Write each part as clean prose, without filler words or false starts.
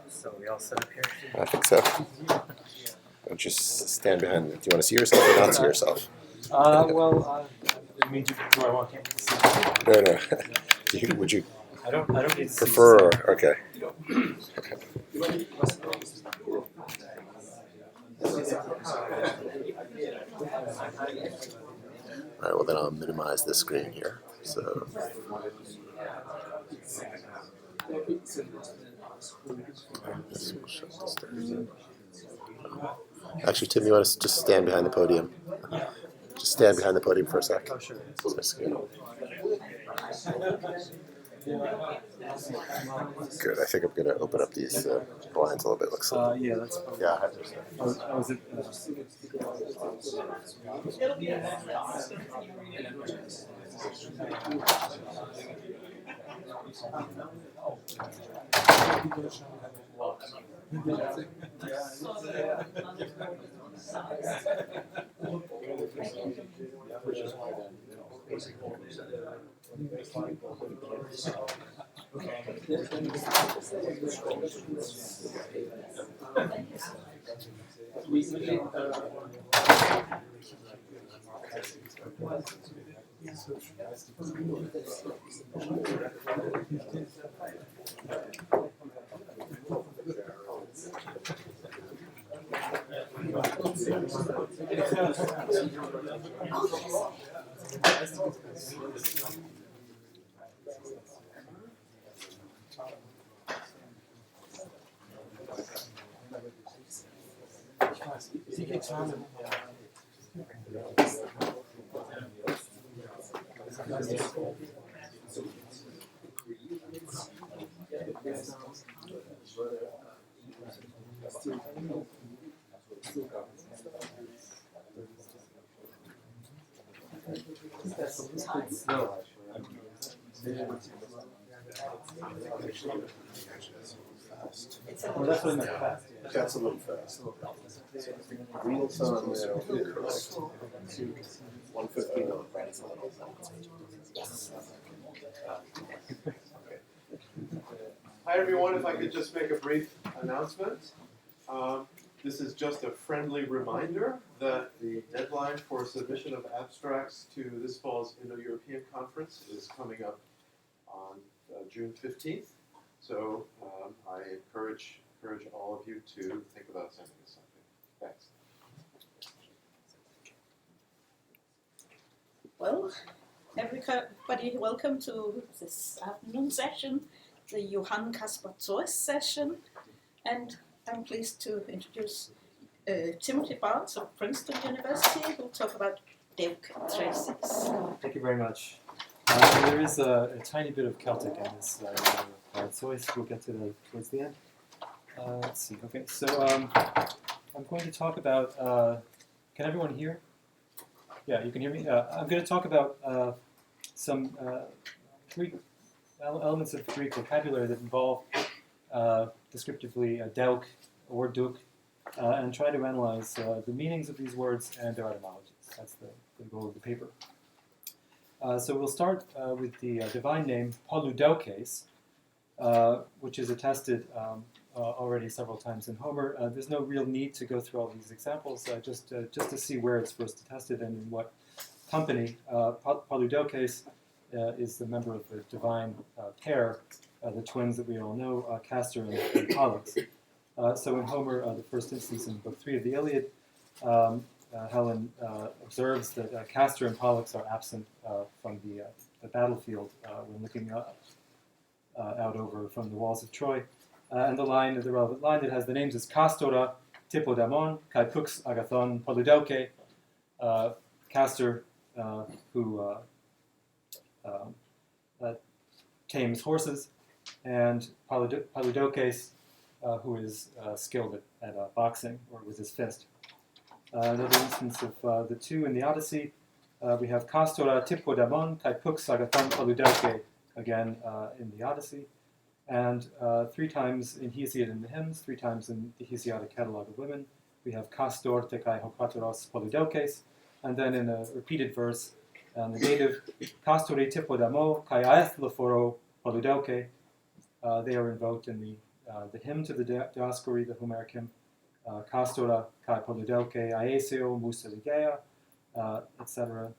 So we all set up here? I think so. Don't just stand behind. Do you want to see yourself or not see yourself? You mean do I want people to see? No. Would you I don't need to prefer? Okay. All right. Well, then I'll minimize the screen here. So. Actually, Tim, you want to just stand behind the podium? Just stand behind the podium for a sec. Oh, sure. Good. I think I'm going to open up these blinds a little bit. Looks like. Yeah, that's fine. Yeah. Was it? Well, that's what I meant fast. Yeah. That's a little fast. Wheels on there. 115 on. Hi everyone, if I could just make a brief announcement. This is just a friendly reminder that the deadline for submission of abstracts to this fall's Indo-European Conference is coming up on June 15th. So I encourage all of you to think about sending us something. Thanks. Well, everybody, welcome to this afternoon session, the Johann Kaspar Zeuss session. And I'm pleased to introduce Timothy Barnes of Princeton University, who will talk about Delk traces. Thank you very much. There is a tiny bit of Celtic in this Zeuss. We'll get to that towards the end. Let's see. Okay, so I'm going to talk about. Can everyone hear? Yeah, you can hear me. I'm going to talk about some Greek elements of Greek vocabulary that involve descriptively Delk or Duk, and try to analyze the meanings of these words and their etymologies. That's the goal of the paper. So we'll start with the divine name Poludaukes, which is attested already several times in Homer. There's no real need to go through all these examples, just to see where it's first attested and in what company. Poludaukes is the member of the divine pair, the twins that we all know, Castor and Pollux. So in Homer, the first instance in Book 3 of the Iliad, Helen observes that Castor and Pollux are absent from the battlefield when looking out over from the walls of Troy. And the relevant line that has the names is Castora, Tipodamon, Kai Pux, Agathon, Polydauke, Castor, who tames horses, and Polydokes, who is skilled at boxing, or with his fist. Another instance of the two in the Odyssey, we have Castora, Tipodamon, Kai Pux, Agathon, Polydauke, again in the Odyssey. And 3 times in Hesiod in the hymns, 3 times in the Hesiodic Catalogue of Women, we have Castor te kai hopateros Polydokes, and then in a repeated verse, And the dative Castori tipodamo kai aethloforo polydeuke. They are invoked in the hymn to the Dioscuri, the Homeric hymn. Castora kai polydeuke aesio musa ligea, etc.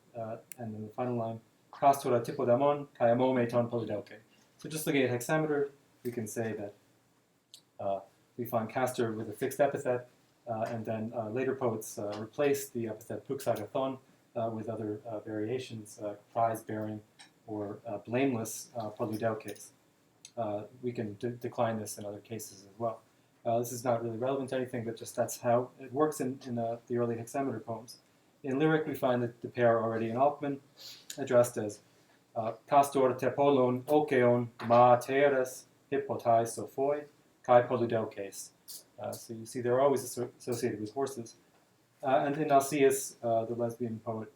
And then the final line, Castora tipodamon kai amome ton polydeuke. So just looking at hexameter, we can say that we find castor with a fixed epithet, and then later poets replaced the epithet puxagathon with other variations, prize-bearing or blameless polydeukes. We can decline this in other cases as well. This is not really relevant to anything, but just that's how it works in the early hexameter poems. In lyric, we find that the pair already in Altman, addressed as Castor tepolon okeon ma teres hippotai sophoi kai polydeukes. So you see they're always associated with horses. And in Alcaeus, the lesbian poet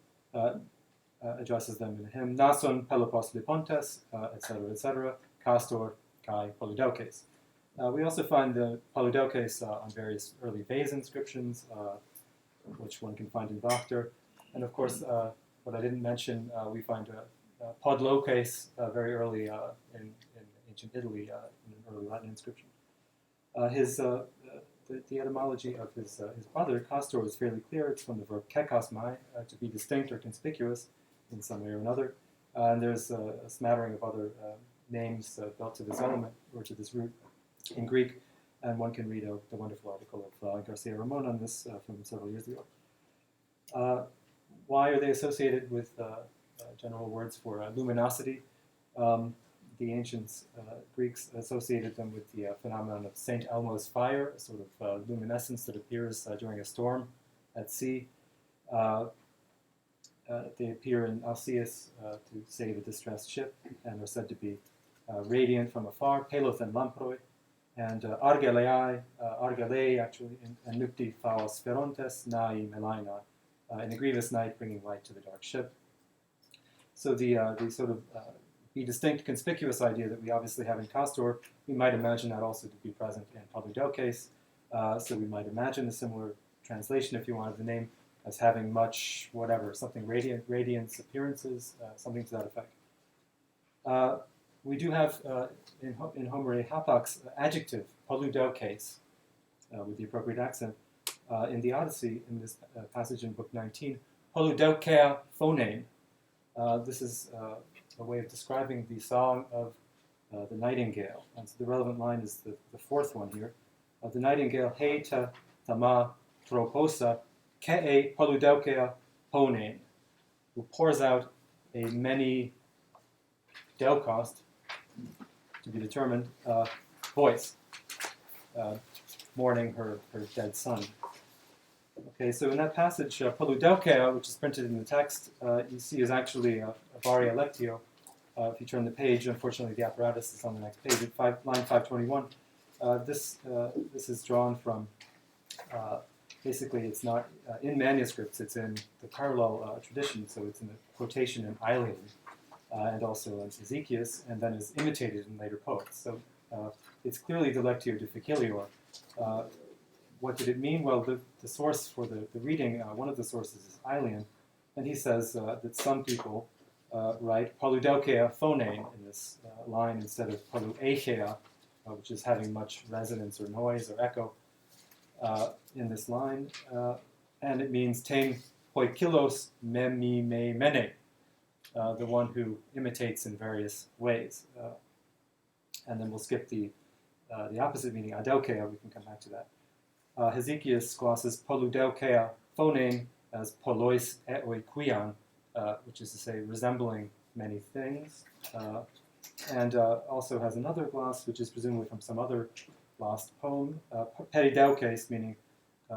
addresses them in a hymn, Nason pelopos lipontes, etc., castor kai polydeukes. We also find the polydeukes on various early vase inscriptions, which one can find in Wachter. And of course, what I didn't mention, we find podlokes very early in ancient Italy, in an early Latin inscription. The etymology of his brother, Castor, is fairly clear. It's from the verb kekasmai, to be distinct or conspicuous in some way or another. And there's a smattering of other names built to this element or to this root in Greek. And one can read the wonderful article of García Ramón on this from several years ago. Why are they associated with general words for luminosity? The ancient Greeks associated them with the phenomenon of St. Elmo's fire, a sort of luminescence that appears during a storm at sea. They appear in Alcaeus to save a distressed ship and are said to be radiant from afar, peloth and lamproi, and argelei actually, and nupti faos ferontes nai melaina, in a grievous night bringing light to the dark ship. So the sort of the distinct, conspicuous idea that we obviously have in Castor, we might imagine that also to be present in polydeukes. So we might imagine a similar translation, if you want, of the name as having much, whatever, something radiant, radiance, appearances, something to that effect. We do have in Homer Hapak's adjective, polydeukes, with the appropriate accent, in the Odyssey, in this passage in Book 19, polydeukea phonein. This is a way of describing the song of the nightingale. And so the relevant line is the fourth one here. The nightingale, hei ta tama troposa ke polydeukea ponein, who pours out a many delcost, to be determined, voice, mourning her dead son. Okay, so in that passage, polydeukea, which is printed in the text, you see is actually a varia lectio. If you turn the page, unfortunately the apparatus is on the next page, at line 521. This is drawn from, basically it's not in manuscripts, it's in the parallel tradition, so it's in the quotation in Aelian, and also in Ezekiel, and then is imitated in later poets. So it's clearly the Lectio de Ficilior. What did it mean? Well, the source for the reading, one of the sources is Aelian, and he says that some people write polydeukea phonein in this line instead of polyechea, which is having much resonance or noise or echo in this line, and it means ten poikilos memi me mene, the one who imitates in various ways. And then we'll skip the opposite meaning, adeukea, we can come back to that. Hezekias glosses polydeukea phonein as polois eoikuian, which is to say resembling many things, and also has another gloss, which is presumably from some other lost poem, perideukes, meaning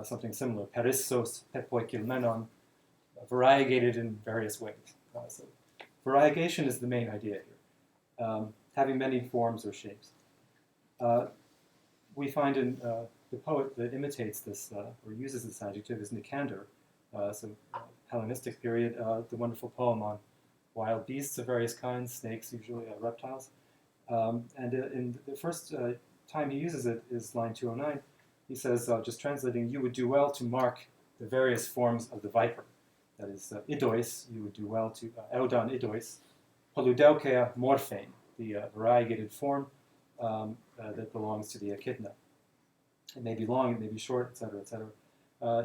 something similar, perissos pepoikilmenon, variegated in various ways. So variegation is the main idea here, having many forms or shapes. We find in the poet that imitates this, or uses this adjective, is Nicander, Hellenistic period, the wonderful poem on wild beasts of various kinds, snakes, usually reptiles. And in the first time he uses it is line 209. He says, just translating, you would do well to mark the various forms of the viper. that is idois, you would do well to eudon idois, poludeukeia morphein, the variegated form that belongs to the echidna. It may be long, it may be short, etc., etc.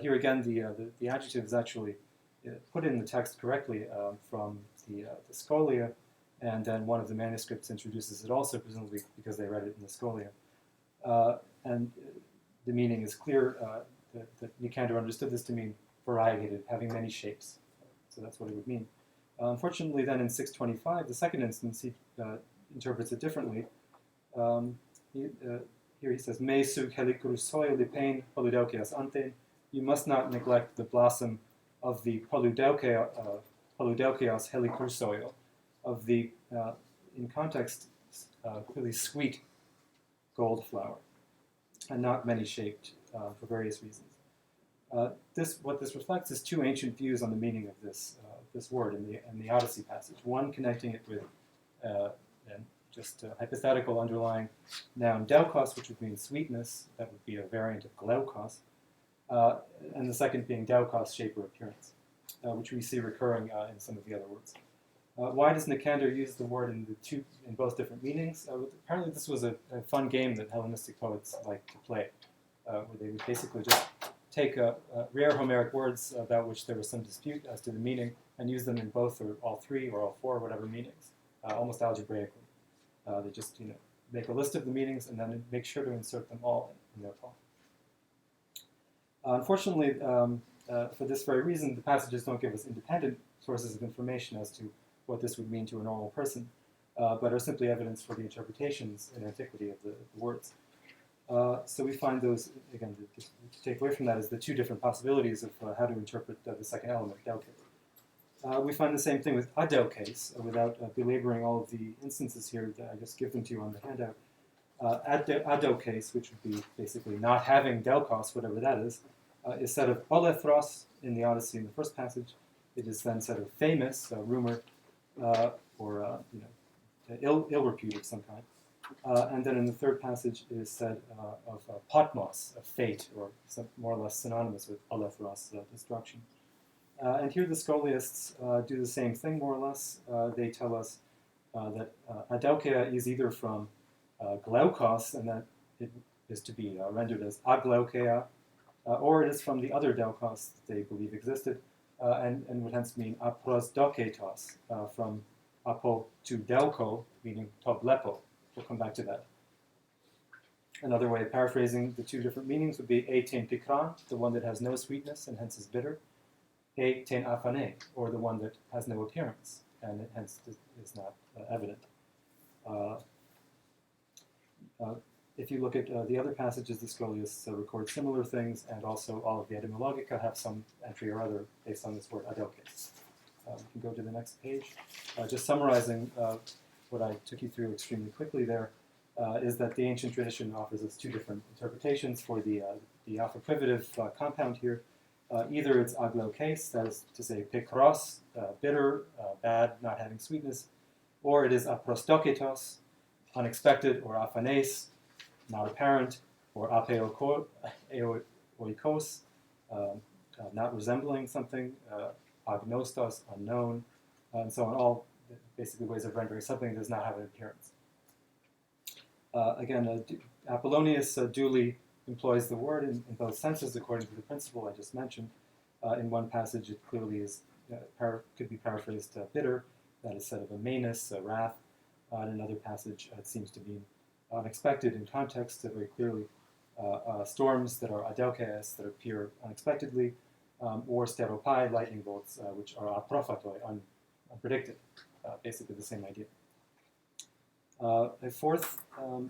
Here again, the adjective is actually put in the text correctly from the Scholia, and then one of the manuscripts introduces it also, presumably because they read it in the Scholia. And the meaning is clear that Nicander understood this to mean variegated, having many shapes. So that's what it would mean. Unfortunately, then in 625, the second instance, he interprets it differently. Here he says, "Me sug helicrusoio lipain poludeukeas anten." You must not neglect the blossom of the poludeukeas helicrusoio, of the, in context, really sweet gold flower, and not many-shaped for various reasons. What this reflects is two ancient views on the meaning of this word in the Odyssey passage. One connecting it with just a hypothetical underlying noun daukos, which would mean sweetness. That would be a variant of glaukos. And the second being daukos, shape or appearance, which we see recurring in some of the other words. Why does Nicander use the word in both different meanings? Apparently this was a fun game that Hellenistic poets liked to play, where they would basically just take rare Homeric words about which there was some dispute as to the meaning and use them in both or all three or all four, whatever meanings, almost algebraically. They just make a list of the meanings and then make sure to insert them all in their poem. Unfortunately, for this very reason, the passages don't give us independent sources of information as to what this would mean to a normal person, but are simply evidence for the interpretations in antiquity of the words. So we find those, again, to take away from that is the two different possibilities of how to interpret the second element, dauke. We find the same thing with adeukes, without belaboring all of the instances here. I just give them to you on the handout. Adeukes, which would be basically not having daukos, whatever that is said of olethros in the Odyssey in the first passage. It is then said of famous, rumor, or ill repute of some kind. And then in the third passage it is said of potmos, of fate, or more or less synonymous with olethros, destruction. And here the scholiasts do the same thing, more or less. They tell us that adaukeia is either from glaukos, and that it is to be rendered as aglaukeia, or it is from the other daukos that they believe existed, and would hence mean aprosdoketos, from apo to dauko, meaning toblepo. We'll come back to that. Another way of paraphrasing the two different meanings would be e ten pikran, the one that has no sweetness and hence is bitter, e ten afane, or the one that has no appearance and hence is not evident. If you look at the other passages, the scholiasts record similar things, and also all of the etymologica have some entry or other based on this word adeukes. We can go to the next page. Just summarizing what I took you through extremely quickly there, is that the ancient tradition offers us two different interpretations for the alpha-privative compound here. Either it's aglaukes, that is to say pikros, bitter, bad, not having sweetness, or it is aprostoketos, unexpected, or aphanes, not apparent, or apeoikos, not resembling something, agnostos, unknown, and so on, all basically ways of rendering something that does not have an appearance. Again, Apollonius duly employs the word in both senses according to the principle I just mentioned. In one passage it clearly is could be paraphrased bitter, that is said of a manus, a wrath. In another passage it seems to be unexpected in context, very clearly storms that are adaukeas, that appear unexpectedly, or steropai, lightning bolts, which are aprophatoi, unpredicted, basically the same idea. A fourth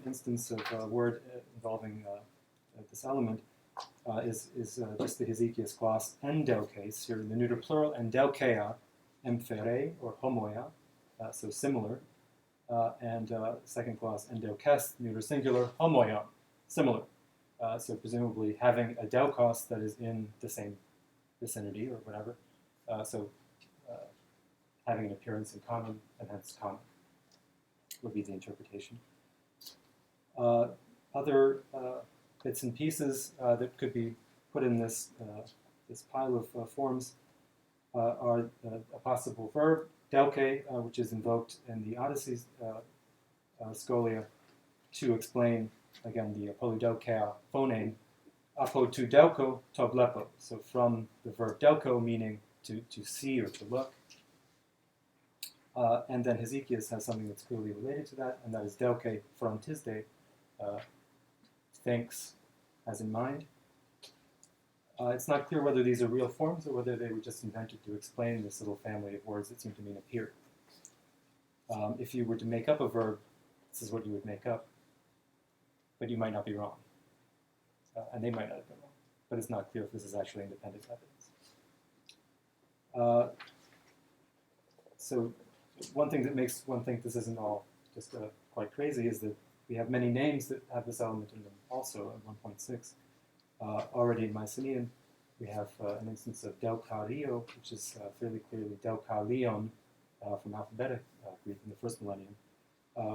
instance of a word involving this element is just the Hesychius clause endaukes, here in the neuter plural, endaukeia, emphere, or homoia, so similar, and second clause endaukes, neuter singular, homoion, similar. So presumably having a daukos that is in the same vicinity or whatever, so having an appearance in common and hence common would be the interpretation. Other bits and pieces that could be put in this pile of forms are a possible verb, delke, which is invoked in the Odyssey scholia to explain, again, the polydokea phoneme, apo tu delko to blepo. So from the verb delko, meaning to see or to look. And then Hezekias has something that's clearly related to that, and that is delke frontisde, thinks, has in mind. It's not clear whether these are real forms or whether they were just invented to explain this little family of words that seem to mean appear. If you were to make up a verb, this is what you would make up, but you might not be wrong. And they might not have been wrong, but it's not clear if this is actually independent evidence. So one thing that makes one think this isn't all just quite crazy is that we have many names that have this element in them also at 1.6. Already in Mycenaean, we have an instance of Delcario, which is fairly clearly Delcalion from alphabetic Greek in the first millennium,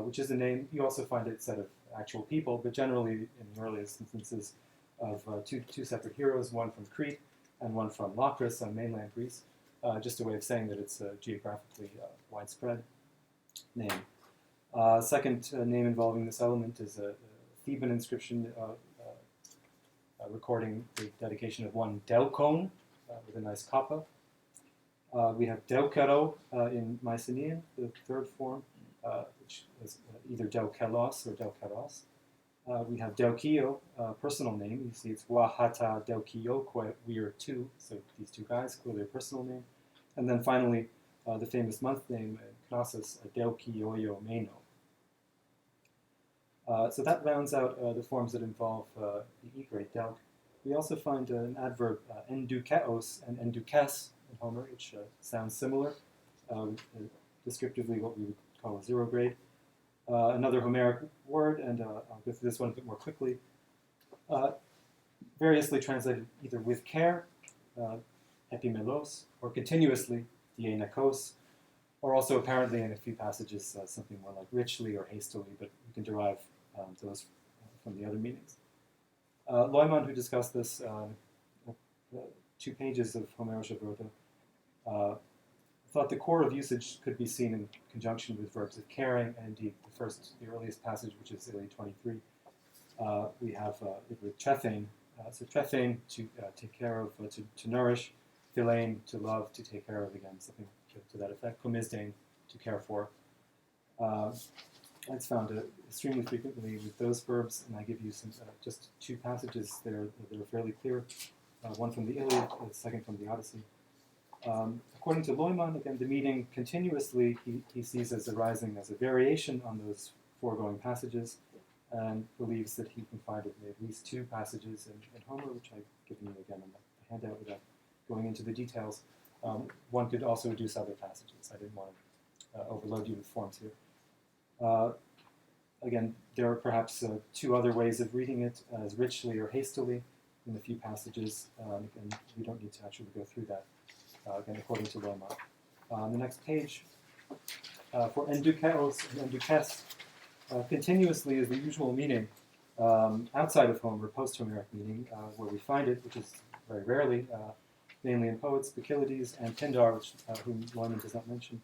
which is a name. You also find it said of actual people, but generally in the earliest instances of two separate heroes, one from Crete and one from Locris on mainland Greece, just a way of saying that it's a geographically widespread name. Second name involving this element is a Theban inscription recording the dedication of one Delcon with a nice kappa. We have Delcaro in Mycenaean, the third form, which is either Delkelos or Delkeros. We have Delkio, personal name. You see it's Wahata Delkioque, we are two, so these two guys, clearly a personal name. And then finally, the famous month name, Knossos, Delkioio Meno. So that rounds out the forms that involve the E grade delk. We also find an adverb endukeos and endukes in Homer, which sounds similar, descriptively what we would call a zero grade. Another Homeric word, and I'll go through this one a bit more quickly. Variously translated either with care, epimelos, or continuously, dienakos, or also apparently in a few passages something more like richly or hastily, but you can derive those from the other meanings. Leumann, who discussed this, 2 pages of Homerische Wörter, thought the core of usage could be seen in conjunction with verbs of caring, and indeed the earliest passage, which is Iliad 23, we have it with trephein. So trephein, to take care of, to nourish, philein, to love, to take care of, again, something to that effect, komisdein, to care for. It's found extremely frequently with those verbs, and I give you some just 2 passages there that are fairly clear. One from the Iliad, the second from the Odyssey. According to Leumann, again, the meaning continuously he sees as arising as a variation on those foregoing passages, and believes that he can find it in at least 2 passages in Homer, which I've given you again on the handout without going into the details. One could also reduce other passages. I didn't want to overload you with forms here. Again, there are perhaps 2 other ways of reading it, as richly or hastily in a few passages, and we don't need to actually go through that, again, according to Leumann. On the next page, for endukeos and endukes, continuously is the usual meaning outside of Homer, post-Homeric meaning, where we find it, which is very rarely, mainly in poets, Bacchylides and Pindar, whom Leumann does not mention.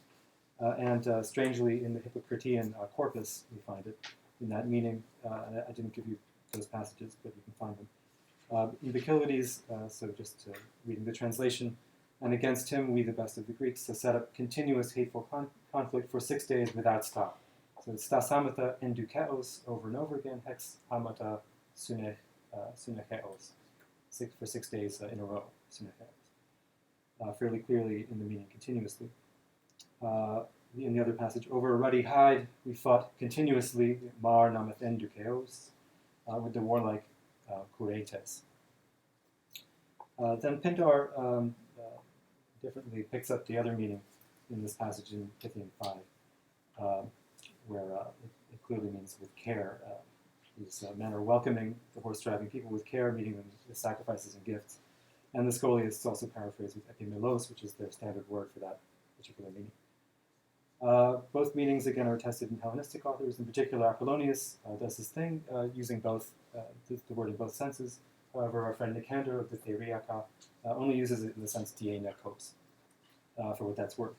And strangely, in the Hippocratean corpus, we find it in that meaning. I didn't give you those passages, but you can find them. In Bacchylides, so just reading the translation, and against him we, the best of the Greeks, to set up continuous hateful conflict for 6 days without stop. So it's stasamata endukeos over and over again, hex hamata sunecheos, for 6 days in a row, sunecheos. Fairly clearly in the meaning continuously. In the other passage, over a ruddy hide, we fought continuously, mar namath endukeos, with the warlike kuretes. Then Pindar differently picks up the other meaning in this passage in Pythian 5, where it clearly means with care. These men are welcoming the horse-driving people with care, meeting them with sacrifices and gifts. And the scholiasts also paraphrase with epimelos, which is their standard word for that particular meaning. Both meanings, again, are tested in Hellenistic authors. In particular, Apollonius does this thing, using both the word in both senses. However, our friend Nicander of the Theoriaca only uses it in the sense dienakos. for what that's worth.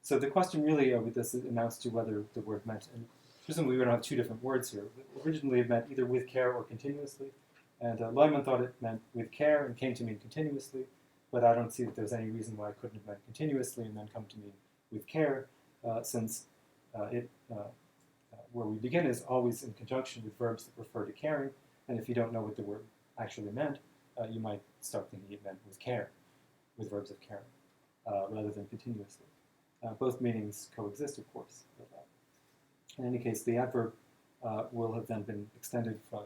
So the question really with this amounts to whether the word meant, and presumably we don't have two different words here. Originally it meant either with care or continuously, and Leumann thought it meant with care and came to mean continuously, but I don't see that there's any reason why it couldn't have meant continuously and then come to mean with care, since where we begin is always in conjunction with verbs that refer to caring, and if you don't know what the word actually meant, you might start thinking it meant with care, with verbs of caring, rather than continuously. Both meanings coexist, of course. In any case, the adverb will have then been extended from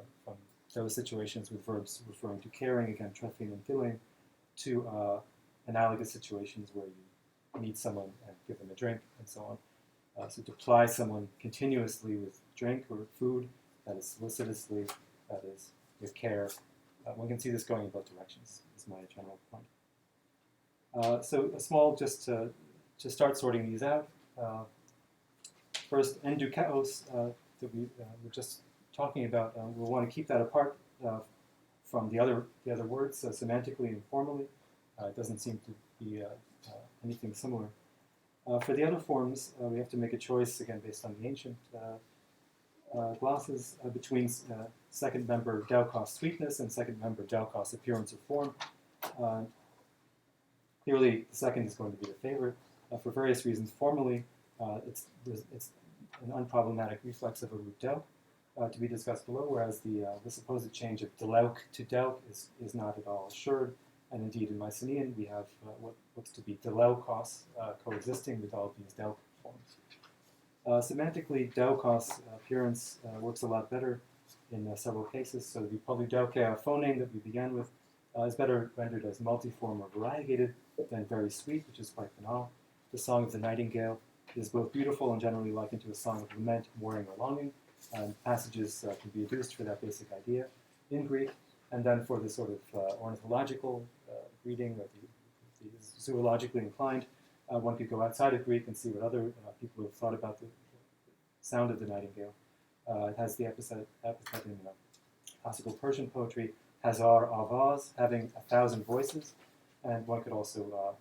those situations with verbs referring to caring, again, trefin and filling, to analogous situations where you meet someone and give them a drink, and so on. So to ply someone continuously with drink or food, that is solicitously, that is with care. One can see this going in both directions, is my general point. So a small, just to start sorting these out. First, endukeos, that we were just talking about, we'll want to keep that apart from the other words, semantically and formally. It doesn't seem to be anything similar. For the other forms, we have to make a choice, again, based on the ancient glosses, between second member daukos sweetness and second member daukos appearance or form. Clearly, the second is going to be the favorite. For various reasons, formally, it's an unproblematic reflex of a root dauk, to be discussed below, whereas the supposed change of delauk to dauk is not at all assured. And indeed, in Mycenaean, we have what looks to be delaukos coexisting with all of these dauk forms. Semantically, daukos appearance works a lot better in several cases. So the polydaukeia phoneme that we began with is better rendered as multiform or variegated than very sweet, which is quite banal. The Song of the Nightingale is both beautiful and generally likened to a song of lament, mourning, or longing. Passages can be adduced for that basic idea in Greek. And then for the sort of ornithological reading, or the zoologically inclined, one could go outside of Greek and see what other people have thought about the sound of the nightingale. It has the epithet in classical Persian poetry, Hazar Avaz, having 1,000 voices. And one could also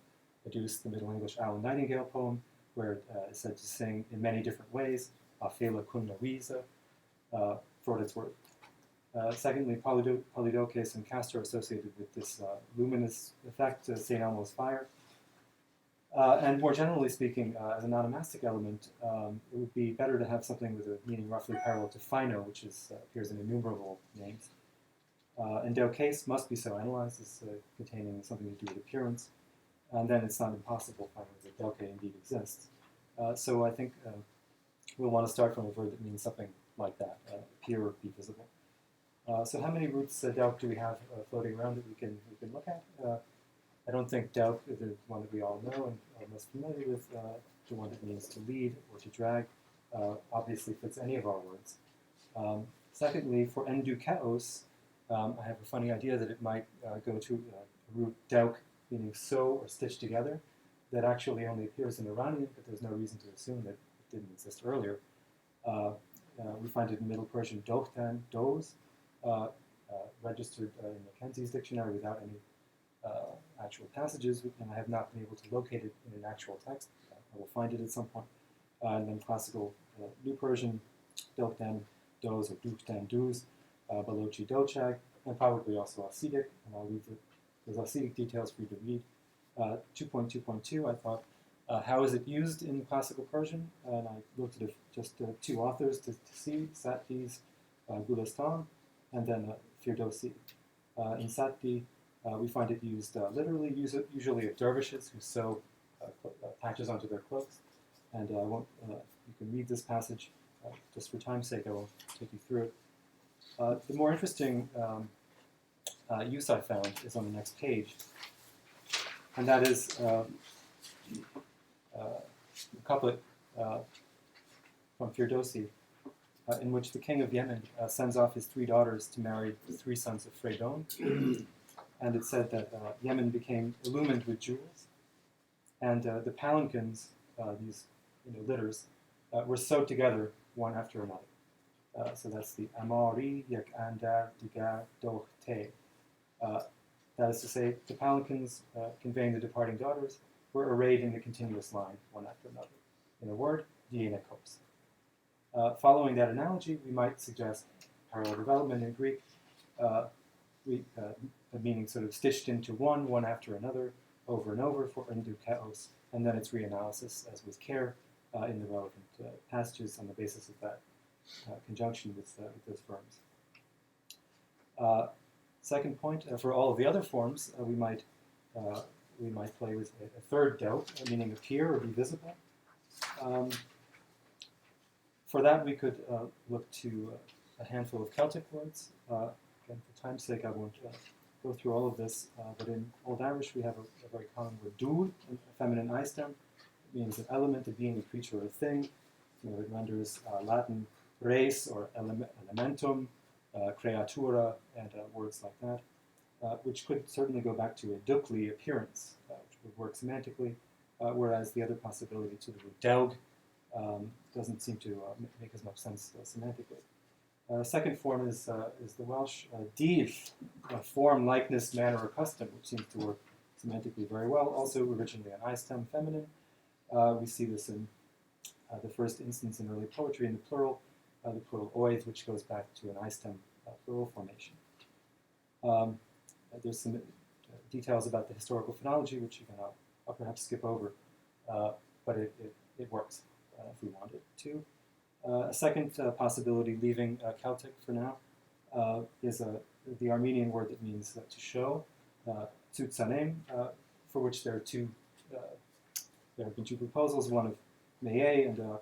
adduce the Middle English Owl Nightingale poem, where it is said to sing in many different ways, Afela kunna wiza, for what it's worth. Secondly, polydokes and castor are associated with this luminous effect, St. Elmo's fire. And more generally speaking, as an onomastic element, it would be better to have something with a meaning roughly parallel to phino, which appears in innumerable names. And daukes must be so analyzed as containing something to do with appearance, and then it's not impossible finally that dauke indeed exists. So I think we'll want to start from a verb that means something like that, appear or be visible. So how many roots dauk do we have floating around that we can look at? I don't think dauk, the one that we all know and are most familiar with, the one that means to lead or to drag, obviously fits any of our words. Secondly, for endukeos, I have a funny idea that it might go to a root dauk, meaning sew or stitch together, that actually only appears in Iranian, but there's no reason to assume that it didn't exist earlier. We find it in Middle Persian dohtan, doze, registered in Mackenzie's dictionary without any actual passages, and I have not been able to locate it in an actual text. I will find it at some point. And then classical New Persian, dohtan, doze, or duhtan, duz, Balochi dochag, and probably also Hasidic, and I'll leave those Hasidic details for you to read. 2.2.2, I thought, how is it used in classical Persian? And I looked at just two authors to see, Satdi's Gulistan, and then Firdowsi. In Satdi, we find it used literally, usually of dervishes who sew patches onto their cloaks. And I won't, you can read this passage. Just for time's sake, I won't take you through it. The more interesting use I found is on the next page, and that is a couplet from Firdowsi, in which the king of Yemen sends off his 3 daughters to marry the 3 sons of Freydon, and it said that Yemen became illumined with jewels, and the palanquins, these litters, were sewed together one after another. So that's the Amari Yak Andar Digar Doch Te. That is to say, the palanquins conveying the departing daughters were arrayed in a continuous line, one after another. In a word, dienekos. Following that analogy, we might suggest parallel development in Greek, meaning sort of stitched into one after another, over and over for endokeos, and then its reanalysis, as with care, in the relevant passages on the basis of that conjunction with those verbs. Second point, for all of the other forms, we might play with a third doubt, meaning appear or be visible. For that, we could look to a handful of Celtic words. Again, for time's sake, I won't go through all of this, but in Old Irish, we have a very common word, dúr, a feminine I stem. It means an element, a being, a creature, or a thing. It renders Latin res or elementum, creatura, and words like that, which could certainly go back to a ducly appearance, which would work semantically, whereas the other possibility to the word deug doesn't seem to make as much sense semantically. Second form is the Welsh dyf, form, likeness, manner, or custom, which seems to work semantically very well. Also originally an I stem, feminine. We see this in the first instance in early poetry in the plural oid, which goes back to an I stem plural formation. There's some details about the historical phonology, which again I'll perhaps skip over, but it works if we want it to. A second possibility, leaving Celtic for now, is the Armenian word that means to show, tsutsanem, for which there have been two proposals, one of Meillet and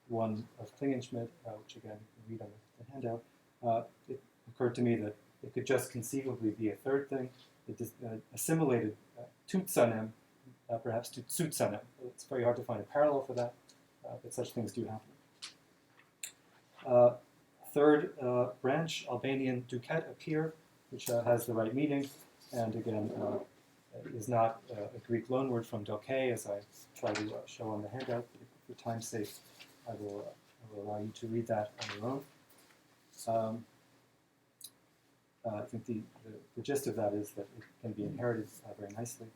one of Klingenschmidt, which again you can read on the handout. It occurred to me that it could just conceivably be a third thing. It assimilated tutsanem, perhaps to tsutsanem. It's very hard to find a parallel for that, but such things do happen. Third branch, Albanian duket, appear, which has the right meaning, and again is not a Greek loanword from doke, as I try to show on the handout. But for time's sake, I will allow you to read that on your own. I think the gist of that is that it can be inherited very nicely.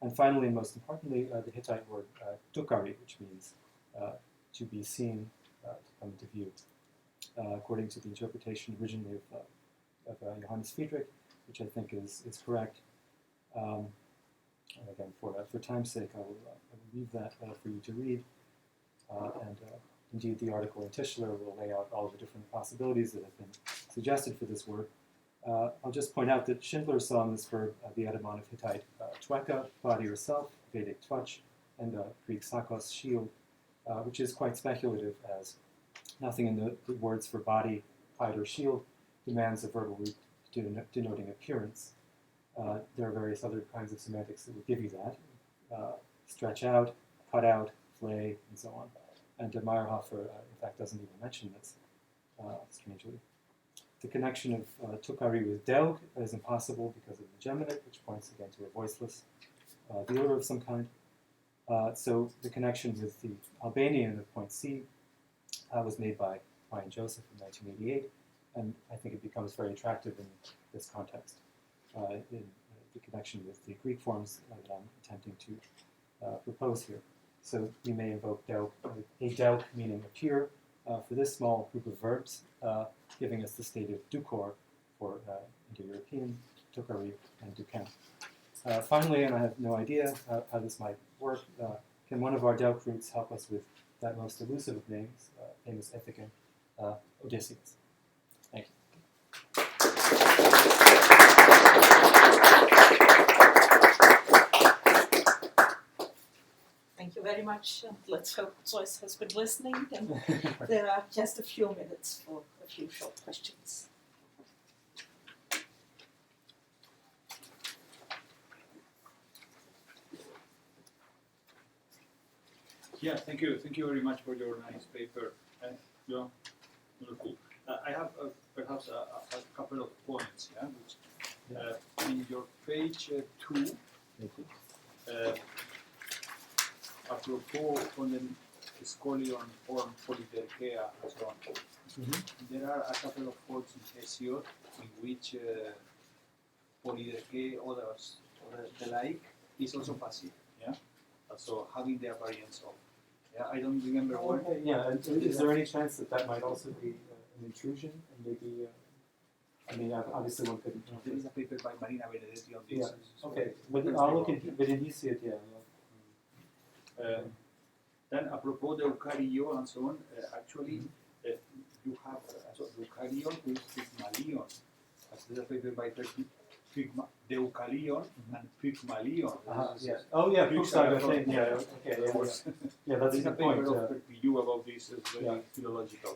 And finally, and most importantly, the Hittite word tukari, which means to be seen, to come into view. According to the interpretation originally of Johannes Friedrich, which I think is correct. And again, for time's sake, I will leave that for you to read. And indeed, the article in Tischler will lay out all of the different possibilities that have been suggested for this word. I'll just point out that Schindler saw in this verb the etymon of Hittite tweka, body or self, Vedic twach, and Greek sakos, shield, which is quite speculative, as nothing in the words for body, hide, or shield demands a verbal root denoting appearance. There are various other kinds of semantics that would give you that. Stretch out, cut out, flay, and so on. And Meyerhofer, in fact, doesn't even mention this, strangely. The connection of tukari with deug is impossible because of the geminate, which points again to a voiceless dealer of some kind. So the connection with the Albanian of point C was made by Brian Joseph in 1988, and I think it becomes very attractive in this context, in the connection with the Greek forms that I'm attempting to propose here. So we may invoke deug, a deug meaning appear, for this small group of verbs, giving us the state of dukor for Indo-European, tukari, and duken. Finally, and I have no idea how this might work, can one of our deug roots help us with that most elusive of names, famous Ithacan, Odysseus? Thank you. Thank you very much. Let's hope Zeuss has been listening. And there are just a few minutes for a few short questions. Yeah, thank you. Thank you very much for your nice paper. Yeah, wonderful. I have perhaps a couple of points. Yeah, which in your page 2. Apropos on the scholion form polyderkea and so on. There are a couple of words in Hesiod in which polyderkea or the like is also passive. Yeah. also having the appearance of. Yeah, I don't remember Oh, what. okay, yeah. And is there any chance that that might also be an intrusion and maybe? I mean, obviously one could. There is a paper by Marina Benedetti on this. Yeah. So Okay, it's but pretty I'll look well. at. But in ECIEC, yeah. Then apropos the eukaryon and so on, actually you have so eukaryon with Pygmalion. There's a paper by the eukaryon and Pygmalion. Yeah. Oh yeah, Fuchs Fuchs thing, thing. Yeah. Okay. Yeah, yeah, that's a There's a good paper point. of PIE about this, it's very Yeah. philological.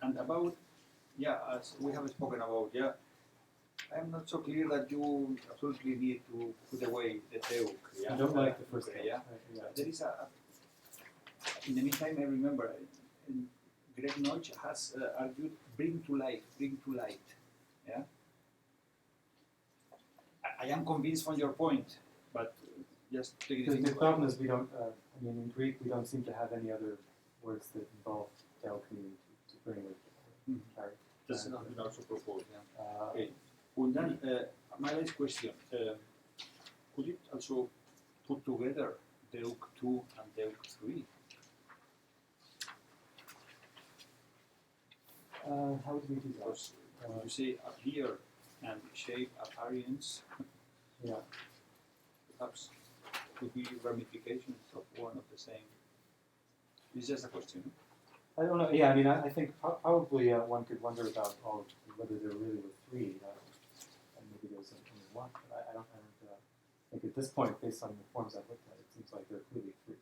And about, as we have spoken about, I'm not so clear that you absolutely need to put away the deuk. I don't like the first okay, one. yeah. There is in the meantime, I remember, Greg Noich has argued bring to light. Yeah. I am convinced from your point, but just take it. The problem is we don't. I mean, in Greek we don't seem to have any other words that involve deuk to bring with. Sorry. That's not also proposed. Yeah. Okay. And then my last question: could you also put together deuk 2 and deuk 3? How would we do that? Because you say appear and shape appearance. Yeah. Perhaps could be ramifications of one of the same. It's just a question. I don't know. Yeah, I mean, I think probably one could wonder about whether there really were three, and maybe there's only one. But I don't think at this point, based on the forms I've looked at, it seems like there are clearly three.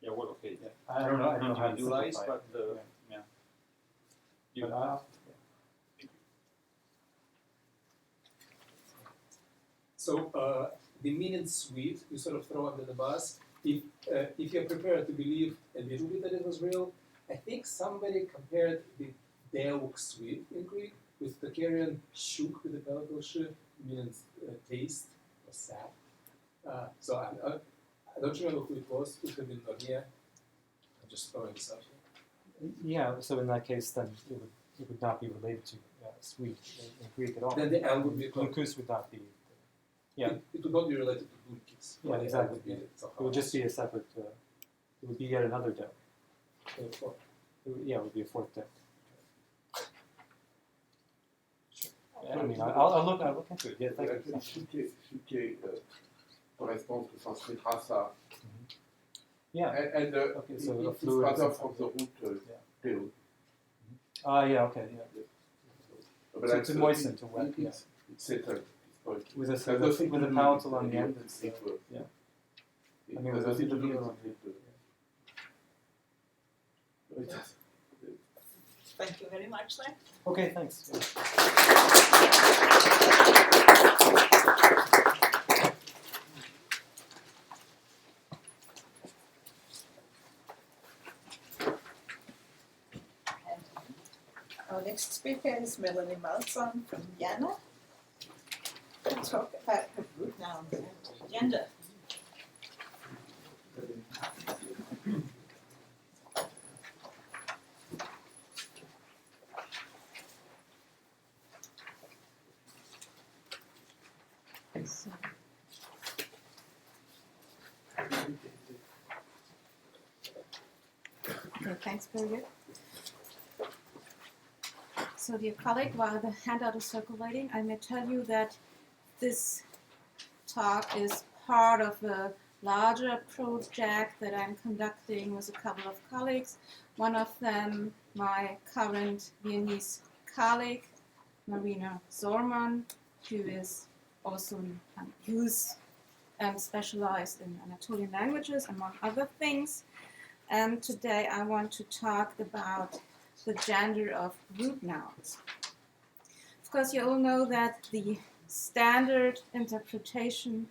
Yeah. Well, okay. Yeah. I don't know. I don't know how to Individualize, simplify but it. yeah. But, yeah. So the meaning suite you sort of throw under the bus. If you're prepared to believe a little bit that it was real, I think somebody compared the deuk suite in Greek with Tocharian-Yeniseic with the palatable sh, meaning taste or sap. So I don't remember who it was. It could have been Nogia. I'm just throwing this out here. Yeah. So in that case, then it would not be related to sweet in Greek at all. Then the L would be Glucose would not be. Yeah. It would not be related to glucose. Yeah, exactly. It would just be a separate. It would be yet another deuk. It would be a fourth deuk. I mean, I'll look into it. Yeah, thank you. Ce qui correspond to Sanskrit rasa. Yeah. And Okay, so the it's fluid. rather from the root deuk. Yeah. Okay. Yeah. But So to moisten, to wet. Yeah. It's settled. With a palatable on the end. It's, yeah. I mean, with a lever on the end. Thank you very much, sir. Okay, thanks. Yeah. Our next speaker is Melanie Malzahn from Vienna. We'll talk about the root noun and gender. Okay, thanks, Birgit. So, dear colleague, while the handout is circulating, I may tell you that this talk is part of a larger project that I'm conducting with a couple of colleagues. One of them, my current Viennese colleague, Marina Zorman, who is also who's specialized in Anatolian languages, among other things. And today I want to talk about the gender of root nouns. Of course, you all know that the standard interpretation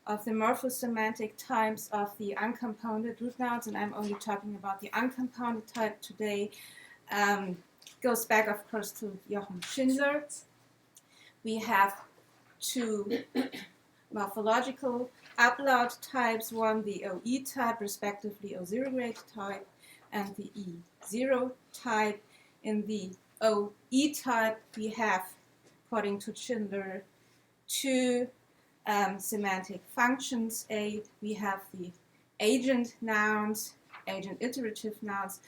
of the morphosemantic types of the uncompounded root nouns, and I'm only talking about the uncompounded type today, goes back, of course, to Johann Schindler. We have two morphological upload types, one the OE type, respectively O0 grade type, and the E0 type. In the OE type, we have, according to Schindler, two semantic functions. We have the agent nouns, agent iterative nouns,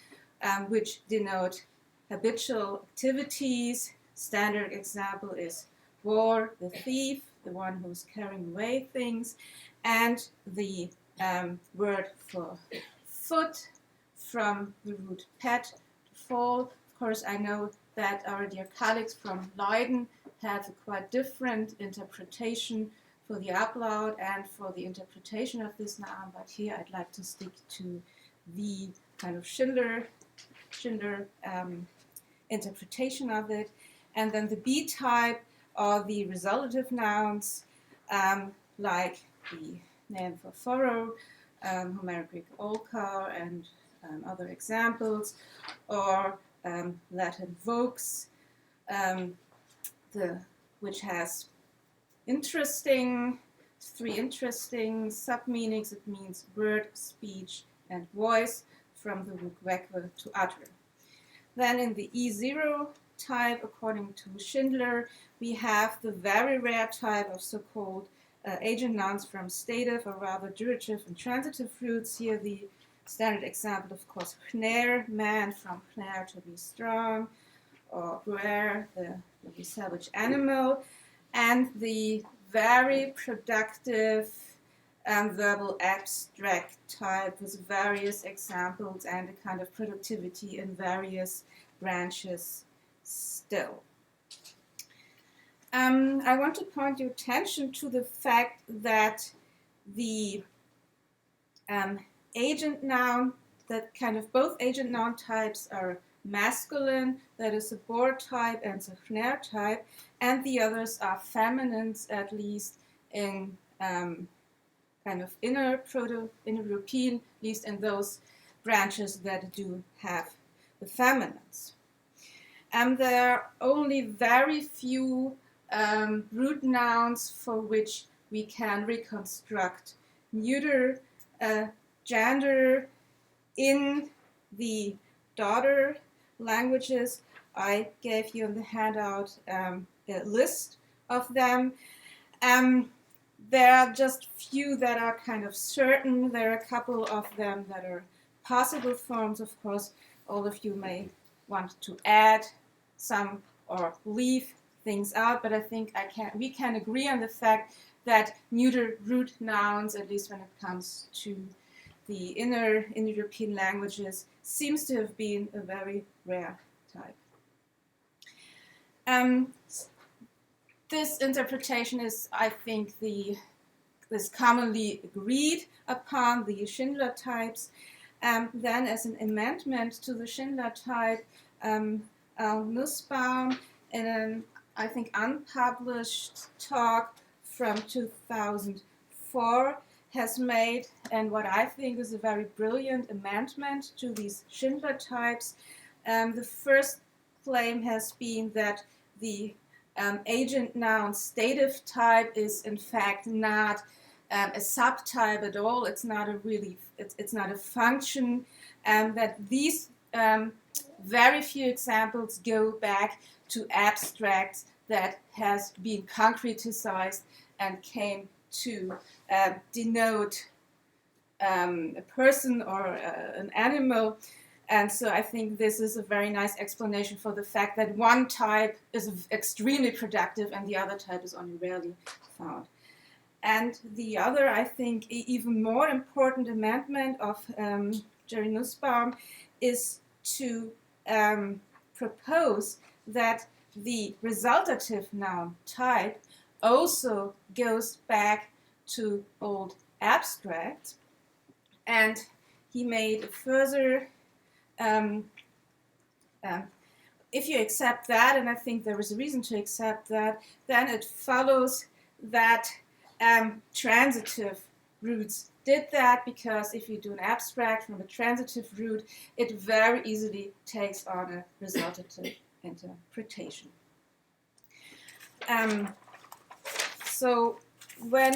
which denote habitual activities. Standard example is war, the thief, the one who's carrying away things, and the word for foot from the root pet, to fall. Of course, I know that our dear colleagues from Leiden have a quite different interpretation for the upload and for the interpretation of this noun, but here I'd like to stick to the kind of Schindler interpretation of it. And then the B type are the resolutive nouns, like the name for furrow, Homeric Greek olkar, and other examples, or Latin vox, which has three interesting sub-meanings. It means word, speech, and voice, from the root vekve, to utter. Then in the E0 type, according to Schindler, we have the very rare type of so-called agent nouns from stative or rather durative and transitive roots. Here the standard example, of course, Hner, man, from Hner, to be strong, or Guer, the savage animal, and the very productive verbal abstract type with various examples and a kind of productivity in various branches still. I want to point your attention to the fact that the agent noun, that kind of both agent noun types are masculine, that is a Boer type and a Hner type, and the others are feminines, at least in kind of inner Proto-Indo-European, at least in those branches that do have the feminines. There are only very few root nouns for which we can reconstruct neuter gender in the daughter languages. I gave you in the handout a list of them. There are just few that are kind of certain. There are a couple of them that are possible forms. Of course, all of you may want to add some or leave things out, but I think we can agree on the fact that neuter root nouns, at least when it comes to the inner Indo-European languages, seems to have been a very rare type. This interpretation is, I think, is commonly agreed upon, the Schindler types. Then, as an amendment to the Schindler type, Nussbaum, in an, I think, unpublished talk from 2004, has made, and what I think is a very brilliant amendment to these Schindler types. The first claim has been that the agent noun stative type is in fact not a subtype at all. It's not it's not a function. That these very few examples go back to abstracts that has been concretized and came to denote a person or an animal. And so I think this is a very nice explanation for the fact that one type is extremely productive and the other type is only rarely found. And the other, I think, even more important amendment of Jerry Nussbaum is to propose that the resultative noun type also goes back to old abstracts. And he made a further if you accept that, and I think there is a reason to accept that, then it follows that transitive roots did that, because if you do an abstract from a transitive root, it very easily takes on a resultative interpretation. So why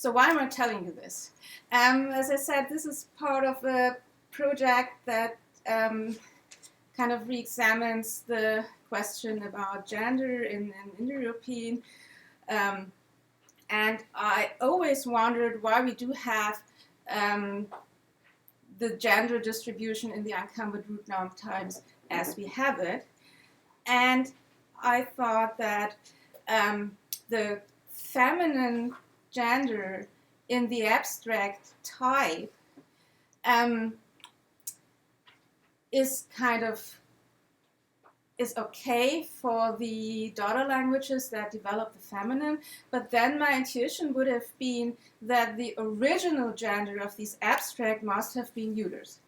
am I telling you this? As I said, this is part of a project that kind of re-examines the question about gender in Indo-European. And I always wondered why we do have the gender distribution in the unencumbered root noun types as we have it. And I thought that the feminine gender in the abstract type is okay for the daughter languages that develop the feminine, but then my intuition would have been that the original gender of these abstract must have been neuters,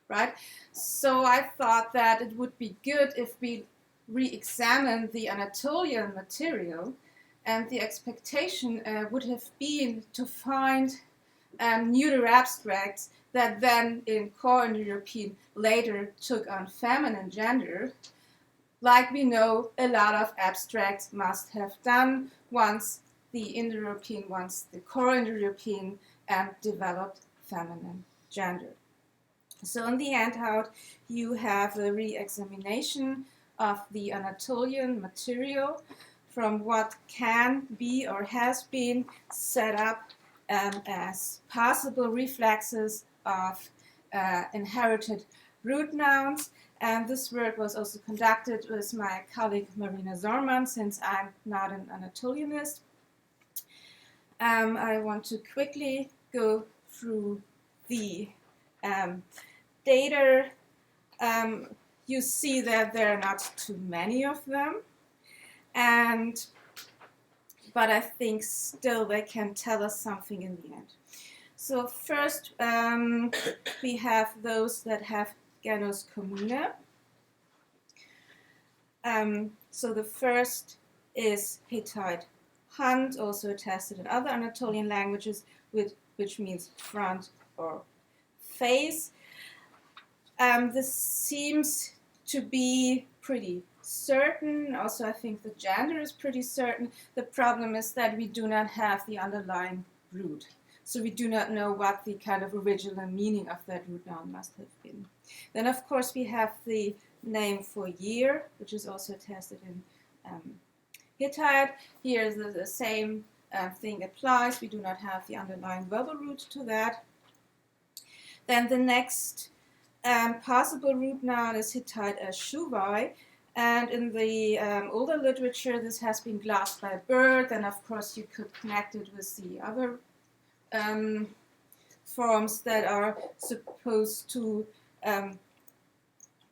right? So I thought that it would be good if we re-examine the Anatolian material, and the expectation would have been to find neuter abstracts that then in core Indo-European later took on feminine gender, like we know a lot of abstracts must have done once the Indo-European, once the core Indo-European developed feminine gender. So in the handout, you have a re-examination of the Anatolian material from what can be or has been set up as possible reflexes of inherited root nouns. And this work was also conducted with my colleague Marina Zorman, since I'm not an Anatolianist. I want to quickly go through the data. You see that there are not too many of them, but I think still they can tell us something in the end. So first, we have those that have genus commune. So the first is Hittite Hand, also attested in other Anatolian languages, which means front or face. This seems to be pretty certain. Also, I think the gender is pretty certain. The problem is that we do not have the underlying root. So we do not know what the kind of original meaning of that root noun must have been. Then, of course, we have the name for year, which is also attested in Hittite. Here, the same thing applies. We do not have the underlying verbal root to that. Then the next possible root noun is Hittite as shuvai. And in the older literature, this has been glossed by Bird. And, of course, you could connect it with the other forms that are supposed to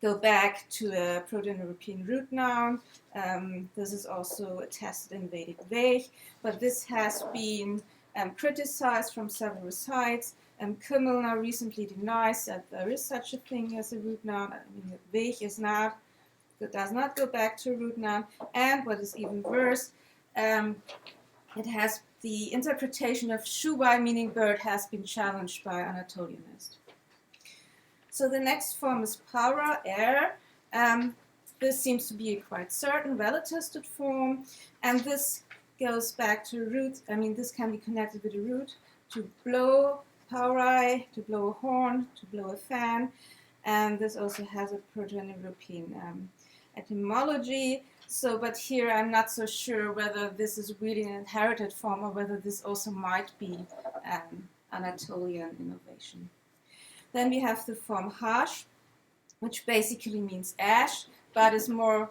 go back to a Proto-Indo-European root noun. This is also attested in Vedic Vech, but this has been criticized from several sides. Kimmel now recently denies that there is such a thing as a root noun. I mean, Vech is not, it does not go back to a root noun. And what is even worse, it has the interpretation of shuvai, meaning bird, has been challenged by Anatolianists. So the next form is para, air. This seems to be a quite certain, well-attested form, and this goes back to root. I mean, this can be connected with a root to blow, paurai, to blow a horn, to blow a fan, and this also has a Proto-Indo-European etymology. So, but here I'm not so sure whether this is really an inherited form or whether this also might be Anatolian innovation. Then we have the form hash, which basically means ash, but is more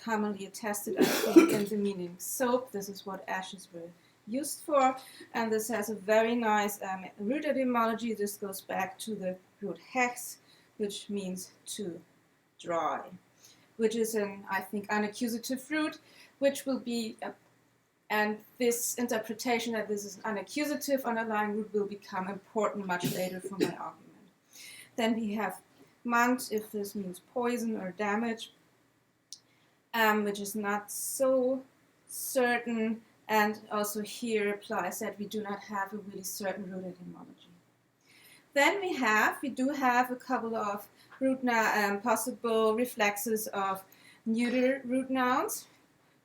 commonly attested, I think, in the meaning soap. This is what ashes were used for, and this has a very nice root etymology. This goes back to the root hex, which means to dry, which is an, I think, unaccusative root, which will be, and this interpretation that this is an unaccusative underlying root will become important much later for my argument. Then we have mant, if this means poison or damage, which is not so certain, and also here applies that we do not have a really certain root etymology. Then we do have a couple of root possible reflexes of neuter root nouns.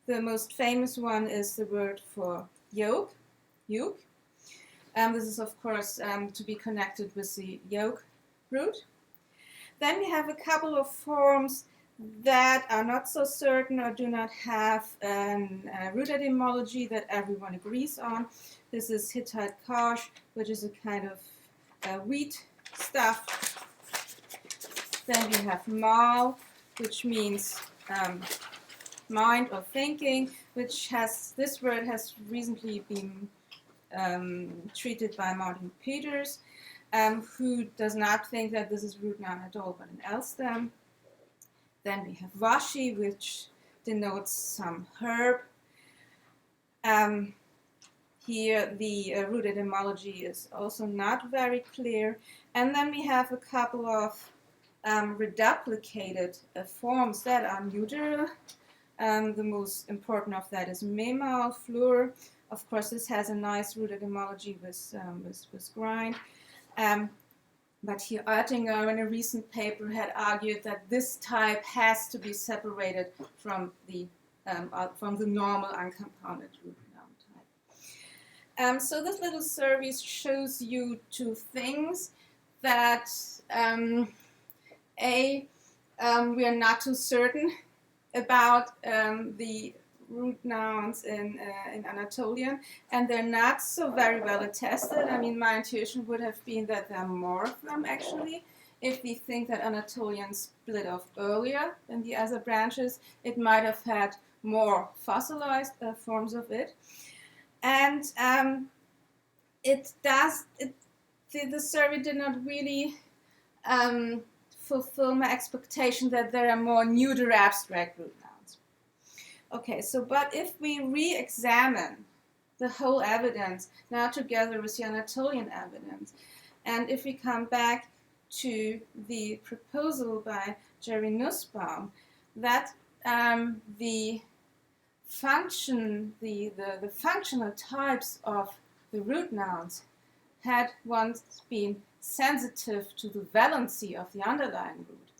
The most famous one is the word for yolk. This is, of course, to be connected with the yolk root. Then we have a couple of forms that are not so certain or do not have a root etymology that everyone agrees on. This is Hittite Kosh, which is a kind of wheat stuff. Then we have Mal, which means mind or thinking, which this word has recently been treated by Martin Peters, who does not think that this is root noun at all, but an else stem. Then we have Vashi, which denotes some herb. Here the root etymology is also not very clear. And then we have a couple of reduplicated forms that are neuter. The most important of that is Memal, Fleur. Of course, this has a nice root etymology with grind. But here Oettinger in a recent paper had argued that this type has to be separated from the normal uncompounded root noun type. So this little survey shows you two things: that we are not too certain about the root nouns in Anatolian, and they're not so very well attested. I mean, my intuition would have been that there are more of them, actually. If we think that Anatolian split off earlier than the other branches, it might have had more fossilized forms of it. And the survey did not really fulfill my expectation that there are more neuter abstract root nouns. Okay, but if we re-examine the whole evidence, now together with the Anatolian evidence, and if we come back to the proposal by Jerry Nussbaum, that the functional types of the root nouns had once been sensitive to the valency of the underlying root,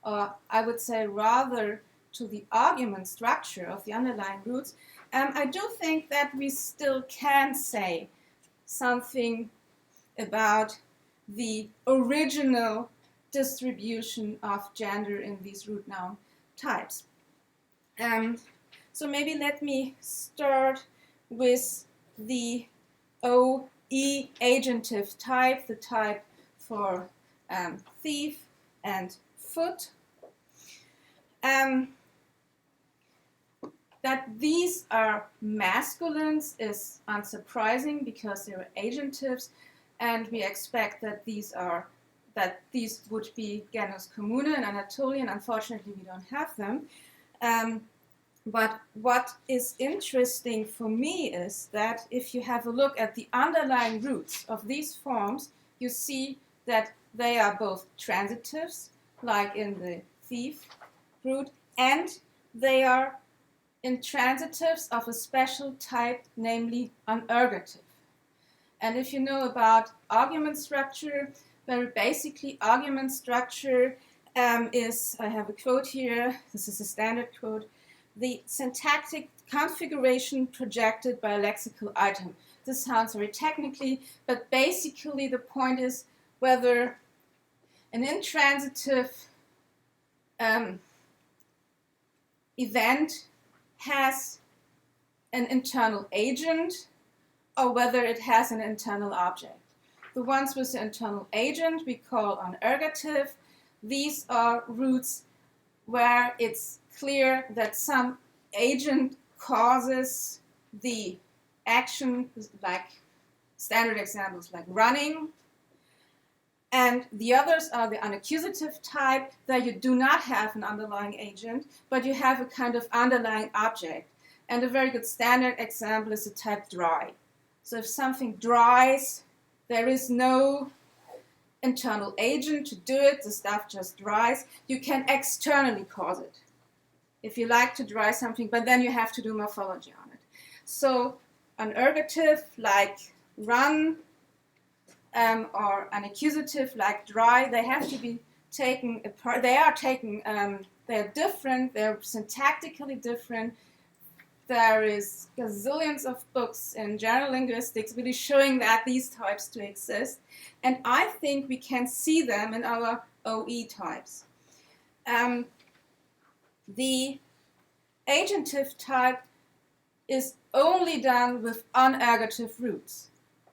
or I would say rather to the argument structure of the underlying roots, I do think that we still can say something about the original distribution of gender in these root noun types. So maybe let me start with the OE agentive type, the type for thief and foot. That these are masculines is unsurprising because they are agentives, and we expect that these would be genus commune in Anatolian. Unfortunately, we don't have them. But what is interesting for me is that if you have a look at the underlying roots of these forms, you see that they are both transitives, like in the thief root, and they are intransitives of a special type, namely unergative. And if you know about argument structure, very basically argument structure is, I have a quote here, this is a standard quote, the syntactic configuration projected by a lexical item. This sounds very technically, but basically the point is whether an intransitive event has an internal agent or whether it has an internal object. The ones with the internal agent we call unergative. These are roots where it's clear that some agent causes the action, like standard examples like running. And the others are the unaccusative type, that you do not have an underlying agent, but you have a kind of underlying object. And a very good standard example is the type dry. So if something dries, there is no internal agent to do it, the stuff just dries. You can externally cause it if you like to dry something, but then you have to do morphology on it. So unergative, like run, or an accusative like dry, they have to be taken apart. They're different, they're syntactically different. There is gazillions of books in general linguistics really showing that these types do exist. And I think we can see them in our OE types. the agentive type is only done with unergative roots,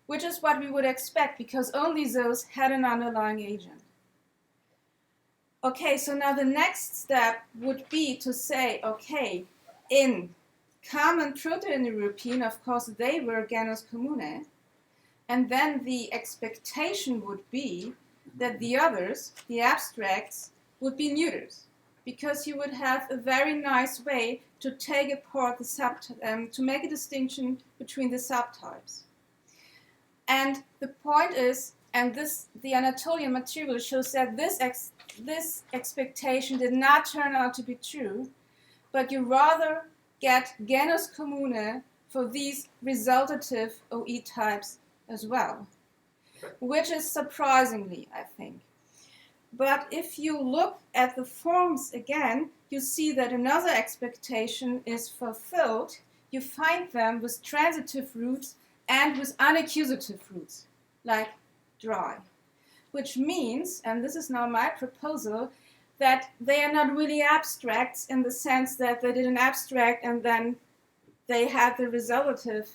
which is what we would expect because only those had an underlying agent. Okay, so now the next step would be to say, okay, in common Proto-Indo-European, of course, they were genus commune, and then the expectation would be that the others, the abstracts, would be neuters, because you would have a very nice way to take apart the to make a distinction between the subtypes. And the point is, and the Anatolian material shows that this expectation did not turn out to be true, but you rather get genus commune for these resultative OE types as well, which is surprisingly, I think. But if you look at the forms again, you see that another expectation is fulfilled. You find them with transitive roots and with unaccusative roots, like dry, which means, and this is now my proposal, that they are not really abstracts in the sense that they did an abstract and then they had the resultative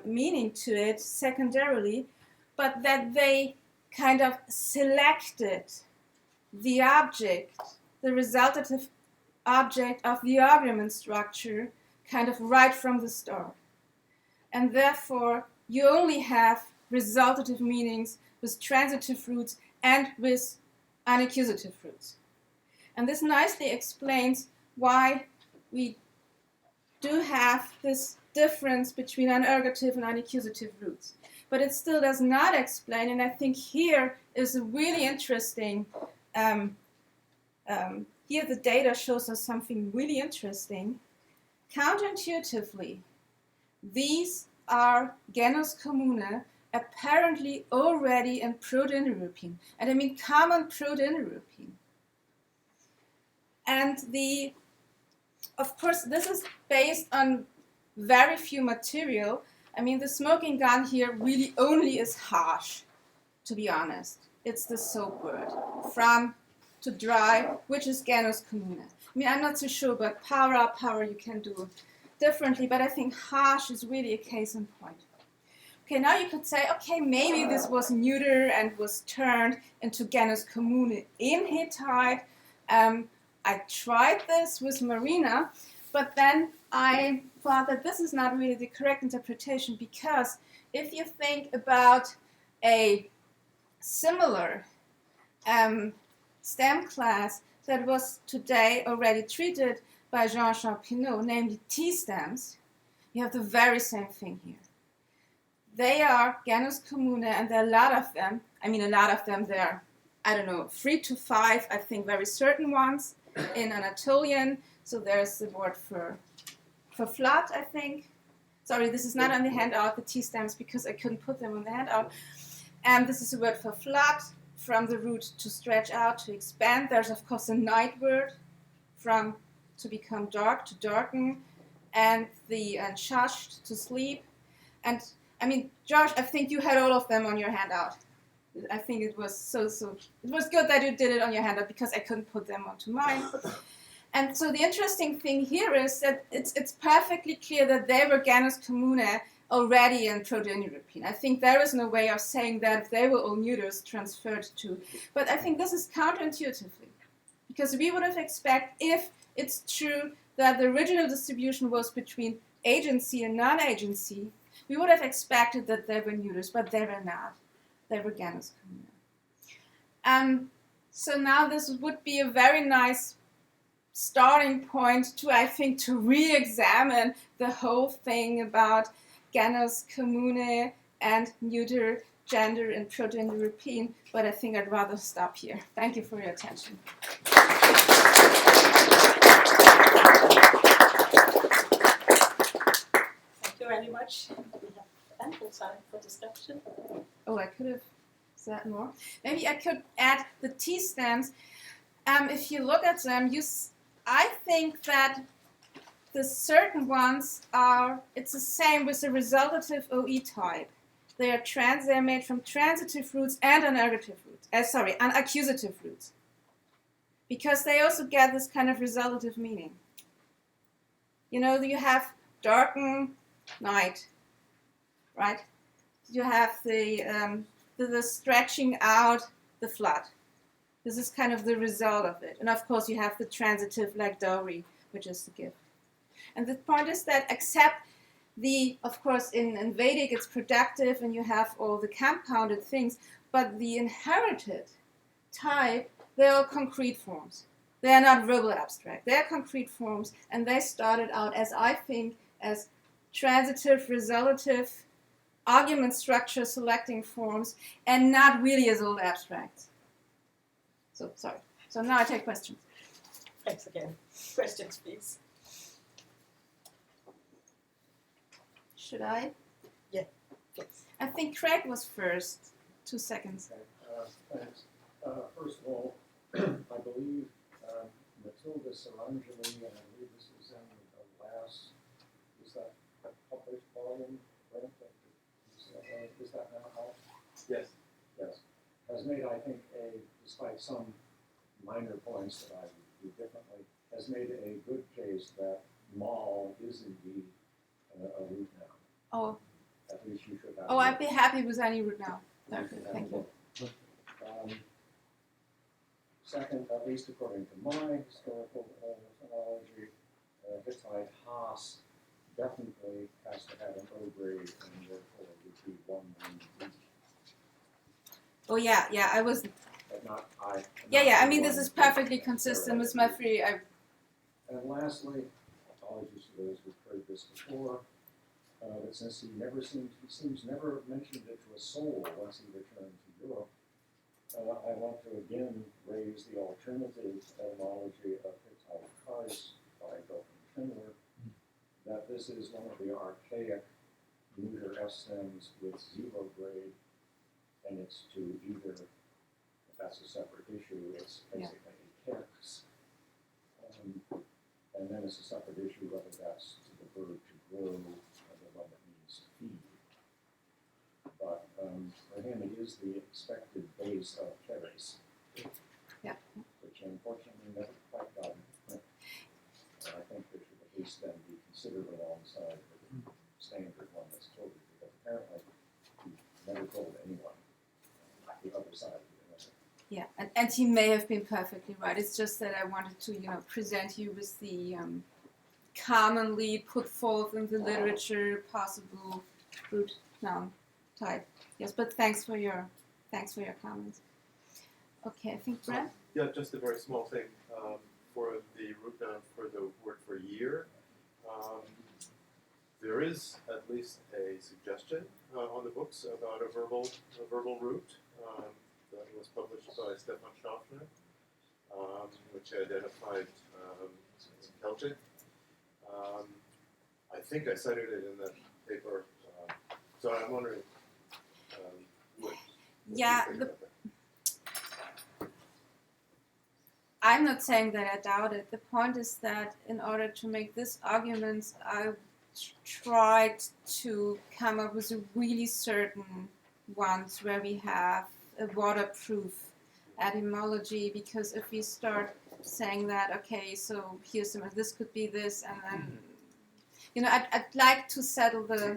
meaning to it secondarily, but that they kind of selected the object, the resultative object of the argument structure, kind of right from the start. And therefore, you only have resultative meanings with transitive roots and with unaccusative roots. And this nicely explains why we do have this difference between unergative and unaccusative roots. But it still does not explain, and I think here is a really interesting, here the data shows us something really interesting. Counterintuitively, these are genus commune apparently already in Proto-Indo-European, and I mean common Proto-Indo-European. And of course, this is based on very few material. I mean, the smoking gun here really only is harsh, to be honest. It's the soap word, from to dry, which is genus commune. I mean, I'm not so sure, but power you can do differently, but I think harsh is really a case in point. Okay, now you could say, okay, maybe this was neuter and was turned into genus commune in Hittite. I tried this with Marina, but then I thought that this is not really the correct interpretation, because if you think about a similar STEM class that was today already treated by Jean-Charles Pinault, namely T-stems, you have the very same thing here. They are genus commune, and there are a lot of them. I mean, a lot of them, there are, I don't know, 3 to 5, I think, very certain ones in Anatolian. So there's the word for flat, I think. Sorry, this is not on the handout, the T-stems, because I couldn't put them on the handout. And this is a word for flat, from the root to stretch out, to expand. There's, of course, a night word, from to become dark, to darken, and the shasht, to sleep. And, I mean, Josh, I think you had all of them on your handout. I think it was it was good that you did it on your handout, because I couldn't put them onto mine. And so the interesting thing here is that it's perfectly clear that they were genus commune already in Proto-Indo-European. I think there is no way of saying that if they were all neuters transferred to. But I think this is counterintuitively, because we would have expected, if it's true that the original distribution was between agency and non-agency, we would have expected that they were neuters, but they were not. They were genus commune. So now this would be a very nice starting point to, I think, to re-examine the whole thing about genus commune and neuter gender in Proto-Indo-European, but I think I'd rather stop here. Thank you for your attention. Thank you very much. We have ample time for discussion. Oh, I could have said more. Maybe I could add the T-stems. If you look at them, I think that the certain ones it's the same with the resultative OE type. They are made from transitive roots and unergative roots. Unaccusative roots. because they also get this kind of resolutive meaning. You know, you have darken night, right? You have the stretching out the flood. This is kind of the result of it. And of course you have the transitive like dowry, which is the gift. And the point is that except of course in Vedic it's productive and you have all the compounded things, but the inherited type, they're all concrete forms. They are not verbal abstract. They're concrete forms, and they started out as, I think, as transitive, resolutive, argument structure selecting forms, and not really as old abstracts. So, sorry. So now I take questions. Thanks again. Questions, please. Should I? Yeah, please. I think Craig was first. 2 seconds. Thanks. First of all, I believe Matilda Sarangeli, and I believe this is in the last, is that published volume, right? Is that now out? Yes. Yes. Has made, I think, despite some minor points that I would do differently, has made a good case that Mal is indeed a root noun. Oh. At least you should have. Oh, I'd be happy with any root noun. Okay, thank you. Second, at least according to my historical phonology, Hittite Haas definitely has to have an O grade, and therefore would be 190. Oh yeah, I was. But not I. Yeah. I mean, this is perfectly consistent with my free. And lastly, apologies to those who've heard this before, but since he seems never mentioned it to a soul once he returned to Europe. I want to again raise the alternative etymology of Hittite Kars by Gohan Schindler, that this is one of the archaic neuter S stems with 0 grade, and it's to either, if that's a separate issue, it's basically a kex. And then it's a separate issue whether that's to the verb to grow or the one that means to feed. But for him, it is the expected base of keres, which unfortunately never quite got it. I think there should at least then be considered alongside the standard one that's quoted, because apparently he never told anyone the other side of it. Yeah, and he may have been perfectly right. It's just that I wanted to, present you with the commonly put forth in the literature possible root noun type. Yes, but thanks for your comments. Okay, I think Brad? Yeah, just a very small thing for the root noun for the word for year. There is at least a suggestion on the books about a verbal root that was published by Stefan Schaffner, which identified Celtic. I think I cited it in that paper, so I'm wondering what Yeah, you think about that. I'm not saying that I doubt it. The point is that in order to make this argument, I tried to come up with a really certain ones where we have a waterproof etymology, because if we start saying that, okay, so here's some, this could be this, and then, I'd like to settle the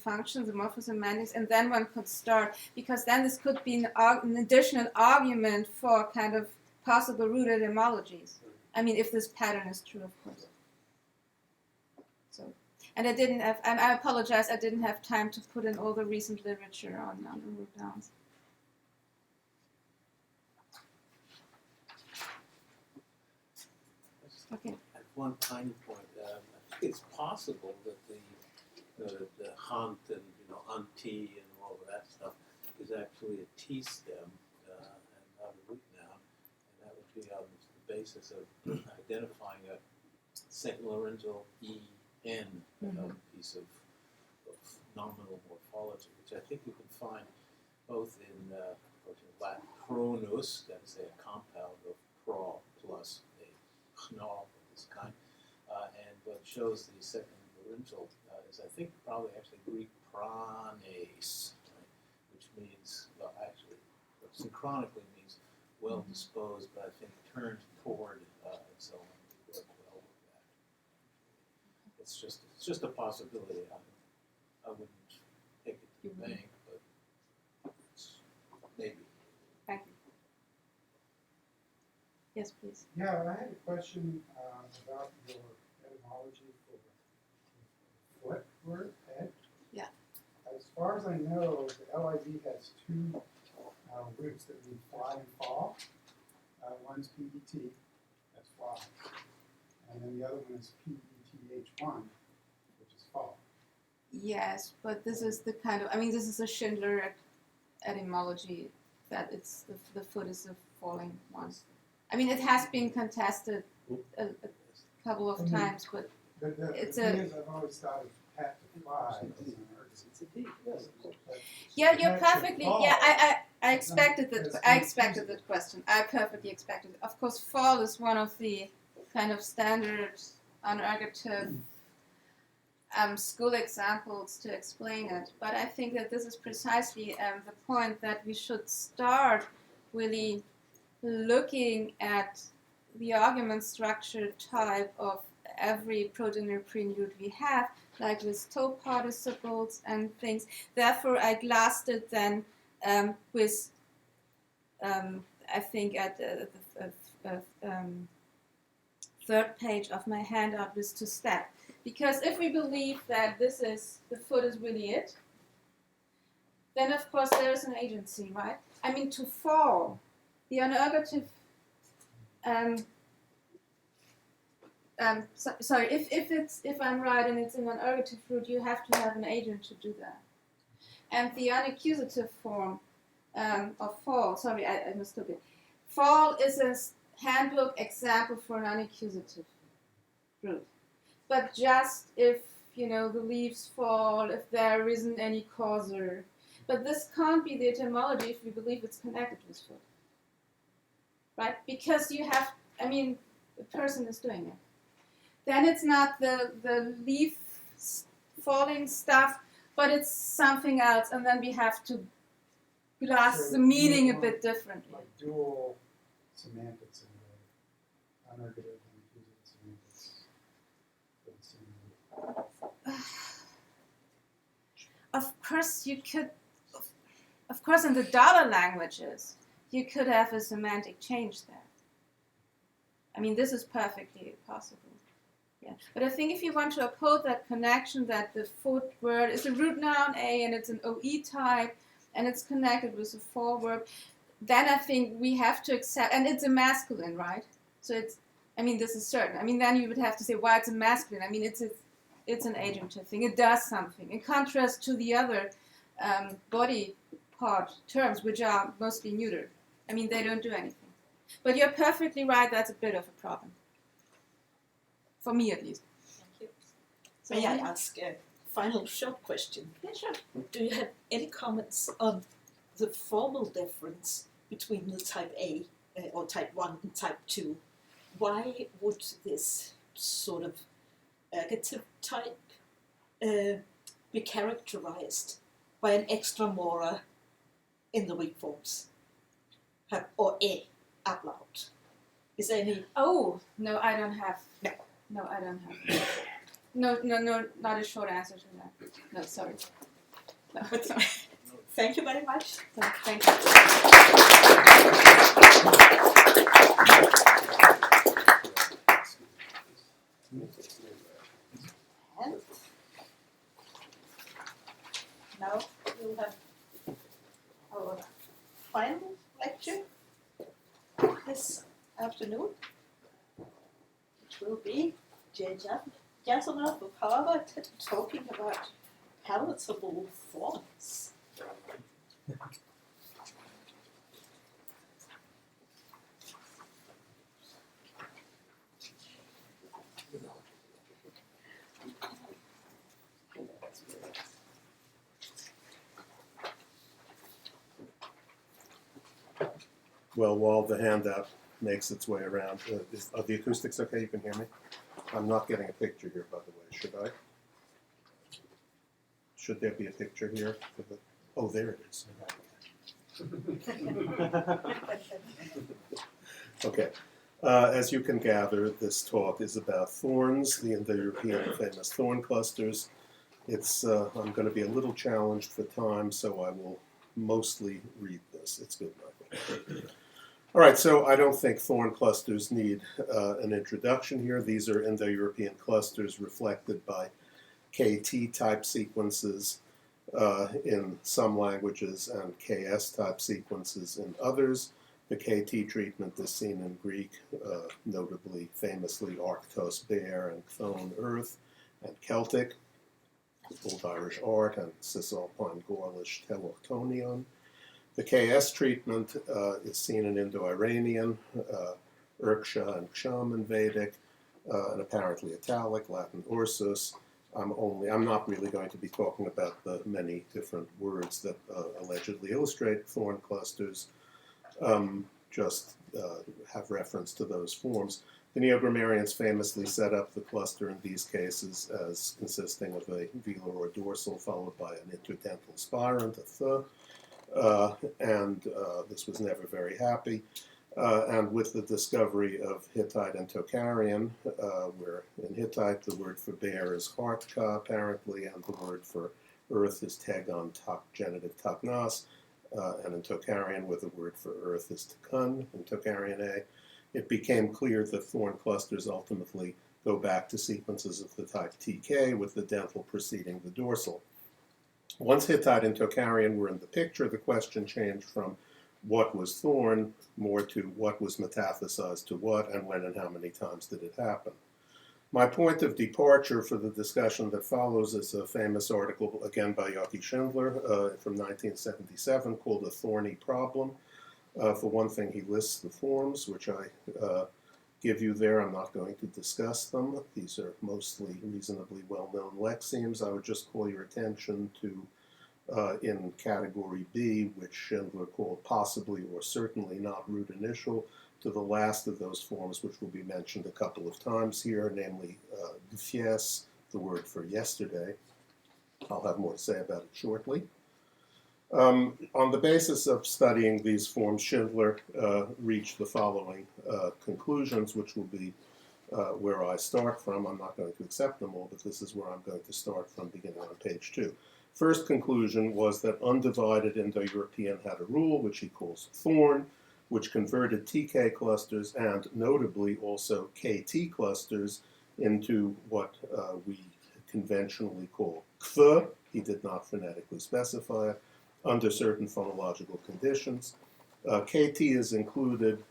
functions, the morphosemantics, and then one could start, because then this could be an additional argument for kind of possible root etymologies. I mean, if this pattern is true, of course. So, and I apologize, I didn't have time to put in all the recent literature on the root nouns. Okay. At one tiny point, I think it's possible that the hunt and anti and all of that stuff is actually a T stem and not a root noun, and that would be the basis of identifying a St. Lorenzo EN piece of nominal morphology, which I think you can find both in Latin chronus, that is a compound of pro plus a chnol of this kind, and what shows the second laryngeal is, I think, probably actually Greek pranes, right, which means, well, actually, synchronically means well disposed, but I think turned toward and so on. We work well with that. It's just a possibility. I wouldn't take it to the bank, but it's maybe. Thank you. Yes, please. Yeah, I had a question about your etymology for foot word, head. Yeah. As far as I know, the LIV has two roots that mean fly and fall. One's PET, that's fly. And then the other one is PETH1, which is fall. Yes, but this is the kind of, I mean, this is a Schindler etymology, that it's the foot is the falling one. I mean, it has been contested a couple of times, but The it's thing is, I've always thought of hat to fly as an It's a D, yes, of course. yeah, you're Hat to perfectly. fall. Yeah, I expected that. It's I expected confusing. that question. I perfectly expected it. Of course, fall is one of the kind of standard unergative school examples to explain it. But I think that this is precisely the point, that we should start really looking at the argument structure type of every Proto-European root we have, like with toe participles and things. Therefore, I glassed it then with, I think at the third page of my handout, with to step. Because if we believe that this is, the foot is really it, then of course there is an agency, right? I mean, to fall, the unergative, sorry, if I'm right and it's an unergative root, you have to have an agent to do that. And the unaccusative form of fall, sorry, I mistook it. Fall is a handbook example for an unaccusative root. But just if, the leaves fall, if there isn't any causer. But this can't be the etymology if we believe it's connected with foot. Right? Because you have, the person is doing it. Then it's not the leaf falling stuff, but it's something else, and then we have to grasp So the meaning a more bit differently. Like dual semantics in the unergative and accusative semantics for the same root. Of course, you could. Of course, in the dollar languages, you could have a semantic change there. This is perfectly possible. Yeah. But I think if you want to uphold that connection, that the foot word is a root noun A and it's an OE type and it's connected with a fall verb, then I think we have to accept, and it's a masculine, right? So it's, this is certain. Then you would have to say why it's a masculine. It's an agentive thing. It does something. In contrast to the other body part terms, which are mostly neutered. They don't do anything. But you're perfectly right, that's a bit of a problem. For me, at least. Thank you. May I ask a final short question? Yeah, sure. Do you have any comments on the formal difference between the type A or type 1 and type 2? Why would this sort of ergative type be characterized by an extra mora in the weak forms? Or A, ablaut? Is there any? Oh, no, I don't have. No. No, I don't have. No, not a short answer to that. No, sorry. No, sorry. Thank you very much. So, thank you. And now we'll have our final lecture this afternoon, which will be Jasanoff of Harvard talking about palatable thorns. Well, while the handout makes its way around, are the acoustics okay? You can hear me? I'm not getting a picture here, by the way. Should I? Should there be a picture here? Oh, there it is. Okay. As you can gather, this talk is about thorns, the Indo-European famous thorn clusters. I'm going to be a little challenged for time, so I will mostly read this. It's good, Michael. All right, so I don't think thorn clusters need an introduction here. These are Indo-European clusters reflected by KT-type sequences in some languages and KS-type sequences in others. The KT treatment is seen in Greek, notably, famously, Arctos, bear, and Chthon, earth, and Celtic, Old Irish art, and Cisalpine Gaulish teloctonion. The KS treatment is seen in Indo-Iranian, Urksha and Ksham in Vedic, and apparently Italic, Latin Ursus. I'm not really going to be talking about the many different words that allegedly illustrate thorn clusters. Just have reference to those forms. The Neo-Grammarians famously set up the cluster in these cases as consisting of a velar or dorsal followed by an interdental spirant, a th, and this was never very happy. And with the discovery of Hittite and Tocharian, where in Hittite the word for bear is hartka apparently, and the word for earth is tegon, genitive taknas, and in Tocharian where the word for earth is tekun, in Tocharian A, it became clear that thorn clusters ultimately go back to sequences of the type TK, with the dental preceding the dorsal. Once Hittite and Tocharian were in the picture, the question changed from what was thorn more to what was metathesized to what, and when and how many times did it happen. My point of departure for the discussion that follows is a famous article, again by Joachim Schindler, from 1977, called A Thorny Problem. For one thing, he lists the forms, which I give you there. I'm not going to discuss them. These are mostly reasonably well-known lexemes. I would just call your attention to, in category B, which Schindler called possibly or certainly not root initial, to the last of those forms, which will be mentioned a couple of times here, namely gfies, the word for yesterday. I'll have more to say about it shortly. On the basis of studying these forms, Schindler reached the following conclusions, which will be where I start from. I'm not going to accept them all, but this is where I'm going to start from, beginning on page 2. First conclusion was that undivided Indo-European had a rule, which he calls thorn, which converted TK clusters and notably also KT clusters into what we conventionally call kth. He did not phonetically specify it, under certain phonological conditions. KT is included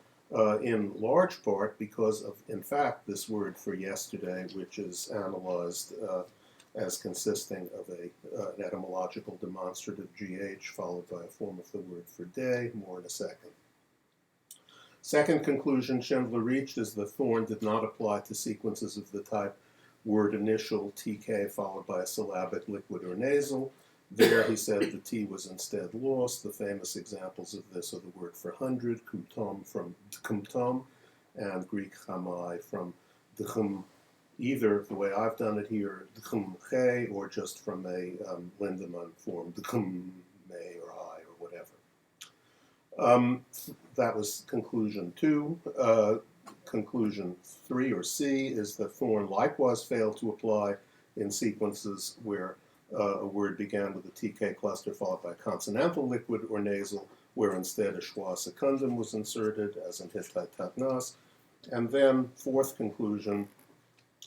in large part because of, in fact, this word for yesterday, which is analyzed as consisting of an etymological demonstrative GH followed by a form of the word for day, more in a second. Second conclusion Schindler reached is that thorn did not apply to sequences of the type word initial TK followed by a syllabic liquid or nasal. There, he said, the T was instead lost. The famous examples of this are the word for hundred, kumtom from dkumtom, and Greek chamai from dchum, either the way I've done it here, dchumche, or just from a Lindemann form, dchum may or I or whatever. That was conclusion 2. Conclusion 3, or C, is that thorn likewise failed to apply in sequences where a word began with a TK cluster followed by a consonantal liquid or nasal, where instead a schwa secundum was inserted, as in Hittite tatnas. And then, fourth conclusion,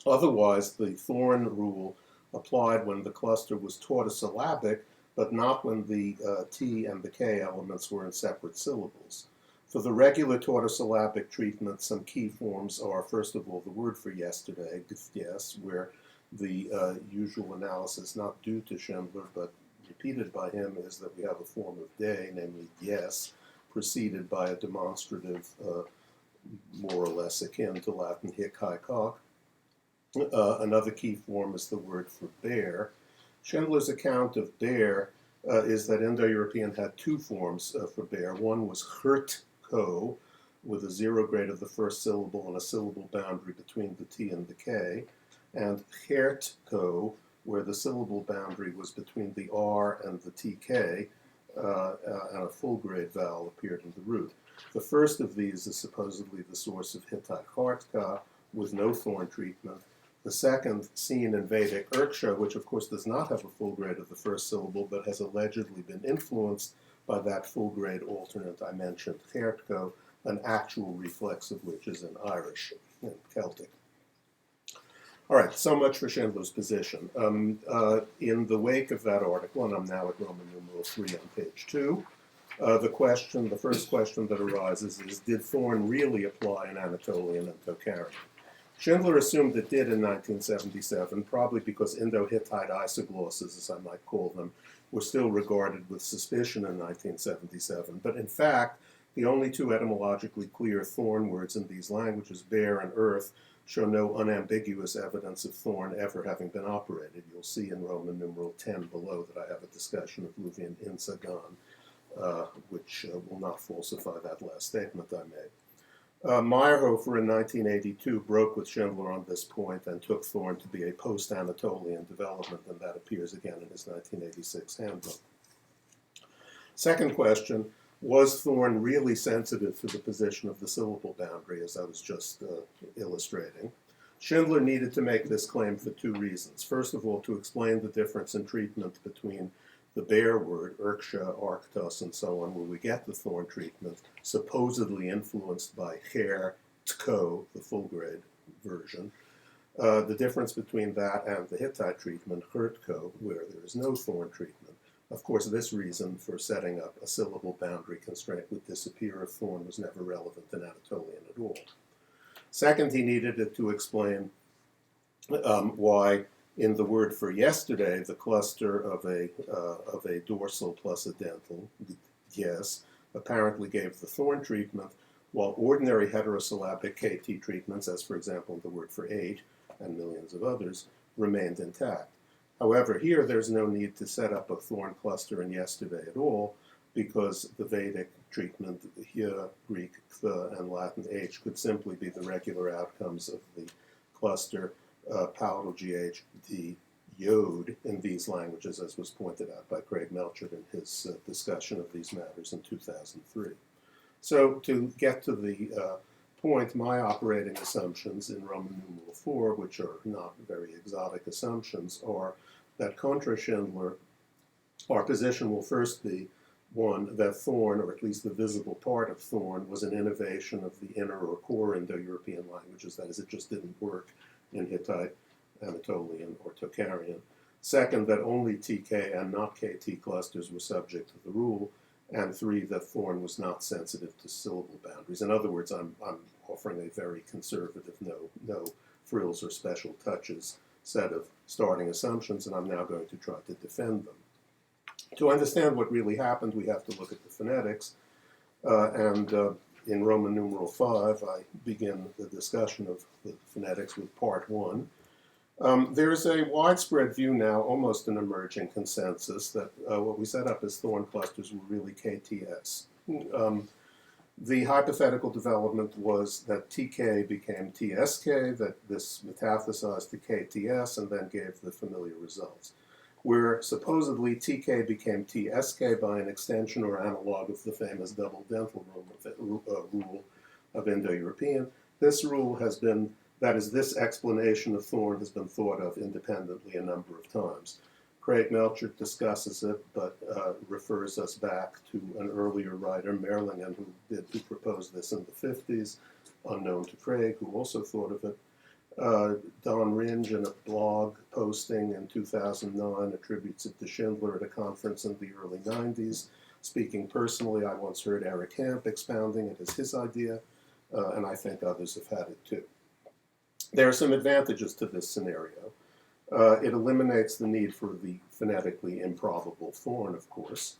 otherwise the thorn rule applied when the cluster was tautosyllabic, but not when the T and the K elements were in separate syllables. For the regular tautosyllabic treatment, some key forms are, first of all, the word for yesterday, gfies, where the usual analysis, not due to Schindler, but repeated by him, is that we have a form of day, namely yes, preceded by a demonstrative more or less akin to Latin hic, hi, cock. Another key form is the word for bear. Schindler's account of bear is that Indo-European had 2 forms for bear. One was hurt-ko, with a 0 grade of the first syllable and a syllable boundary between the T and the K, and Heert-ko, where the syllable boundary was between the R and the TK, and a full-grade vowel appeared in the root. The first of these is supposedly the source of Hittite Hartka, with no thorn treatment. The second, seen in Vedic Urksha, which of course does not have a full grade of the first syllable, but has allegedly been influenced by that full grade alternate I mentioned, Hertko, an actual reflex of which is in Irish and Celtic. All right, so much for Schindler's position. In the wake of that article, and I'm now at Roman numeral 3 on page 2, the first question that arises is, did Thorn really apply in Anatolian and Tocharian? Schindler assumed it did in 1977, probably because Indo-Hittite isoglosses, as I might call them, were still regarded with suspicion in 1977. But in fact, the only two etymologically clear thorn words in these languages, bear and earth, show no unambiguous evidence of thorn ever having been operated. You'll see in Roman numeral 10 below that I have a discussion of Luvian insagan, which will not falsify that last statement I made. Meyerhofer in 1982 broke with Schindler on this point and took Thorn to be a post-Anatolian development, and that appears again in his 1986 handbook. Second question, was Thorn really sensitive to the position of the syllable boundary, as I was just illustrating? Schindler needed to make this claim for two reasons. First of all, to explain the difference in treatment between the bear word, Urksha, Arktos, and so on, where we get the thorn treatment, supposedly influenced by Her, Tko, the full grade version. The difference between that and the Hittite treatment, Hertko, where there is no thorn treatment. Of course, this reason for setting up a syllable boundary constraint would disappear if thorn was never relevant in Anatolian at all. Second, he needed it to explain why in the word for yesterday, the cluster of a dorsal plus a dental, yes, apparently gave the thorn treatment, while ordinary heterosyllabic KT treatments, as for example the word for 8 and millions of others, remained intact. However, here there's no need to set up a thorn cluster in yesterday at all, because the Vedic treatment, here, Greek, th, and Latin h, could simply be the regular outcomes of the cluster palatal GH, D, yod in these languages, as was pointed out by Craig Melchett in his discussion of these matters in 2003. So to get to the point, my operating assumptions in Roman numeral 4, which are not very exotic assumptions, are that contra Schindler, our position will first be, one, that Thorn, or at least the visible part of Thorn, was an innovation of the inner or core Indo-European languages, that is, it just didn't work in Hittite, Anatolian, or Tocharian. Second, that only TK and not KT clusters were subject to the rule. And three, that Thorn was not sensitive to syllable boundaries. In other words, I'm offering a very conservative, no frills or special touches set of starting assumptions, and I'm now going to try to defend them. To understand what really happened, we have to look at the phonetics. In Roman numeral 5, I begin the discussion of the phonetics with part 1. There's a widespread view now, almost an emerging consensus, that what we set up as thorn clusters were really KTS. The hypothetical development was that TK became TSK, that this metaphysized to KTS, and then gave the familiar results. Where supposedly TK became TSK by an extension or analog of the famous double dental rule of Indo-European. This rule has been, that is, this explanation of Thorn has been thought of independently a number of times. Craig Melchett discusses it, but refers us back to an earlier writer, Merlingen, who proposed this in the 50s, unknown to Craig, who also thought of it. Don Ringe, in a blog posting in 2009, attributes it to Schindler at a conference in the early 90s. Speaking personally, I once heard Eric Hamp expounding it as his idea, and I think others have had it too. There are some advantages to this scenario. It eliminates the need for the phonetically improbable Thorn, of course.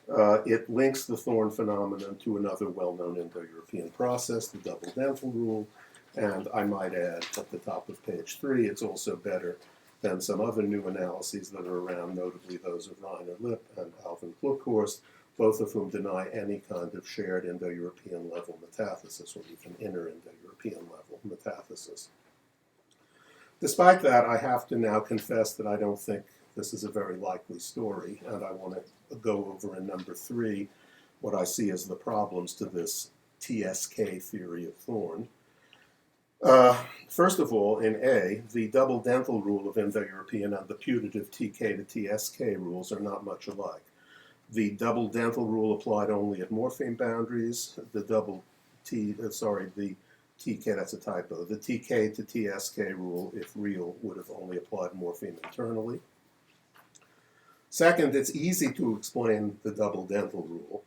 It links the Thorn phenomenon to another well-known Indo-European process, the double dental rule, and I might add at the top of page 3, it's also better than some other new analyses that are around, notably those of Rainer Lipp and Alvin Kluckhorst, both of whom deny any kind of shared Indo-European level metathesis, or even inner Indo-European level metathesis. Despite that, I have to now confess that I don't think this is a very likely story, and I want to go over in number 3 what I see as the problems to this TSK theory of Thorn. First of all, in A, the double dental rule of Indo-European and the putative TK to TSK rules are not much alike. The double dental rule applied only at morpheme boundaries. The the TK, that's a typo. The TK to TSK rule, if real, would have only applied morpheme internally. Second, it's easy to explain the double dental rule.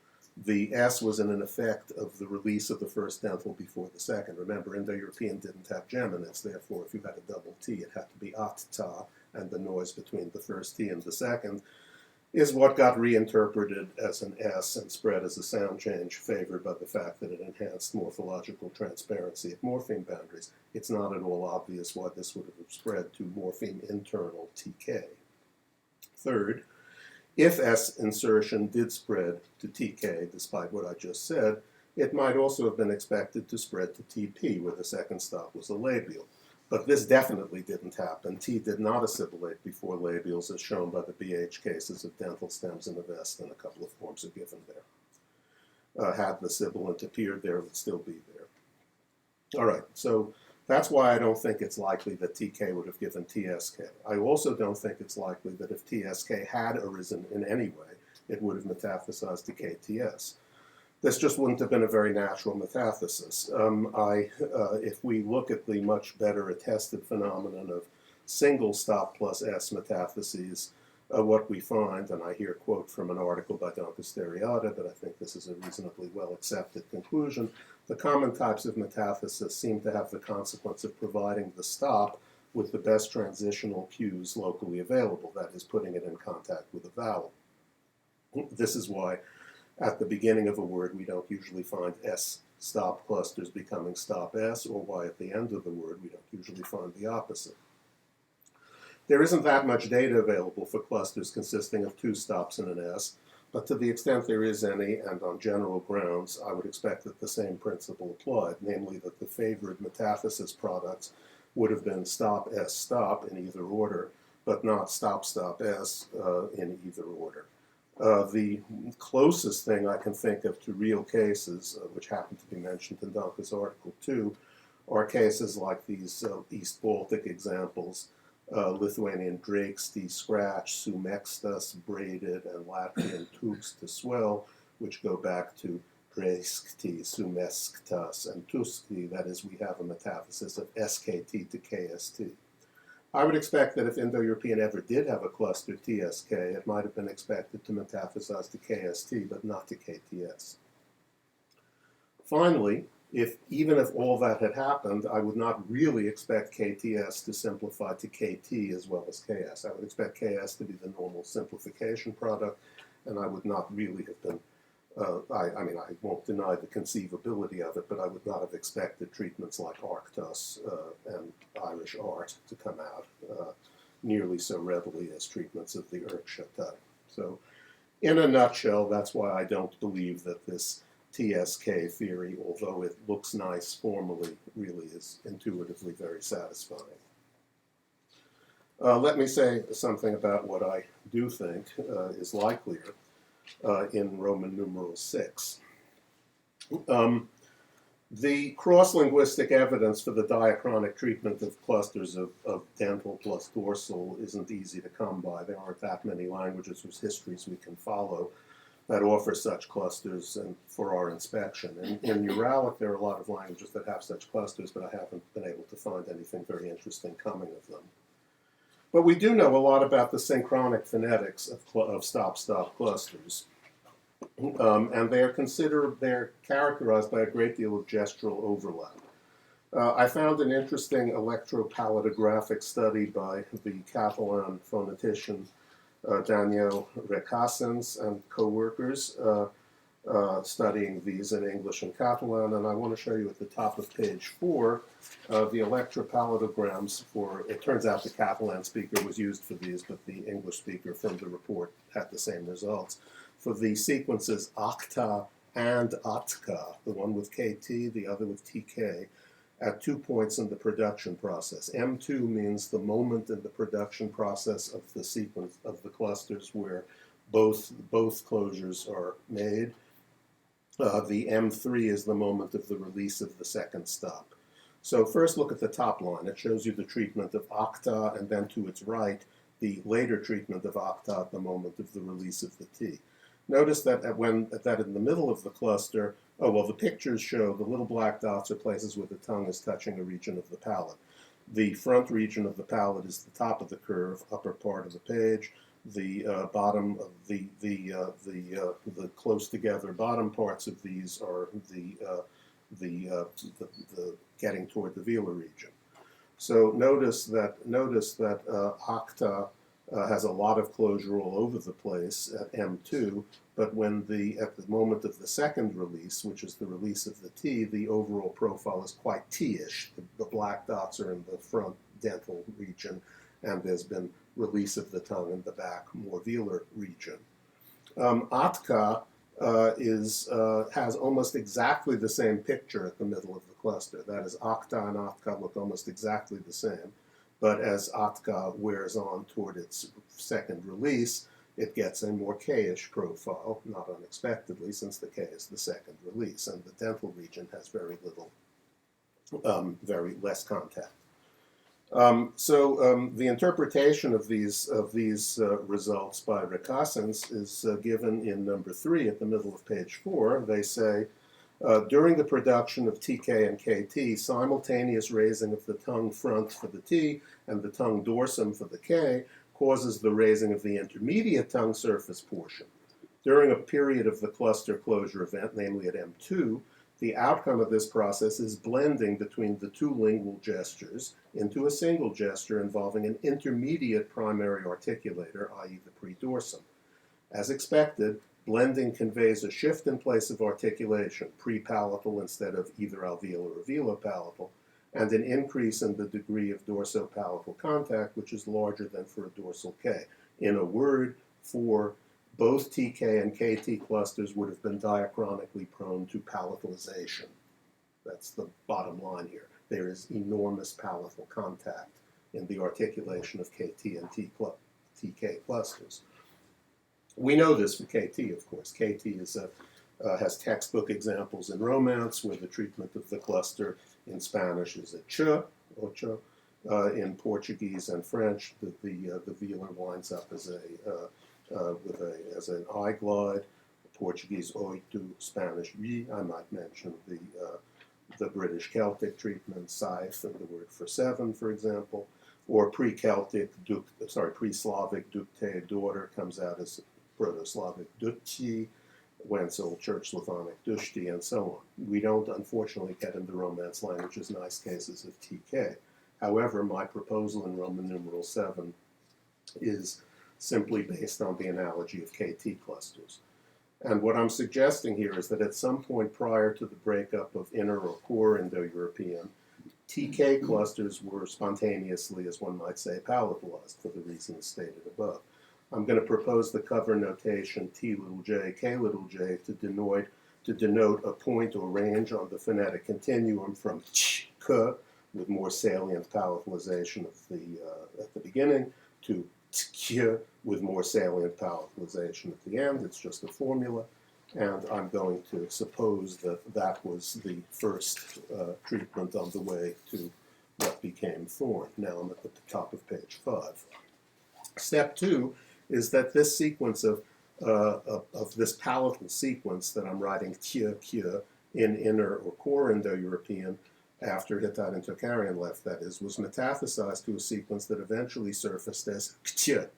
The S was in an effect of the release of the first dental before the second. Remember, Indo-European didn't have geminants, therefore if you had a double T, it had to be at-ta, and the noise between the first T and the second is what got reinterpreted as an S and spread as a sound change, favored by the fact that it enhanced morphological transparency at morpheme boundaries. It's not at all obvious why this would have spread to morpheme internal TK. Third, if S insertion did spread to TK, despite what I just said, it might also have been expected to spread to TP, where the second stop was a labial. But this definitely didn't happen. T did not assimilate before labials, as shown by the BH cases of dental stems in the vest, and a couple of forms are given there. Had the sibilant appeared there, it would still be there. All right, so that's why I don't think it's likely that TK would have given TSK. I also don't think it's likely that if TSK had arisen in any way, it would have metaphysized to KTS. This just wouldn't have been a very natural metathesis. If we look at the much better attested phenomenon of single stop plus S metatheses, what we find, and I here quote from an article by Don Casteriada, but I think this is a reasonably well-accepted conclusion, the common types of metathesis seem to have the consequence of providing the stop with the best transitional cues locally available, that is, putting it in contact with a vowel. This is why at the beginning of a word we don't usually find S stop clusters becoming stop S, or why at the end of the word we don't usually find the opposite. There isn't that much data available for clusters consisting of 2 stops and an S, but to the extent there is any, and on general grounds, I would expect that the same principle applied, namely that the favored metathesis products would have been stop S stop in either order, but not stop stop S in either order. The closest thing I can think of to real cases, which happen to be mentioned in Danke's article too, are cases like these East Baltic examples, Lithuanian draksti, scratch, sumekstas, braided, and Latvian tuks to swell, which go back to draksti, sumesktas, and tuski, that is, we have a metathesis of SKT to KST. I would expect that if Indo-European ever did have a cluster TSK, it might have been expected to metathesize to KST, but not to KTS. Finally, even if all that had happened, I would not really expect KTS to simplify to KT as well as KS. I would expect KS to be the normal simplification product, and I would not really have been, I won't deny the conceivability of it, but I would not have expected treatments like Arctos and Irish art to come out nearly so readily as treatments of the Urksha type. So, in a nutshell, that's why I don't believe that this TSK theory, although it looks nice formally, really is intuitively very satisfying. Let me say something about what I do think is likelier in Roman numeral 6. The cross-linguistic evidence for the diachronic treatment of clusters of dental plus dorsal isn't easy to come by. There aren't that many languages whose histories we can follow that offer such clusters and for our inspection. In Uralic, there are a lot of languages that have such clusters, but I haven't been able to find anything very interesting coming of them. But we do know a lot about the synchronic phonetics of stop-stop clusters. And they're characterized by a great deal of gestural overlap. I found an interesting electropalattographic study by the Catalan phonetician Daniel Recasens and co-workers studying these in English and Catalan, and I want to show you at the top of page 4 the electropalattograms for, it turns out the Catalan speaker was used for these, but the English speaker from the report had the same results, for the sequences octa and atka, the one with KT, the other with TK, at 2 points in the production process. M2 means the moment in the production process of the sequence of the clusters where both closures are made. The M3 is the moment of the release of the second stop. So first look at the top line. It shows you the treatment of octa, and then to its right, the later treatment of octa at the moment of the release of the T. Notice that in the middle of the cluster, the pictures show the little black dots are places where the tongue is touching a region of the palate. The front region of the palate is the top of the curve, upper part of the page. The bottom of the close together bottom parts of these are the getting toward the velar region. So notice that octa has a lot of closure all over the place at M2, but at the moment of the second release, which is the release of the T, the overall profile is quite T-ish. The black dots are in the front dental region, and there's been release of the tongue in the back, more velar region. Atka has almost exactly the same picture at the middle of the cluster. That is, octa and atka look almost exactly the same, but as atka wears on toward its second release, it gets a more K-ish profile, not unexpectedly, since the K is the second release, and the dental region has very less contact. The interpretation of these results by Recasens is given in number 3 at the middle of page 4. They say, during the production of TK and KT, simultaneous raising of the tongue front for the T and the tongue dorsum for the K causes the raising of the intermediate tongue surface portion. During a period of the cluster closure event, namely at M2, the outcome of this process is blending between the two lingual gestures into a single gesture involving an intermediate primary articulator, i.e. the predorsum. As expected, blending conveys a shift in place of articulation, prepalatal instead of either alveolar or velopalatal, and an increase in the degree of dorsopalatal contact, which is larger than for a dorsal K. In a word, for both TK and KT clusters would have been diachronically prone to palatalization. That's the bottom line here. There is enormous palatal contact in the articulation of KT and TK clusters. We know this for KT, of course. KT has textbook examples in Romance where the treatment of the cluster in Spanish is a ch, ocho. In Portuguese and French, the velar winds up as an I glide. Portuguese oito, Spanish vi. I might mention the British Celtic treatment, saif, and the word for seven, for example, or pre-Celtic, pre-Slavic dukte, daughter, comes out as Proto-Slavic dutchi, whence Old Church Slavonic dushti, and so on. We don't, unfortunately, get in the Romance languages nice cases of TK. However, my proposal in Roman numeral 7 is simply based on the analogy of KT clusters. And what I'm suggesting here is that at some point prior to the breakup of inner or core Indo-European, TK clusters were spontaneously, as one might say, palatalized for the reasons stated above. I'm going to propose the cover notation T little j, K little j to denote a point or range on the phonetic continuum from ch, k, with more salient palatalization at the beginning, to tk, with more salient palatalization at the end. It's just a formula. And I'm going to suppose that was the first treatment on the way to what became Thorn. Now I'm at the top of page 5. Step 2 is that this sequence of this palatal sequence that I'm writing kya in inner or core Indo-European after Hittite and Tocharian left, that is, was metaphysized to a sequence that eventually surfaced as ktya,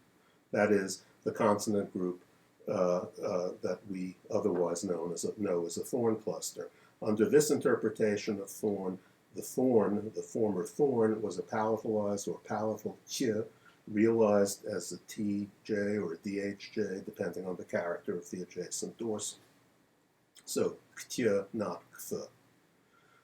that is, the consonant group that we otherwise know as a thorn cluster. Under this interpretation of thorn, the former thorn, was a palatalized or palatal ch, realized as a tj or a dhj, depending on the character of the adjacent dorsum. So, ktya, not ktha.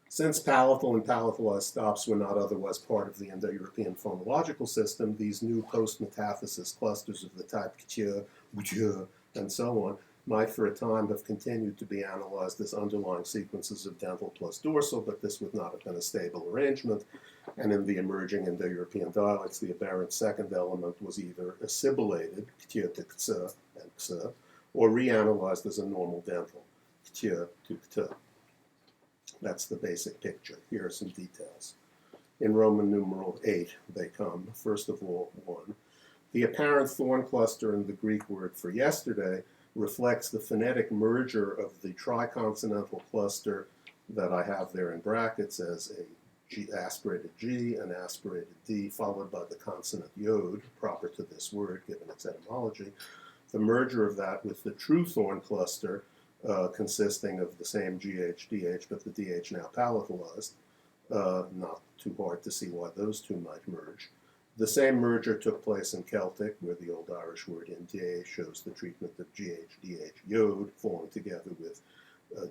Since palatal and palatalized stops were not otherwise part of the Indo-European phonological system, these new post-metaphysis clusters of the type ktya, bj, and so on might for a time have continued to be analyzed as underlying sequences of dental plus dorsal, but this would not have been a stable arrangement. And in the emerging Indo-European dialects, the aberrant second element was either assimilated, k'tia to k'tsa and k'sa, or reanalyzed as a normal dental, k'tia to k'ta. That's the basic picture. Here are some details. In Roman numeral 8, they come. First of all, 1. The apparent thorn cluster in the Greek word for yesterday reflects the phonetic merger of the triconsonantal cluster that I have there in brackets as a G, aspirated G, an aspirated D, followed by the consonant yod, proper to this word given its etymology. The merger of that with the true thorn cluster consisting of the same GH, DH, but the DH now palatalized. Not too hard to see why those two might merge. The same merger took place in Celtic, where the Old Irish word indie shows the treatment of GH, DH, yod, falling together with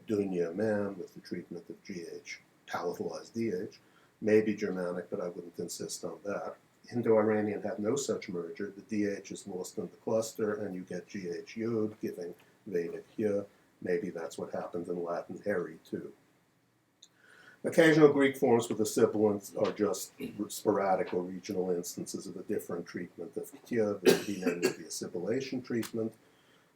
dunya, man, with the treatment of GH, palatalized DH. Maybe Germanic, but I wouldn't insist on that. Indo-Iranian had no such merger. The DH is lost in the cluster, and you get GH yod, giving Vedic hy. Maybe that's what happened in Latin heri, too. Occasional Greek forms with a sibilant are just sporadic or regional instances of a different treatment of k'tia, the namely the assimilation treatment.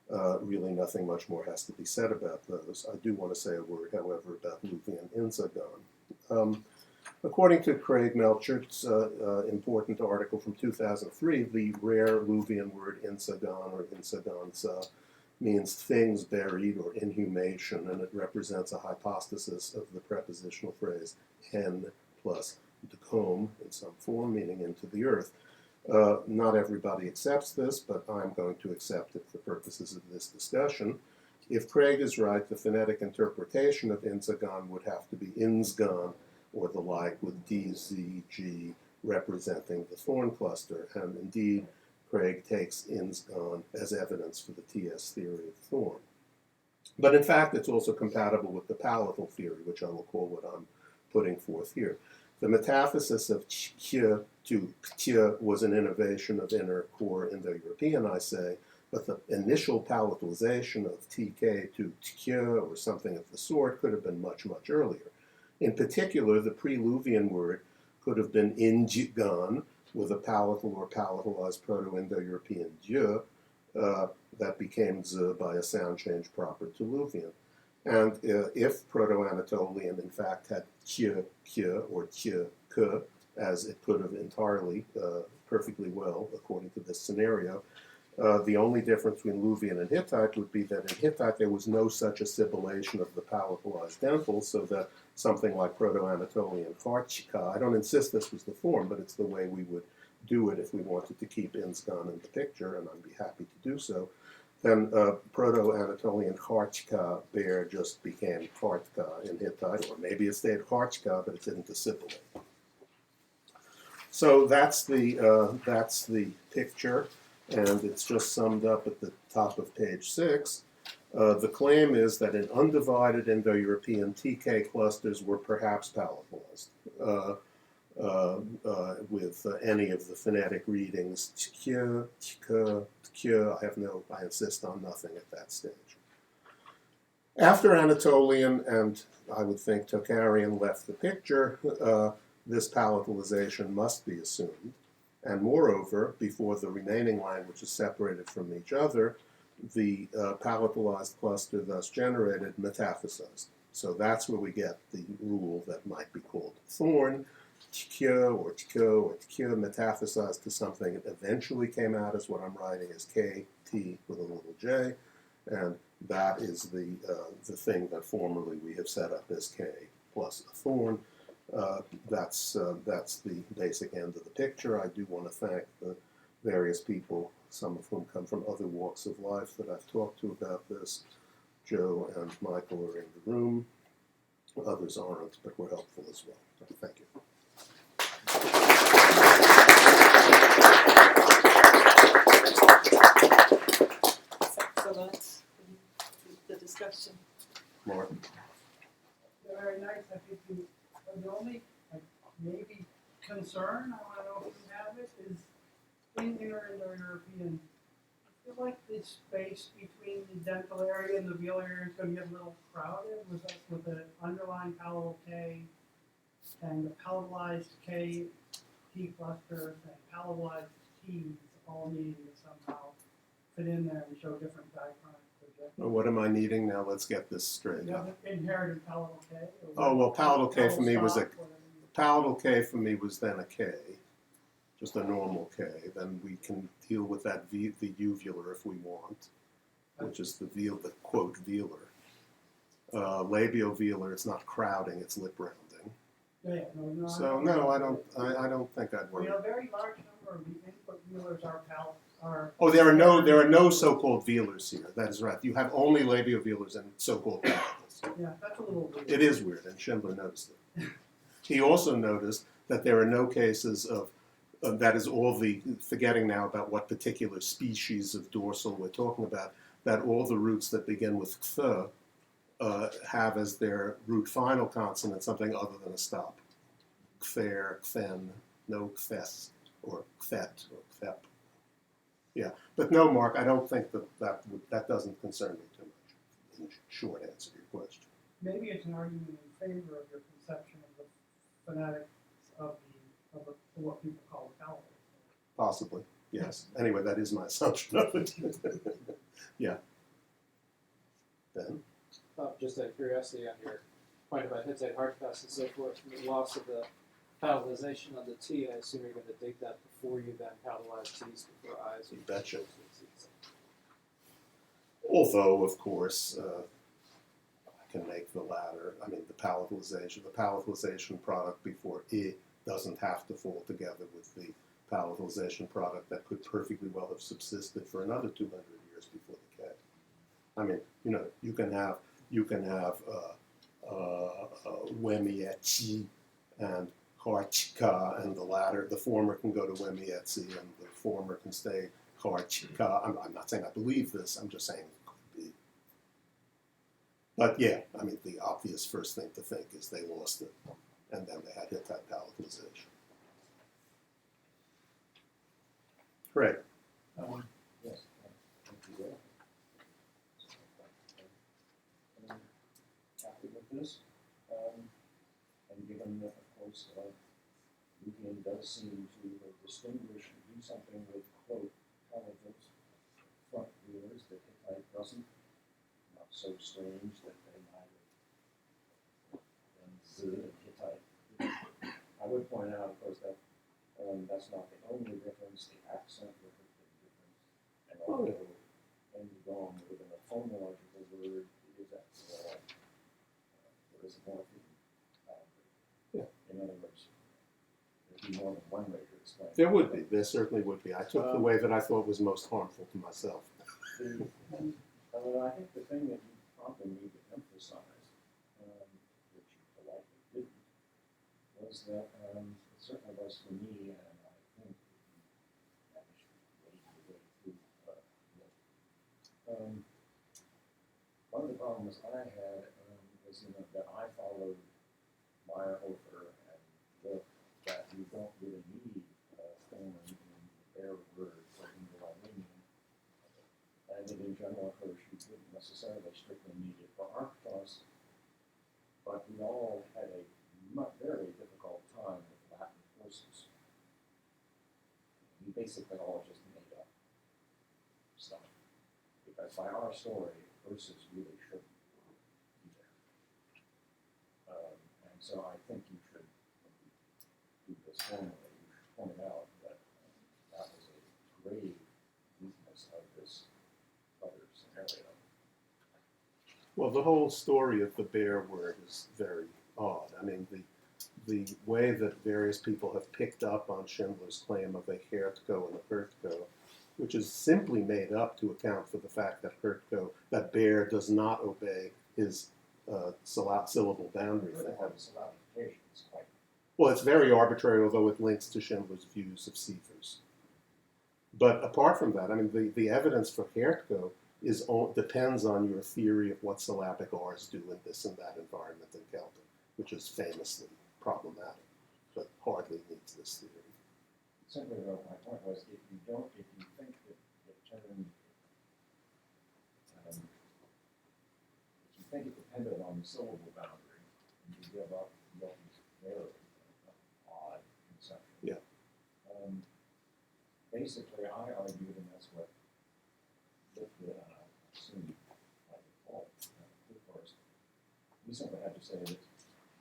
Really nothing much more has to be said about those. I do want to say a word, however, about Luvian Inzagon. According to Craig Melchert's important article from 2003, the rare Luvian word Inzagon or Inzagonza means things buried or inhumation, and it represents a hypostasis of the prepositional phrase en plus decom in some form, meaning into the earth. Not everybody accepts this, but I'm going to accept it for purposes of this discussion. If Craig is right, the phonetic interpretation of Inzagon would have to be Inzgan or the like, with D, Z, G representing the thorn cluster, and indeed Craig takes Inzgan as evidence for the TS theory of thorn. But in fact, it's also compatible with the palatal theory, which I will call what I'm putting forth here. The metathesis of ch to k'tia was an innovation of inner core Indo-European, I say, but the initial palatalization of tk to tk'ya or something of the sort could have been much, much earlier. In particular, the pre-Luvian word could have been injgan, with a palatal or palatalized Proto-Indo-European j that became z by a sound change proper to Luvian. And if Proto-Anatolian, in fact, had k'ya, k'ya, or k'ya, k, as it could have entirely, perfectly well, according to this scenario, the only difference between Luvian and Hittite would be that in Hittite there was no such assimilation of the palatalized dental, so that something like Proto-Anatolian Kharchika, I don't insist this was the form, but it's the way we would do it if we wanted to keep Inzgan in the picture, and I'd be happy to do so. Then Proto-Anatolian Kharchka bear just became Khartka in Hittite, or maybe it stayed Kharchka, but it didn't assimilate. So that's the picture, and it's just summed up at the top of page 6. The claim is that in undivided Indo-European TK clusters were perhaps palatalized with any of the phonetic readings tk'ya, tk'ka, tk'ya. I insist on nothing at that stage. After Anatolian and I would think Tocharian left the picture, this palatalization must be assumed. And moreover, before the remaining language is separated from each other, the palatalized cluster thus generated metaphysized. So that's where we get the rule that might be called thorn, tk'ya or tk'o or tk'ya, metaphysized to something that eventually came out as what I'm writing as K, T with a little j, and that is the thing that formerly we have set up as K plus a thorn. That's the basic end of the picture. I do want to thank the various people, some of whom come from other walks of life that I've talked to about this. Joe and Michael are in the room. Others aren't, but were helpful as well. Thank you. Thanks a lot for the discussion. Mark? Very nice. I think the only maybe concern, I want to know if you have it, is in Indo-European feel like the space between the dental area and the velar area is going to get a little crowded with the underlying palatable K and the palatalized K T clusters and palatalized T's all needing to somehow fit in there and show different diachronic projections. Well, what am I needing now? Let's get this straight. You have an inherited palatable K? Oh, well, palatable K for me was a stop, whatever. palatable K for me was then a K, just a normal K. Then we can deal with that the uvular if we want, which is the quote velar. Labiovelar, it's not crowding; it's lip rounding. Yeah, no, So no, I don't think I'd We worry. have a very large number of the input velars are Oh, there are no so-called velars here. That is right. You have only labiovelars and so-called palatals. yeah, that's a little weird. It is weird, and Schindler noticed it. He also noticed that there are no cases of, that is all the, forgetting now about what particular species of dorsal we're talking about, that all the roots that begin with th have as their root final consonant something other than a stop. Kfer, kfen, no kfes, or kfet, or kfep. Yeah, but no, Mark, I don't think that doesn't concern me too much, in short answer to your question. Maybe it's an argument in favor of your conception of the phonetics of what people call the palatable. Possibly, yes. Anyway, that is my assumption of it. Yeah. Ben? Just out of curiosity on your point about Hittite hard pass and so forth, the loss of the palatalization on the T, I assume you're going to dig that before you then palatalize T's before I's. You betcha. Although, of course, I can make the latter. I mean, the palatalization product before I doesn't have to fall together with the palatalization product that could perfectly well have subsisted for another 200 years before the K. I mean, you can have Wemietzi and Harchika, and the former can go to Wemietzi, and the former can stay Harchika. I'm not saying I believe this, I'm just saying it could be. But yeah, I mean, the obvious first thing to think is they lost it, and then they had Hittite palatalization. Great. Yes, thank you, Will. Happy with this, and given that, of course, Lucian does seem to distinguish and do something with, quote, palatals, front wheelers that Hittite doesn't, not so strange that they neither and Z and Hittite. I would point out, of course, that that's not the only difference. The accent would have been different, and although when you go on within a phonological word, it is after all there is a morpheme boundary. Yeah. In other words, there'd be more than one way to explain. There would be. There certainly would be. I took the way that I thought was most harmful to myself. I think the thing that you probably need to emphasize, which you politely didn't, was that it certainly was for me, and I think you managed to wade your way through it. One of the problems I had was that I followed Meyerhofer and looked that you don't really need Thorn in the bare word for Indo-Iranian. And that in general, of course, you wouldn't necessarily strictly need it for Arctos, but we all had a very difficult time with Latin horses. We basically all just made up stuff. Because by our story, horses really shouldn't be there. And so I think you should, when you do this formally, you should point out that that was a grave weakness of this other scenario. Well, the whole story of the bear word is very odd. I mean, the way that various people have picked up on Schindler's claim of a Hertko and a Hertko, which is simply made up to account for the fact that that bear does not obey his syllable boundary thing. Well, it's very arbitrary, although it links to Schindler's views of Seifers. But apart from that, I mean, the evidence for Hertko depends on your theory of what syllabic R's do in this and that environment in Celtic, which is famously problematic, but hardly needs this theory. Simply, though, my point was, if you think that the term if you think it depended on the syllable boundary, and you give up Johan's very odd conception. Yeah. Basically, I argued, and that's what Dick did, and I assume by default, first, we simply had to say that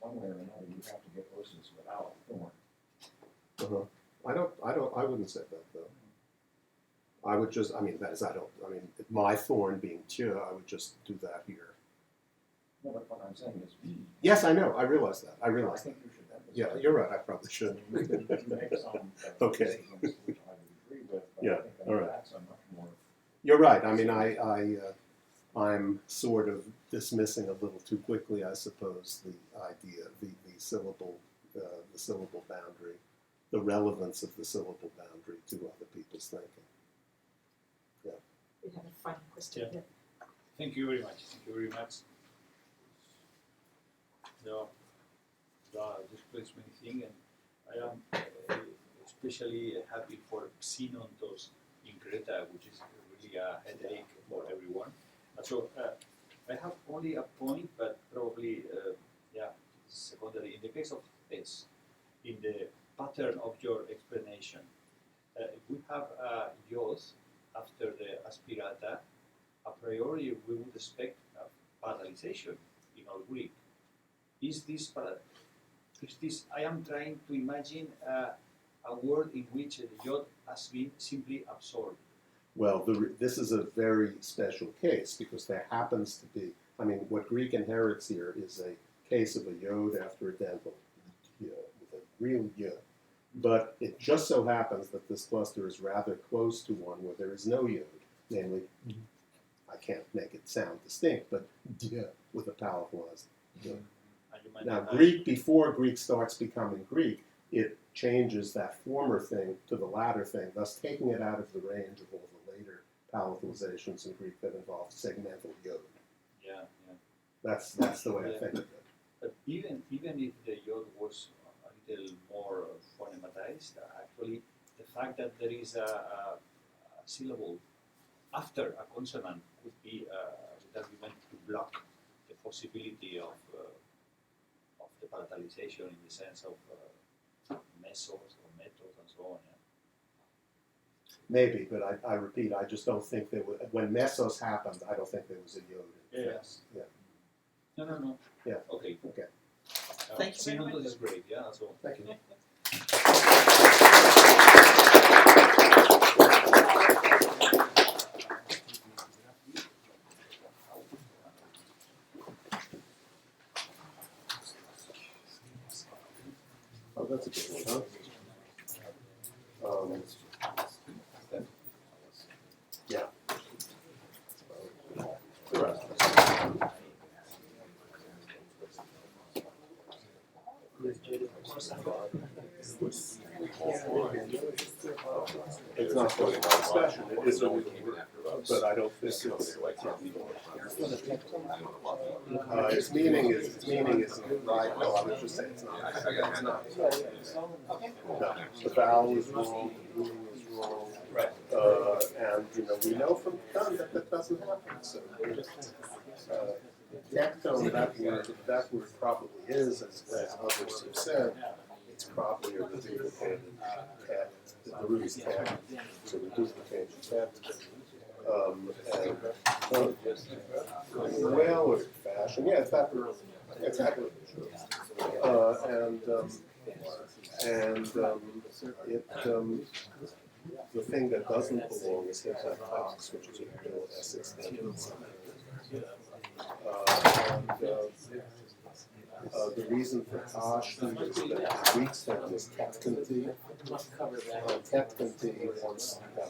one way or another, you have to get verses without Thorn. I wouldn't say that though. I would just, my Thorn being Tia, I would just do that here. No, but what I'm saying is, Yes, I know, I realize that, I I realize that. think you should emphasize. Yeah, you're right, I probably should. You can make some Okay. criticisms, which I would agree with, but Yeah, I think all right. that's a much more. You're right, I mean, I'm sort of dismissing a little too quickly, I suppose, the idea, the syllable boundary, the relevance of the syllable boundary to other people's thinking. We have a final question. Yeah. Thank you very much. Thank you very much. No, this plays many things, and I am especially happy for Xenontos in Creta, which is really a headache for everyone. So I have only a point, but probably secondary. In the case of S, in the pattern of your explanation, if we have a Yos after the aspirata, a priori we would expect a palatalization in all Greek. Is this, I am trying to imagine a word in which the yod has been simply absorbed. Well, this is a very special case because there happens to be, what Greek inherits here is a case of a yod after a dental, with a real yod. But it just so happens that this cluster is rather close to one where there is no yod, namely, I can't make it sound distinct, but with a palatalized yod. Now, Greek, before Greek starts becoming Greek, it changes that former thing to the latter thing, thus taking it out of the range of all the later palatalizations in Greek that involve segmental yod. Yeah. That's the way I think of it. But even if the yod was a little more phonematized, actually, the fact that there is a syllable after a consonant could be an argument to block the possibility of the palatalization in the sense of mesos or metos and so on. Yeah? Maybe, but I repeat, I just don't think there was, when mesos happened, I don't think there was a yod. Yes. Yeah. No. Yeah. Okay. Thank you very much. Xenontos is great, yeah, that's all. Thank you. Oh, that's a good one, huh? Yeah. It's not for the discussion, it is a real word, but I don't think its meaning is right. No, I would just say it's not. It's not. No, the vowel is wrong, the meaning is wrong. Right. And we know from Kant that doesn't happen. So tectone, that word probably is, as others have said, it's probably a reduplicated tet. The root is tet, so reduplicated tet. Well, or fashion, yeah, it's that word. Exactly. The thing that doesn't belong is hepatox, which is a real Essex thing. The reason for Tosh is that the Greek term is tepkanti. Tepkanti, once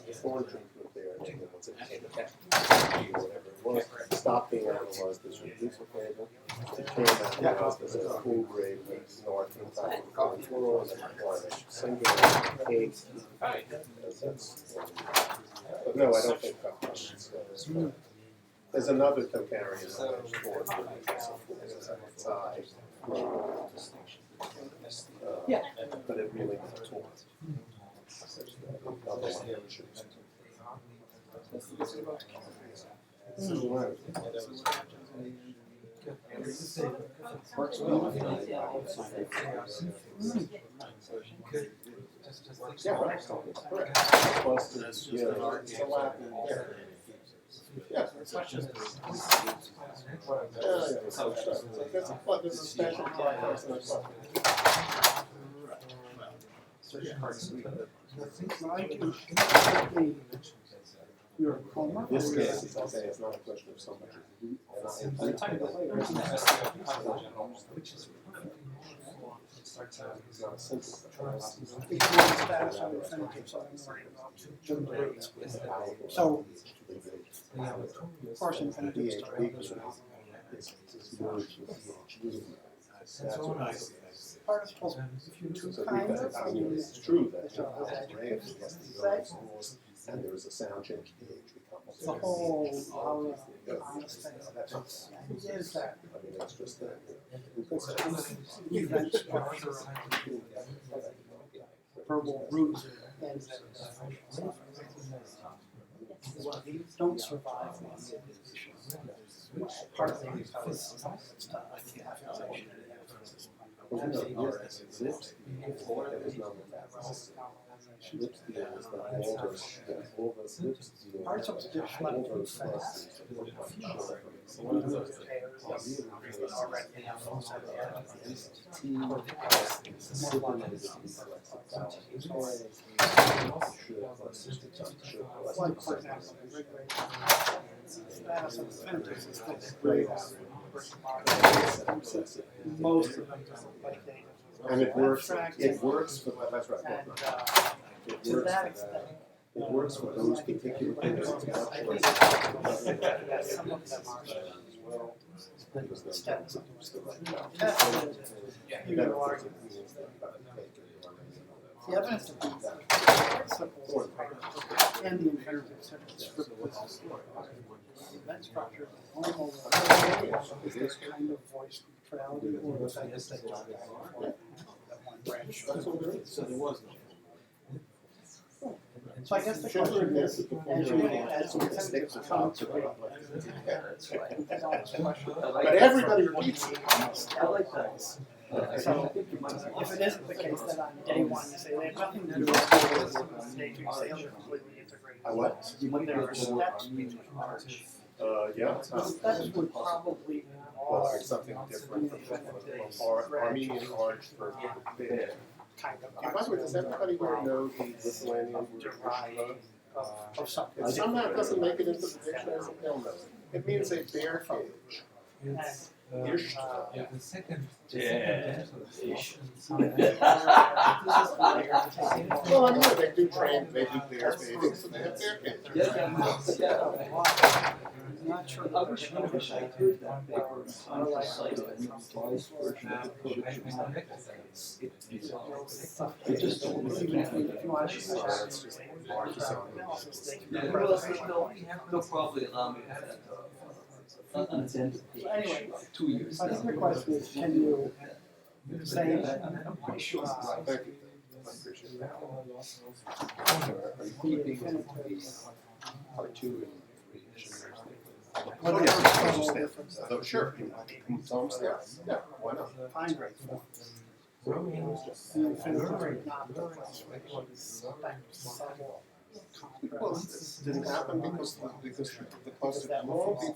the thorn treatment there, and then once it became a tepkanti or whatever it was, stopped being analyzed as reducible. It came analyzed as a full grade north and south of the world, and Flemish singular case. But no, I don't think Tosh is there's another Tocharian form but it really is torn. Yeah, what I was talking about. Correct. Clusters, yeah, overlapping, yeah. Yeah, there's a special class. Your coma. This case, it's okay, it's not a question of somebody. It's not a simple So, of course, infinitives are participles, if you do kind of, I mean, it's true that and there is a sound change, the H becomes. the whole honest thing. Is that I mean, it's just that. event structure, verbal roots, don't survive. Partly because participles get schlepped too fast. Like, for example, most of them and it works. It works for that's right. To that extent, it works for those particular things. I think some of them are steps. You know, argue. The evidence of these principles and the inherent event structure is this kind of voice neutrality or the fact that they don't have one branch. So there was no. So I guess the question is, as you come to but everybody repeats it. I like that. So if it isn't the case that on day one you say they have nothing to do with this, day two you say they're completely integrated. What? When there are steps between arch. Yeah. The steps would probably Well, it's something different from Armenian arch for bed. Kind of. By the way, does everybody here know the Lithuanian word? Or something. And somehow it doesn't make it into the dictionary. They'll know. It means a bear cage. The second Well, I know they do train, they do bear bathing, so they have bear cages. I'm not sure. I wish I heard that paper. It just don't. They'll probably allow me to have that. Unattended page. So anyway, 2 years. I think the question is, can you say that Thank you. I appreciate that. Are you keeping part 2 and 3? Oh, yeah, so, sure. Thumbs there. Yeah, why not? fine rate forms? The infinitive not the question. Well, this didn't happen because the cluster,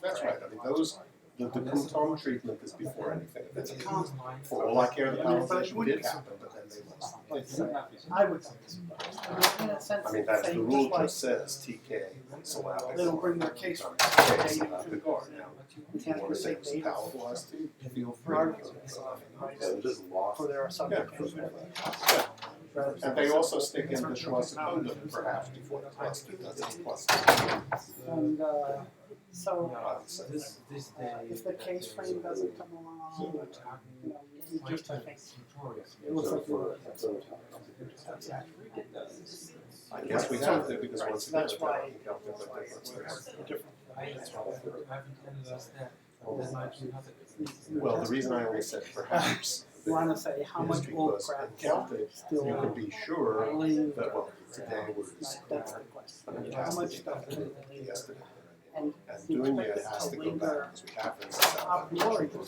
that's right, I mean, those, the Couton treatment is before anything. It's a constant. For all I care, the polarization did happen, but then they lost. I would say. In a sense, I mean, that's say the rule like just says TK, so they don't bring their case for case, to the guard. We can't want to say say it's data powerful as to feel for free. arguments, And just lost. for their subject. Yeah. And they also stick in the Schwarzenegger perhaps before the cluster does its cluster. And so, if the case frame doesn't come along, you know, you just, I think, it looks like you're. I guess we have to because once again, That's why. well, the reason I only said perhaps You want to say how much is old because crap in Celtic, still you can be sure believe that, well, today was that's the question. How much stuff can they leave? yesterday. And doing it has to go back because we have it.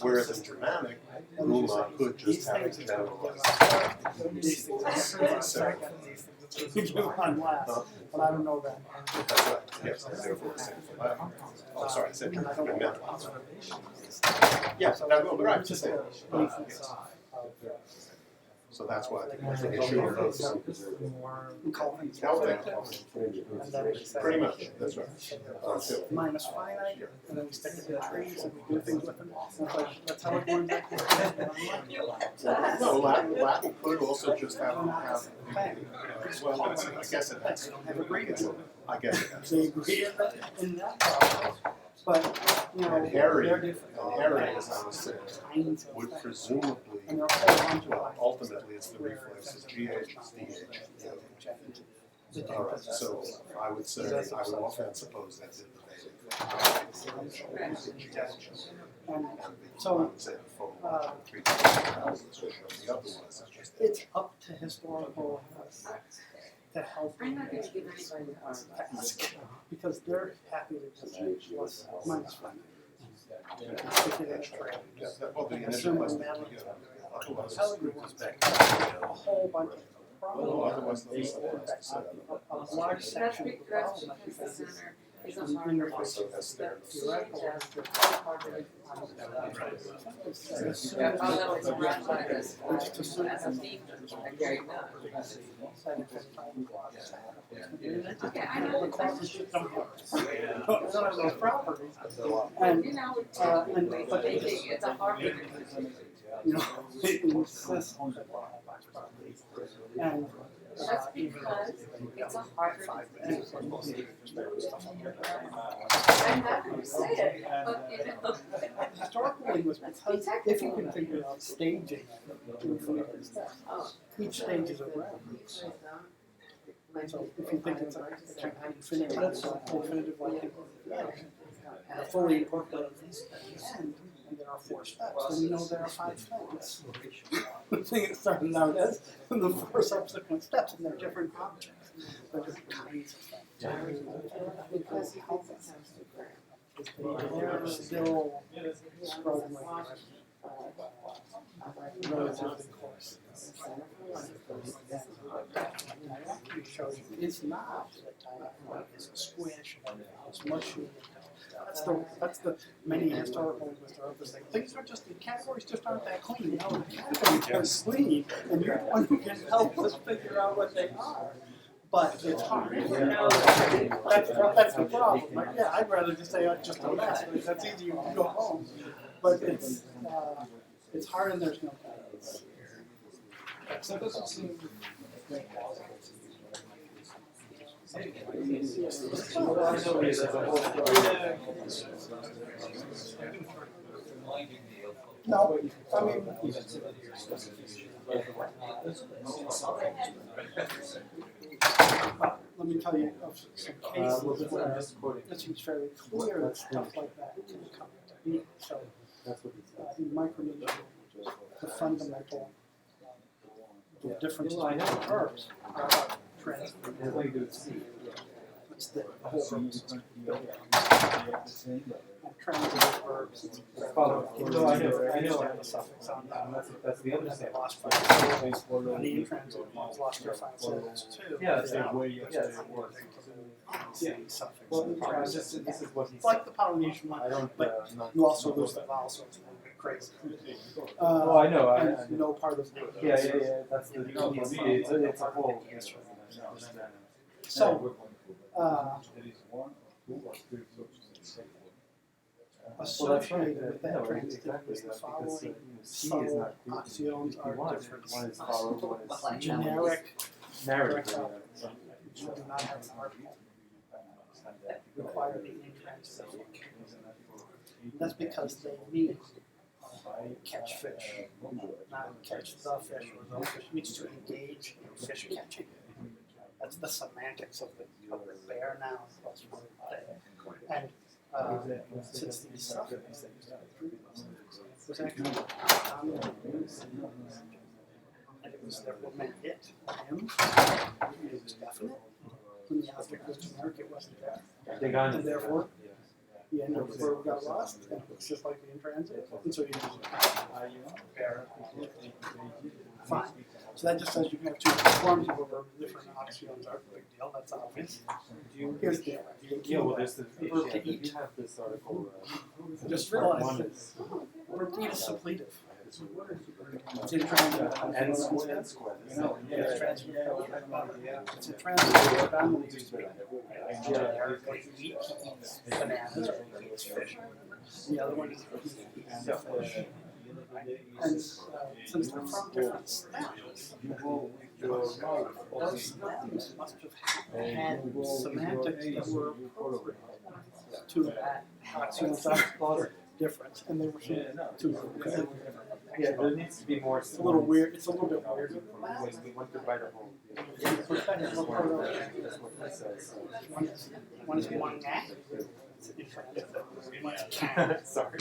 Whereas in Germanic, Ruma could just have it generalized. But I don't know that. That's right. Yes, therefore the same for Latin. Oh, sorry, I said German. I meant yes, that will be right. Just say so that's why the issue of those. Pretty much, that's right. Minus finite, and then we stick it in trees and we do things with them. That's how it works. No, Latin could also just have well, I guess it has. I guess it has. They agree in that process. But, you know, And Harry, they're different. as I was saying, would presumably, And there are a whole bunch of well, ultimately it's the reflexes, GH is DH. All right, so I would say, I would often suppose that's it. And so, it's up to historical to help I'm not going to give anybody ask, because they're happy to just use what's minus one. A whole bunch of problems. A large section of the problem that you face is a harder theoretical. Although it's around like this, as a theme, okay, okay, I know the question. Those properties. And, you know, but it's a hard thing. you know, it insists on the and that's because it's a harder thing. I'm not going to say it, but you know. historically was because if you can figure out staging, each stage is a round. So if you think it's an infinitive like and a fully incorporated end, and there are 4 steps, then we know there are 5 things. The thing it started out as, and the 4 subsequent steps, and they're different objects. They're different kinds of things. Because he thinks it sounds too grand. They're still struggling relatively close. It's not it's a squish, it's mushy. That's the many historical linguists think. Things are just, the categories just aren't that clean. No, the categories are clean, and you're the one who can help us figure out what they are. But it's hard. That's the problem. Like, yeah, I'd rather just say just a mess. That's easy. You can go home. But it's hard, and there's no guidance. So it doesn't seem no, I mean, let me tell you of some cases where it seems fairly clear that stuff like that can come to be. So, in Micronesia, the fundamental difference between verbs are translated. It's the whole system. Transitive verbs. I know. The suffix on that. That's the other side. Lost five syllables. The intransitive ones lost their 5 syllables too. Yeah, that's the way it works. Suffix. Well, this is what he It's like the Polynesian one, but you also lose the vowel, so it's crazy. Oh, I know. And no part of the. Yeah. That's the. It's a whole. So, associated with that transitive is the following subtle axioms are different. Generic narrative do not have an article that require the intransitive. That's because they mean catch fish, not catch the fish or the fish. It means to engage in fish catching. That's the semantics of the bear noun plus one thing. And since these suffixes that used to be previous, was actually and it was therefore meant it, him, it was definite. When the object was generic, it wasn't there. And therefore, the end of the verb got lost, and it's just like the intransitive, and so you use it. Fine. So that just says you can have two forms of a verb, different axioms aren't a big deal, that's obvious. Here's the Yeah, well, there's the verb to you eat. have this article. Just Part realize one that is verb to eat is suppletive. It's intransitive. and square. Yeah, it's transitive. It's a transitive family used to be. Like eat bananas or eats fish. The other one is fish. And since they're from different stems, those stems must have had semantics that were appropriate to that axiom difference, and they were too. Yeah, there needs to be more. It's a little weird. It's a little bit weird. We want to write a whole. Perspective of That's what it says. one is one neck. One is can. Sorry.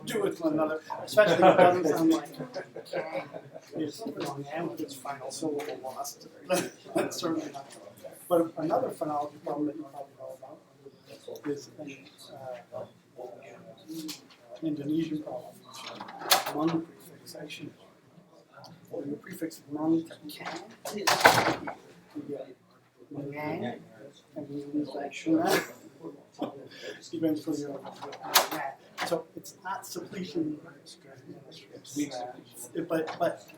Do it to one another, especially if it doesn't sound like can is long and with its final syllable lost. That's certainly not. But another phonology problem that you probably know about is an Indonesian problem. Mung prefixation. When the prefix mung to can, you get ngang, and you lose that shuna. Eventually you're so it's not suppletion but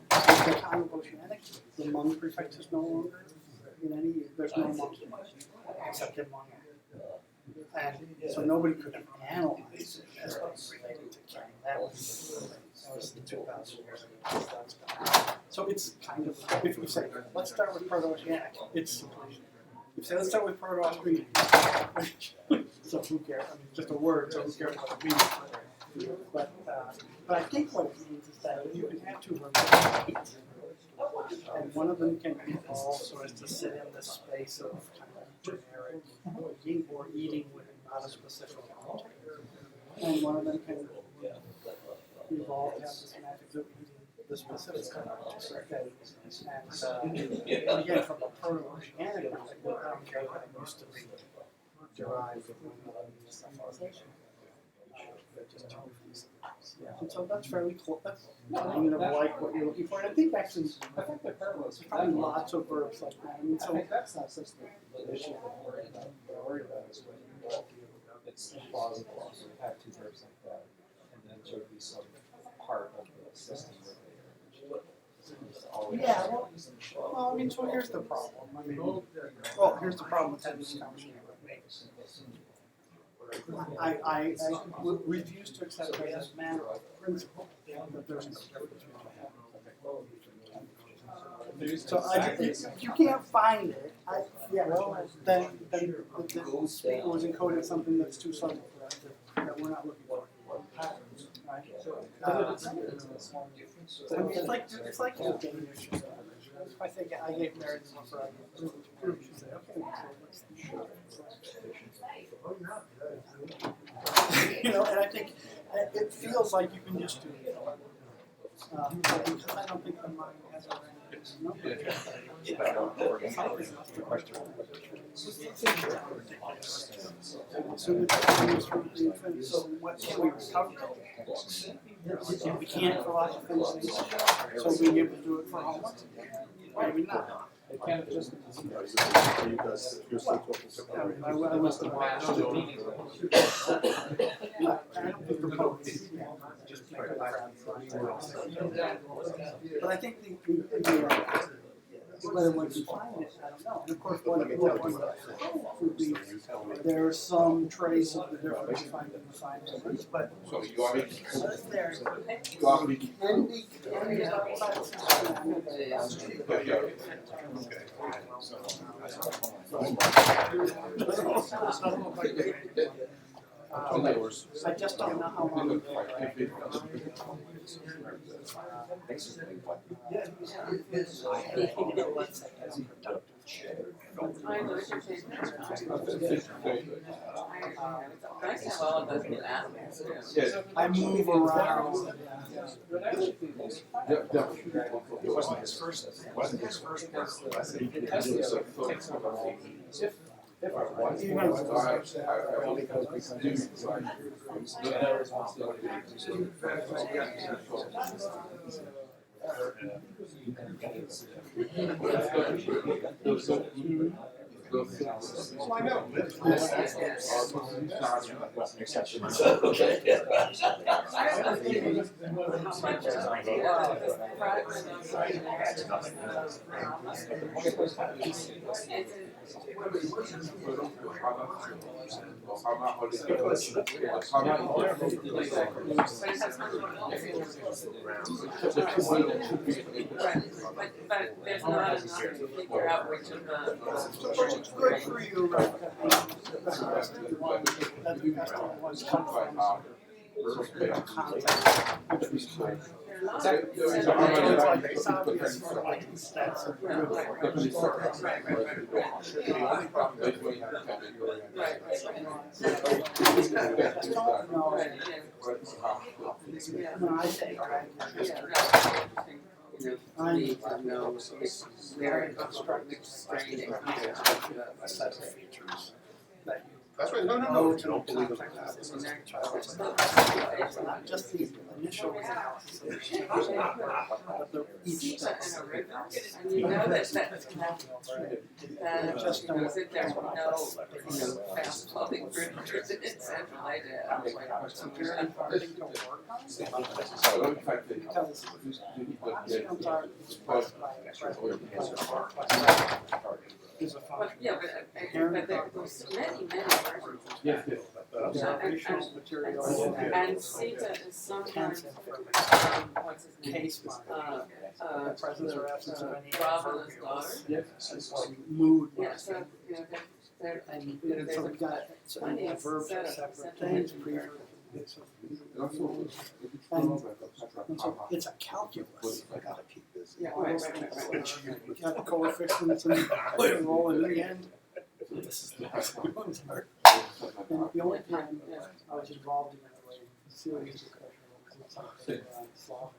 the time of oceanic, the mung prefix is no longer in any, there's no mung except in mung. And so nobody could analyze it as related to can. That was 2,000 years ago. So it's kind of, if you say, let's start with Proto-Oceanic, it's suppletion. If you say, let's start with Proto-Austrian, so who cares? I mean, just a word, so who cares what it means? But I think what it means is that you can have two verbs that eat, and one of them can evolve so as to sit in the space of kind of generic eating with not a specific content. And one of them can evolve to have the semantics of eating the specific content. And again, from a Proto-Oceanic perspective, I don't care what it used to be derived from civilization. And so that's fairly close. That's kind of like what you're looking for. And I think actually, there's probably lots of verbs like that. I mean, so that's not such the issue that I'm worried about. What I'm worried about is when it's implausible to have two verbs like that, and then sort of be some part of the system where they yeah, well, I mean, so here's the problem. I mean, here's the problem with having this conversation. I refuse to accept it as a matter of principle that there's no difference. So if you can't find it, then the speaker was encoding something that's too subtle for us that we're not looking for. Right? I mean, it's like your Danish. If I think I gave Mary the number, I give her, she'd say, okay, so and I think it feels like you can just do it. Because I don't think the mind has a number. So what can we recover? We can't for lots of things, so being able to do it for homework, maybe not. It can't just be Are you guys, you're still talking separately? I must have I don't think the public just make it but I think whether one can find it, I don't know. And of course, one would be there's some trace of the difference you find in the science, but So you are making. there You are making. can be outside I just don't know how long I move around. It wasn't his first. It wasn't his first work. If I was, Well, I know. But there's not enough to figure out which of the. It's good for you. I need to know it's very constructive training. That's right. No, don't believe it. Not just the initial analysis of each step. And you know that just don't sit there with no fast flowing printers in it, central idea. Very hard to work But yeah, but there's many versions. And Sita is sometimes, what's his name? presence or absence of any Ravana's daughter. mood. Yeah, so, they're, And so we got verbs are separate things, preverb. And so it's a calculus. I gotta keep busy. Yeah, right. We got the coefficients and roll in the end. This is the next one's hard. And the only time I was involved in that way, serious discussion was something around Slavic.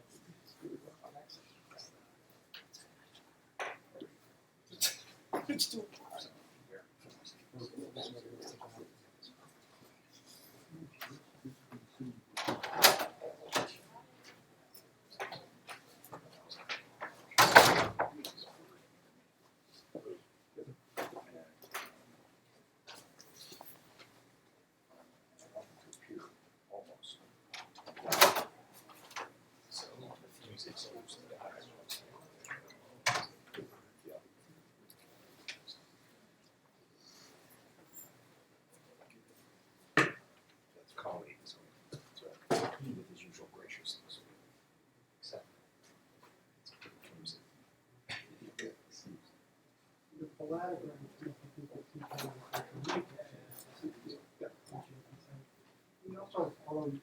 It's still we also follow, you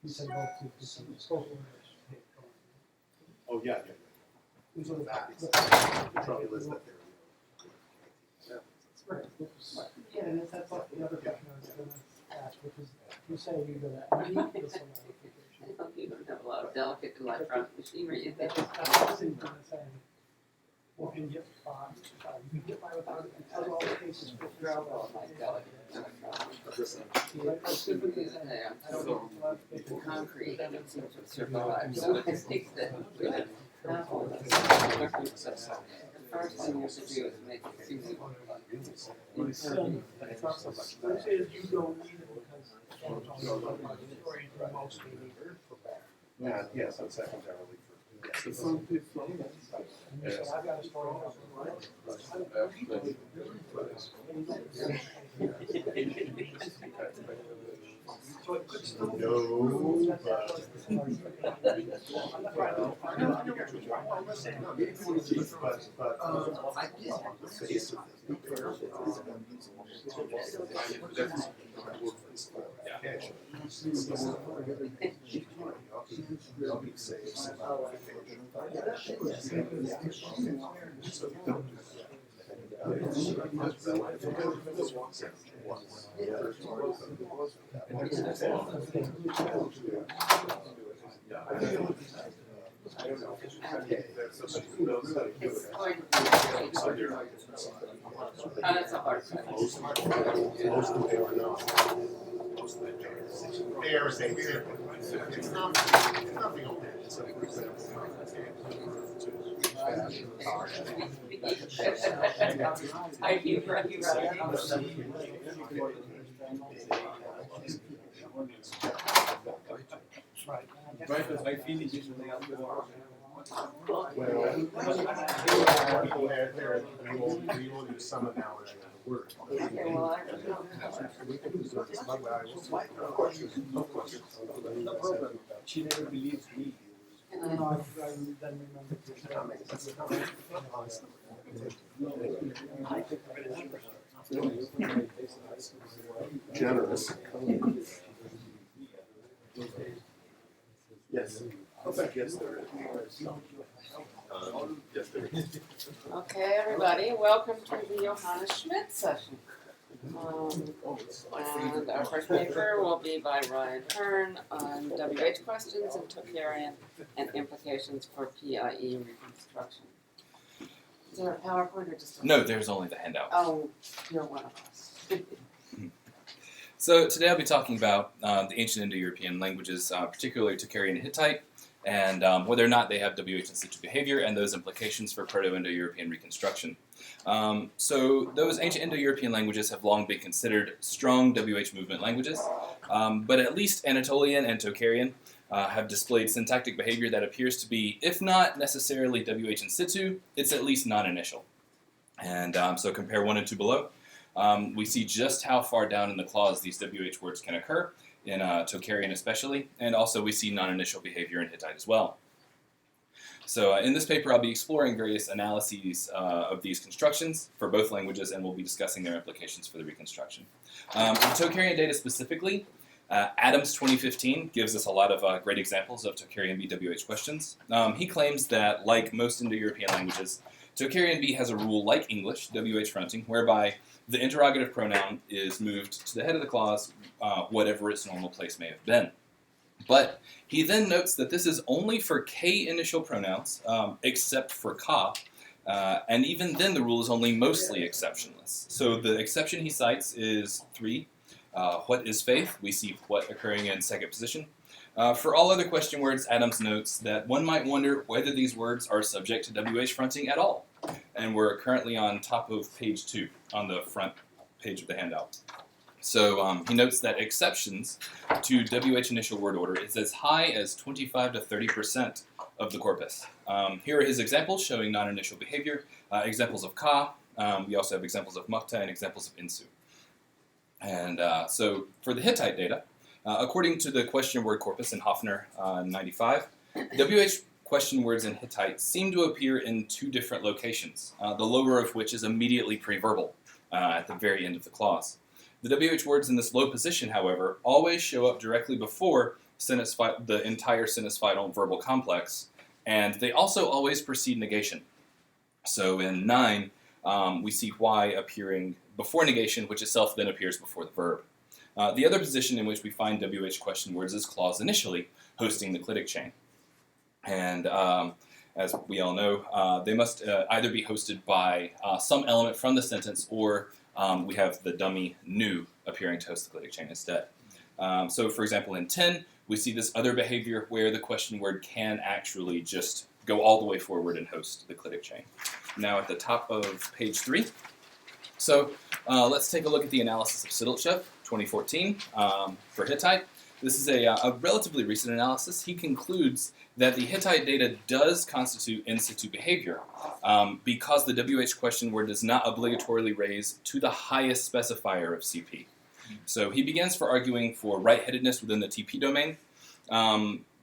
said both to social Oh, yeah. the trouble is that yeah, and that's like the other question I was going to ask, which is, you say you're going to meet this amount You don't have a lot of delicate electronic machinery in there. Well, can you get by? You can get by without it. Because all the cases fit throughout all my delicate concrete doesn't seem to survive, so I think that the first thing you have to do is make it seem Which is you don't need it because mostly need it for back. Yes, and secondarily for. Yes. I've got a story about so it could still be. No, but I did on the face of it. That's a hard one. Most of them are not. They are saying it's not nothing on that. So for example, I keep running. Right, because I finish usually after work. we will use some analogy of the word. Okay, well, I don't know. No problem. She never believes me. I then Generous. Yes. Yes, there is. Yes, there is. Okay, everybody, welcome to the Johannes Schmidt session. And our first paper will be by Hearn on WH questions and Tocharian and implications for PIE Reconstruction. Is there a PowerPoint or just a... No, there's only the handout. Oh, you're one of us. So today I'll be talking about the ancient Indo-European languages, particularly Tocharian and Hittite, and whether or not they have WH in situ behavior and those implications for Proto-Indo-European reconstruction. So those ancient Indo-European languages have long been considered strong WH movement languages, but at least Anatolian and Tocharian have displayed syntactic behavior that appears to be, if not necessarily WH in situ, it's at least non-initial. And so compare 1 and 2 below. We see just how far down in the clause these WH words can occur, in Tocharian especially, and also we see non-initial behavior in Hittite as well. So in this paper I'll be exploring various analyses of these constructions for both languages, and we'll be discussing their implications for the reconstruction. In Tocharian data specifically, Adams 2015 gives us a lot of great examples of Tocharian B WH questions. He claims that, like most Indo-European languages, Tocharian B has a rule like English, WH fronting, whereby the interrogative pronoun is moved to the head of the clause, whatever its normal place may have been. But he then notes that this is only for K initial pronouns, except for Ka, and even then the rule is only mostly exceptionless. So the exception he cites is 3. What is faith? We see what occurring in second position. For all other question words, Adams notes that one might wonder whether these words are subject to WH fronting at all. And we're currently on top of page 2 on the front page of the handout. So he notes that exceptions to WH initial word order is as high as 25 to 30% of the corpus. Here are his examples showing non-initial behavior, examples of Ka. We also have examples of Mukta and examples of Insu. And so for the Hittite data, according to the question word corpus in Hofner 95, WH question words in Hittite seem to appear in 2 different locations, the lower of which is immediately preverbal at the very end of the clause. The WH words in this low position, however, always show up directly before the entire sentence-final verbal complex, and they also always precede negation. So in 9, we see Y appearing before negation, which itself then appears before the verb. The other position in which we find WH question words is clause initially, hosting the clitic chain. And as we all know, they must either be hosted by some element from the sentence, or we have the dummy nu appearing to host the clitic chain instead. So for example, in 10, we see this other behavior where the question word can actually just go all the way forward and host the clitic chain. Now at the top of page 3. So let's take a look at the analysis of Sidlchev, 2014, for Hittite. This is a relatively recent analysis. He concludes that the Hittite data does constitute in situ behavior because the WH question word does not obligatorily raise to the highest specifier of CP. So he begins for arguing for right-headedness within the TP domain.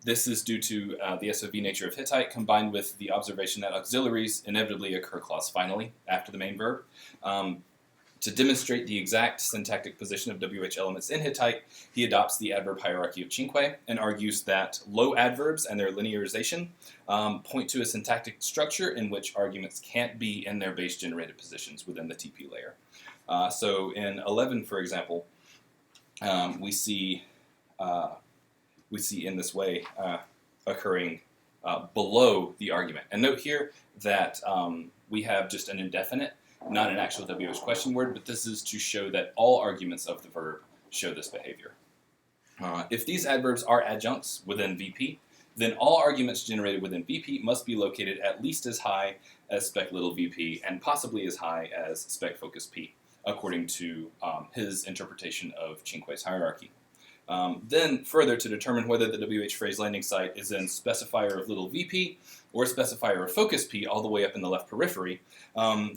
This is due to the SOV nature of Hittite combined with the observation that auxiliaries inevitably occur clause finally after the main verb. To demonstrate the exact syntactic position of WH elements in Hittite, he adopts the adverb hierarchy of Cinque and argues that low adverbs and their linearization point to a syntactic structure in which arguments can't be in their base-generated positions within the TP layer. So in 11, for example, we see in this way occurring below the argument. And note here that we have just an indefinite, not an actual WH question word, but this is to show that all arguments of the verb show this behavior. If these adverbs are adjuncts within VP, then all arguments generated within VP must be located at least as high as spec little VP and possibly as high as spec focus P, according to his interpretation of Cinque's hierarchy. Then further, to determine whether the WH phrase landing site is in specifier of little VP or specifier of focus P all the way up in the left periphery,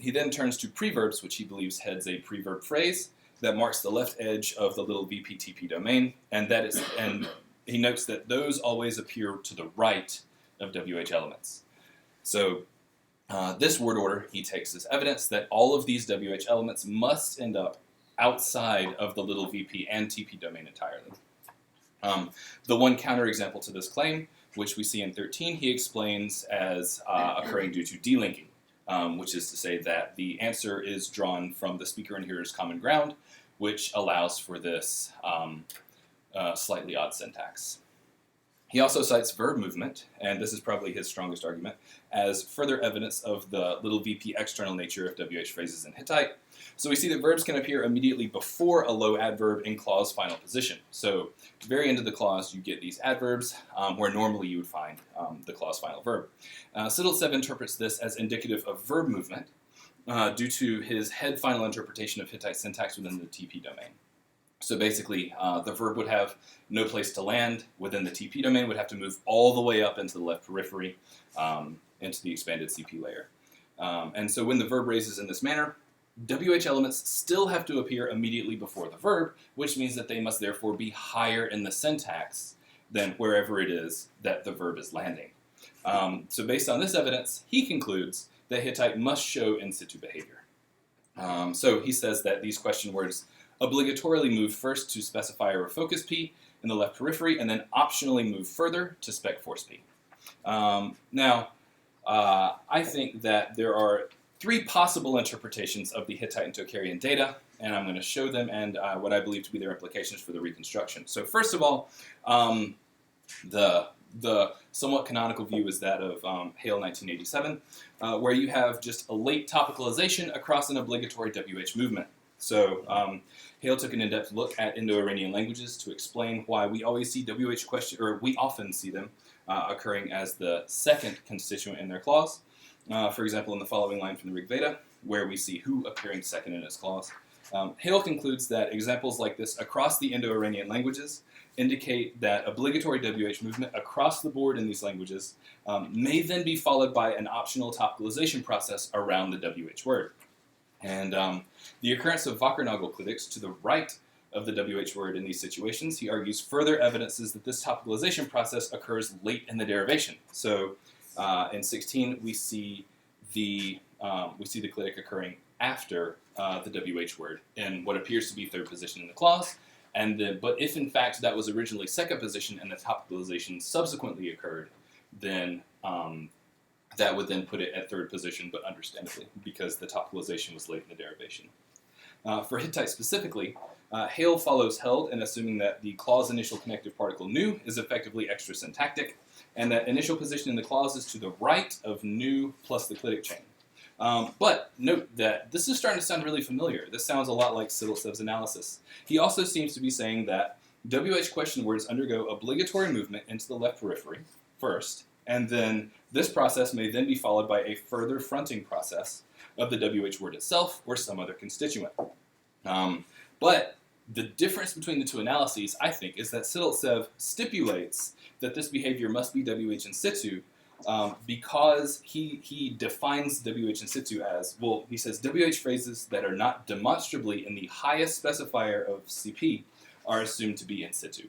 he then turns to preverbs, which he believes heads a preverb phrase that marks the left edge of the little VP TP domain, and he notes that those always appear to the right of WH elements. So this word order he takes as evidence that all of these WH elements must end up outside of the little VP and TP domain entirely. The one counterexample to this claim, which we see in 13, he explains as occurring due to delinking, which is to say that the answer is drawn from the speaker and hearer's common ground, which allows for this slightly odd syntax. He also cites verb movement, and this is probably his strongest argument, as further evidence of the little VP external nature of WH phrases in Hittite. So we see that verbs can appear immediately before a low adverb in clause final position. So at the very end of the clause, you get these adverbs where normally you would find the clause final verb. Siddlesev interprets this as indicative of verb movement due to his head final interpretation of Hittite syntax within the TP domain. So basically, the verb would have no place to land within the TP domain, would have to move all the way up into the left periphery, into the expanded CP layer. And so when the verb raises in this manner, WH elements still have to appear immediately before the verb, which means that they must therefore be higher in the syntax than wherever it is that the verb is landing. So based on this evidence, he concludes that Hittite must show in situ behavior. So he says that these question words obligatorily move first to specifier or focus P in the left periphery, and then optionally move further to spec force P. Now, I think that there are three possible interpretations of the Hittite and Tocharian data, and I'm going to show them and what I believe to be their implications for the reconstruction. So first of all, the somewhat canonical view is that of Hale 1987, where you have just a late topicalization across an obligatory WH movement. So Hale took an in-depth look at Indo-Iranian languages to explain why we always see WH question, or we often see them occurring as the second constituent in their clause. For example, in the following line from the Rig Veda, where we see who appearing second in its clause. Hale concludes that examples like this across the Indo-Iranian languages indicate that obligatory WH movement across the board in these languages may then be followed by an optional topicalization process around the WH word. And the occurrence of Wackernagel clitics to the right of the WH word in these situations, he argues, further evidences that this topicalization process occurs late in the derivation. So in 16, we see the clitic occurring after the WH word in what appears to be third position in the clause. But if in fact that was originally second position and the topicalization subsequently occurred, then that would then put it at third position, but understandably, because the topicalization was late in the derivation. For Hittite specifically, Hale follows Held in assuming that the clause initial connective particle nu is effectively extrasyntactic, and that initial position in the clause is to the right of nu plus the clitic chain. But note that this is starting to sound really familiar. This sounds a lot like Siddlesev's analysis. He also seems to be saying that WH question words undergo obligatory movement into the left periphery first, and then this process may then be followed by a further fronting process of the WH word itself or some other constituent. But the difference between the two analyses, I think, is that Siddlesev stipulates that this behavior must be WH in situ because he defines WH in situ as, well, he says WH phrases that are not demonstrably in the highest specifier of CP are assumed to be in situ.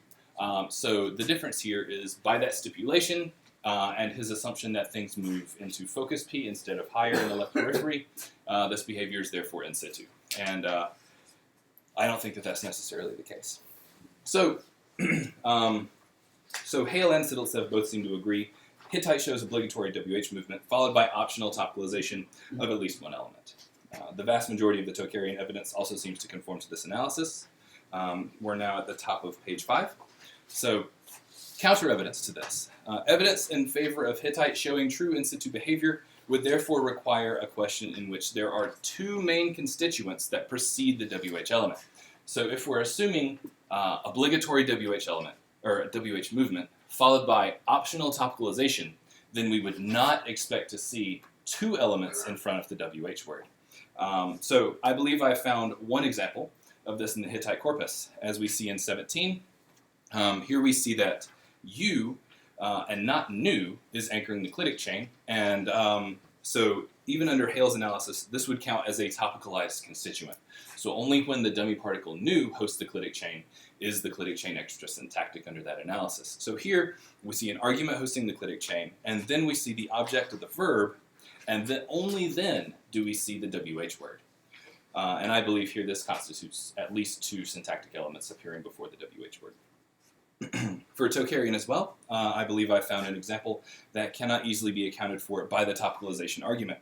So the difference here is by that stipulation and his assumption that things move into focus P instead of higher in the left periphery, this behavior is therefore in situ. And I don't think that that's necessarily the case. So, so Hale and Siddlesev both seem to agree. Hittite shows obligatory WH movement, followed by optional topicalization of at least one element. The vast majority of the Tocharian evidence also seems to conform to this analysis. We're now at the top of page 5. So, counter evidence to this. Evidence in favor of Hittite showing true in situ behavior would therefore require a question in which there are two main constituents that precede the WH element. So if we're assuming obligatory WH element, or WH movement, followed by optional topicalization, then we would not expect to see two elements in front of the WH word. So I believe I found one example of this in the Hittite corpus, as we see in 17. Here we see that U and not nu is anchoring the clitic chain, and so even under Hale's analysis, this would count as a topicalized constituent. So only when the dummy particle nu hosts the clitic chain is the clitic chain extrasyntactic under that analysis. So here we see an argument hosting the clitic chain, and then we see the object of the verb, and then only then do we see the WH word. And I believe here this constitutes at least two syntactic elements appearing before the WH word. For Tocharian as well, I believe I found an example that cannot easily be accounted for by the topicalization argument.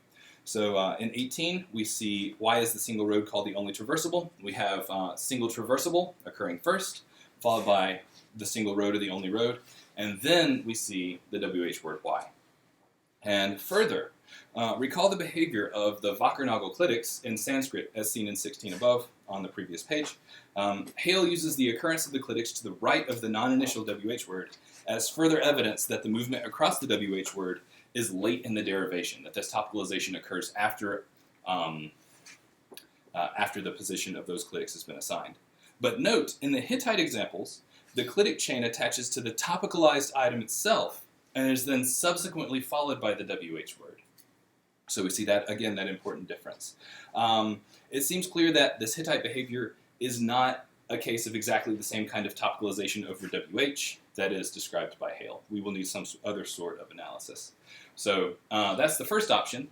So in 18, we see why is the single road called the only traversable? We have single traversable occurring first, followed by the single road or the only road, and then we see the WH word why. And further, recall the behavior of the Vakernagel clitics in Sanskrit as seen in 16 above on the previous page. Hale uses the occurrence of the clitics to the right of the non-initial WH word as further evidence that the movement across the WH word is late in the derivation, that this topicalization occurs after the position of those clitics has been assigned. But note, in the Hittite examples, the clitic chain attaches to the topicalized item itself and is then subsequently followed by the WH word. So we see that, again, that important difference. It seems clear that this Hittite behavior is not a case of exactly the same kind of topicalization over WH that is described by Hale. We will need some other sort of analysis. So that's the first option,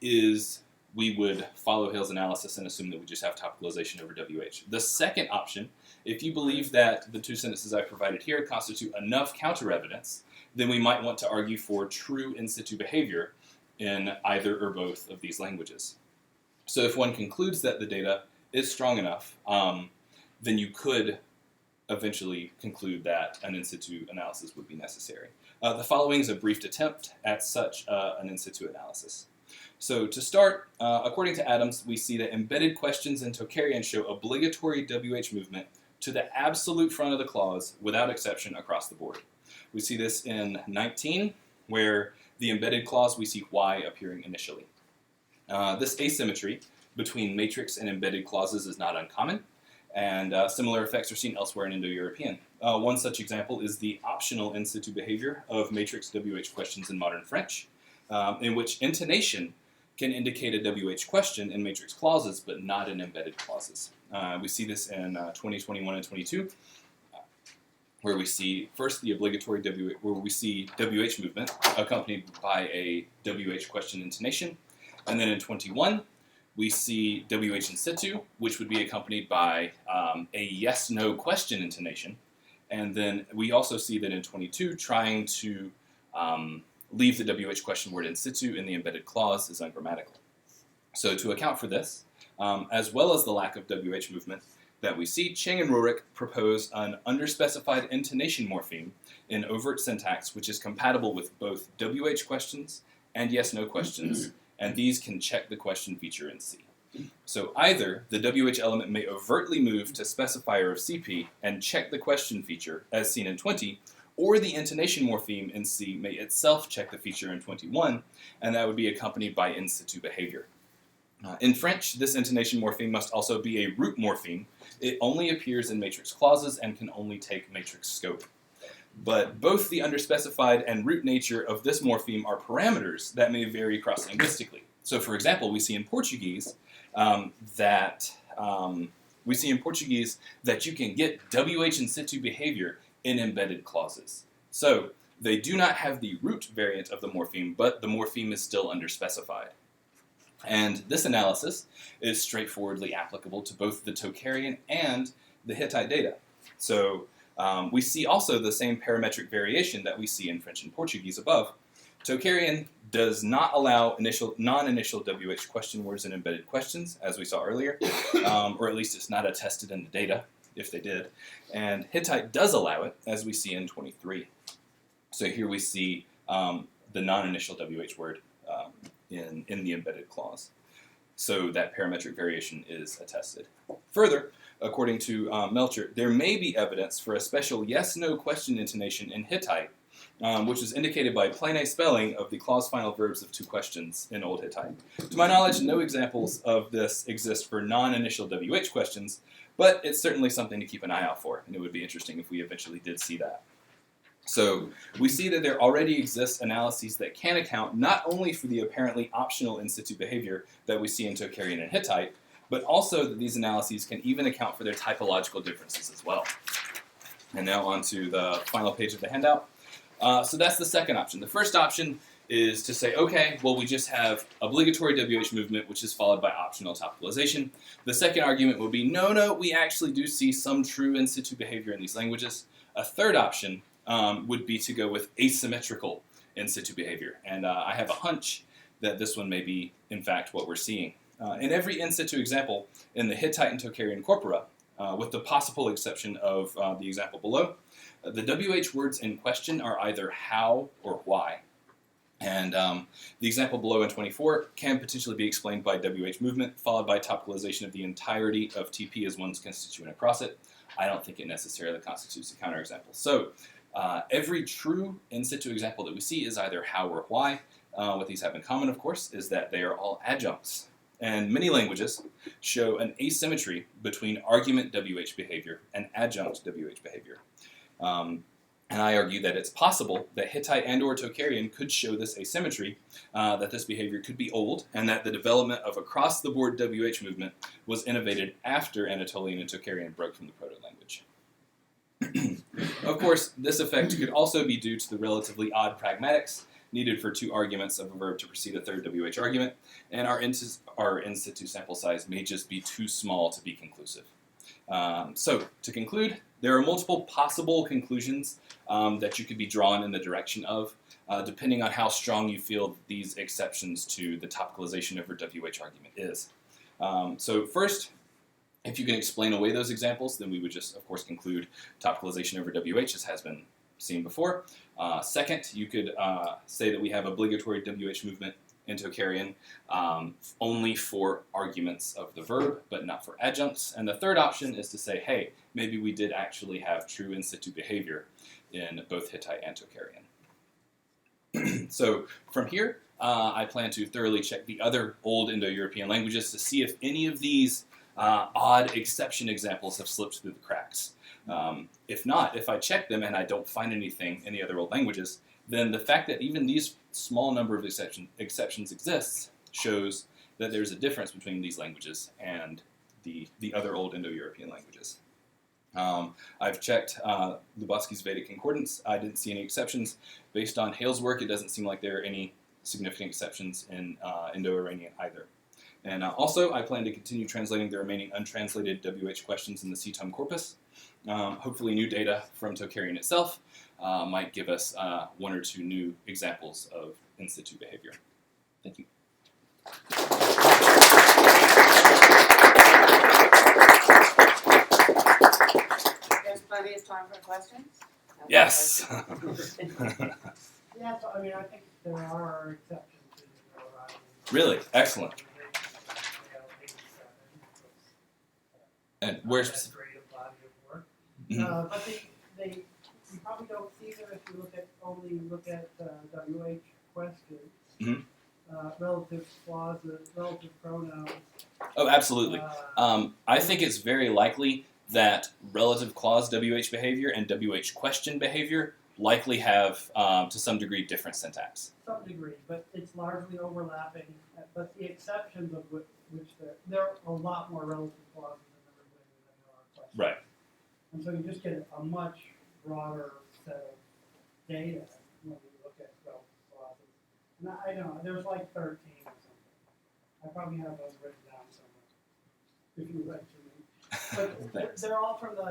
is we would follow Hale's analysis and assume that we just have topicalization over WH. The second option, if you believe that the two sentences I provided here constitute enough counter evidence, then we might want to argue for true in situ behavior in either or both of these languages. So if one concludes that the data is strong enough, then you could eventually conclude that an in situ analysis would be necessary. The following is a brief attempt at such an in situ analysis. So to start, according to Adams, we see that embedded questions in Tocharian show obligatory WH movement to the absolute front of the clause without exception across the board. We see this in 19, where the embedded clause we see y appearing initially. This asymmetry between matrix and embedded clauses is not uncommon, and similar effects are seen elsewhere in Indo-European. One such example is the optional in situ behavior of matrix WH questions in modern French, in which intonation can indicate a WH question in matrix clauses, but not in embedded clauses. We see this in 20, 21, and 22, where we see first the obligatory WH, where we see WH movement accompanied by a WH question intonation, and then in 21, we see WH in situ, which would be accompanied by a yes-no question intonation. And then we also see that in 22, trying to leave the WH question word in situ in the embedded clause is ungrammatical. So to account for this, as well as the lack of WH movement that we see, Cheng and Roerich propose an underspecified intonation morpheme in overt syntax, which is compatible with both WH questions and yes-no questions, and these can check the question feature in C. So either the WH element may overtly move to specifier of CP and check the question feature, as seen in 20, or the intonation morpheme in C may itself check the feature in 21, and that would be accompanied by in situ behavior. In French, this intonation morpheme must also be a root morpheme. It only appears in matrix clauses and can only take matrix scope. But both the underspecified and root nature of this morpheme are parameters that may vary cross-linguistically. So for example, we see in Portuguese that you can get WH in situ behavior in embedded clauses. So they do not have the root variant of the morpheme, but the morpheme is still underspecified. And this analysis is straightforwardly applicable to both the Tocharian and the Hittite data. So we see also the same parametric variation that we see in French and Portuguese above. Tocharian does not allow non-initial WH question words in embedded questions, as we saw earlier, or at least it's not attested in the data, if they did. And Hittite does allow it, as we see in 23. So here we see the non-initial WH word in the embedded clause. So that parametric variation is attested. Further, according to Melcher, there may be evidence for a special yes-no question intonation in Hittite, which is indicated by plain A spelling of the clause final verbs of two questions in Old Hittite. To my knowledge, no examples of this exist for non-initial WH questions, but it's certainly something to keep an eye out for, and it would be interesting if we eventually did see that. So we see that there already exists analyses that can account not only for the apparently optional in situ behavior that we see in Tocharian and Hittite, but also that these analyses can even account for their typological differences as well. And now on to the final page of the handout. So that's the second option. The first option is to say, okay, well, we just have obligatory WH movement, which is followed by optional topicalization. The second argument would be, no, we actually do see some true in situ behavior in these languages. A third option would be to go with asymmetrical in situ behavior. And I have a hunch that this one may be, in fact, what we're seeing. In every in situ example in the Hittite and Tocharian corpora, with the possible exception of the example below, the WH words in question are either how or why. And the example below in 24 can potentially be explained by WH movement, followed by topicalization of the entirety of TP as one's constituent across it. I don't think it necessarily constitutes a counterexample. So every true in situ example that we see is either how or why. What these have in common, of course, is that they are all adjuncts. And many languages show an asymmetry between argument WH behavior and adjunct WH behavior. And I argue that it's possible that Hittite and or Tocharian could show this asymmetry, that this behavior could be old, and that the development of across-the-board WH movement was innovated after Anatolian and Tocharian broke from the proto-language. Of course, this effect could also be due to the relatively odd pragmatics needed for two arguments of a verb to precede a third WH argument, and our in situ sample size may just be too small to be conclusive. So, to conclude, there are multiple possible conclusions that you could be drawn in the direction of, depending on how strong you feel these exceptions to the topicalization over WH argument is. So first, if you can explain away those examples, then we would just, of course, conclude topicalization over WH, as has been seen before. Second, you could say that we have obligatory WH movement in Tocharian only for arguments of the verb, but not for adjuncts. And the third option is to say, hey, maybe we did actually have true in situ behavior in both Hittite and Tocharian. So from here, I plan to thoroughly check the other old Indo-European languages to see if any of these odd exception examples have slipped through the cracks. If not, if I check them and I don't find anything in the other old languages, then the fact that even these small number of exceptions exists shows that there's a difference between these languages and the other old Indo-European languages. I've checked Lubotsky's Vedic Concordance. I didn't see any exceptions. Based on Hale's work, it doesn't seem like there are any significant exceptions in Indo-Iranian either. And also, I plan to continue translating the remaining untranslated WH questions in the C-tome corpus. Hopefully new data from Tocharian itself might give us one or two new examples of in situ behavior. Thank you. There's plenty of time for questions? Yes. Yeah, so I mean, I think there are exceptions to the Really? Excellent. And where's great a body of work. Mm-hmm. But you probably don't see them if you only look at WH questions, relative clauses, relative pronouns. Oh, absolutely. I think it's very likely that relative clause WH behavior and WH question behavior likely have, to some degree, different syntax. Some degree, but it's largely overlapping. But the exceptions of which there are a lot more relative clauses in the language than there are questions. Right. And so you just get a much broader set of data when you look at relative clauses. And I don't know, there's like 13 or something. I have those written down somewhere, if you like to read. But they're all from the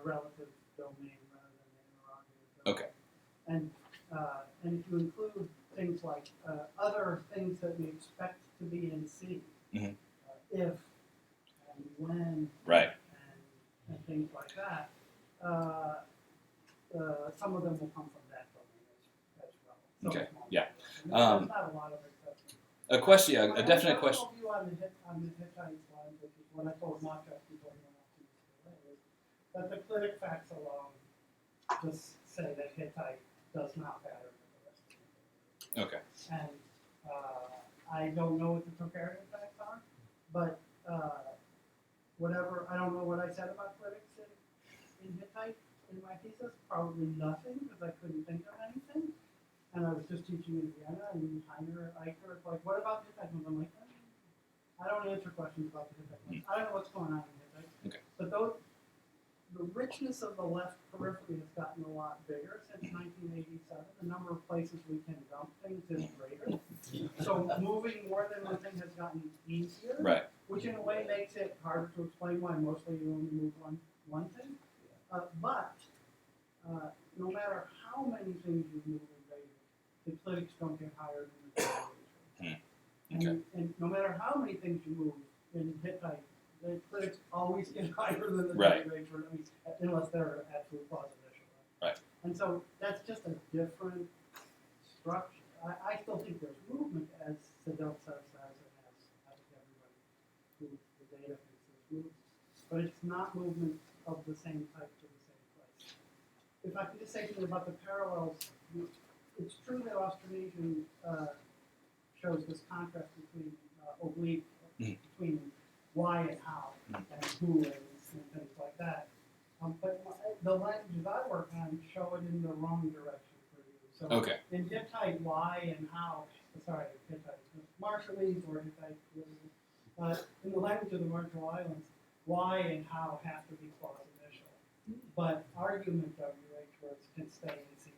relative domain rather than the interrogative domain. Okay. And if you include things like other things that we expect to be in C, Mhm. If and when, Right. and things like that, some of them will come from that domain as well. Some Okay, small yeah. ones. There's not a lot of exceptions. A question, yeah, a definite My question. personal view on the Hittite slide, which is what I told Matra before he went off to UCLA, is that the clinic facts alone just say that Hittite does not pattern with the rest of the Okay. And I don't know what the Tocharian facts are, but whatever, I don't know what I said about clinics in Hittite in my thesis, probably nothing, because I couldn't think of anything. And I was just teaching in Vienna, and Heiner, Eicher, it's like, what about Hittite? And I'm like, I don't answer questions about the Hittite. I don't know what's going on in Hittite. Okay. But the richness of the left periphery has gotten a lot bigger since 1987. The number of places we can dump things is greater. So moving more than one thing has gotten easier, Right. which in a way makes it harder to explain why mostly you only move one thing. But no matter how many things you move in Vegas, the clinics don't get higher than the Tocharian. Okay. And no matter how many things you move in Hittite, the clinics always get higher than the Right. Tocharian, I mean, unless they're absolute position. Right. And so that's just a different structure. I still think there's movement, as Zeuss says, and as I think everybody who the data thinks there's movement. But it's not movement of the same type to the same place. If I could just say something about the parallels, it's true that Austronesian shows this contrast between oblique, between why and how, and who and things like that. But the languages I work on show it in the wrong direction for you. So Okay. in Hittite, why and how, sorry, Hittite, Marshallese or Hittite, in the language of the Marshall Islands, why and how have to be clause initial. But argument WH words can stay in C2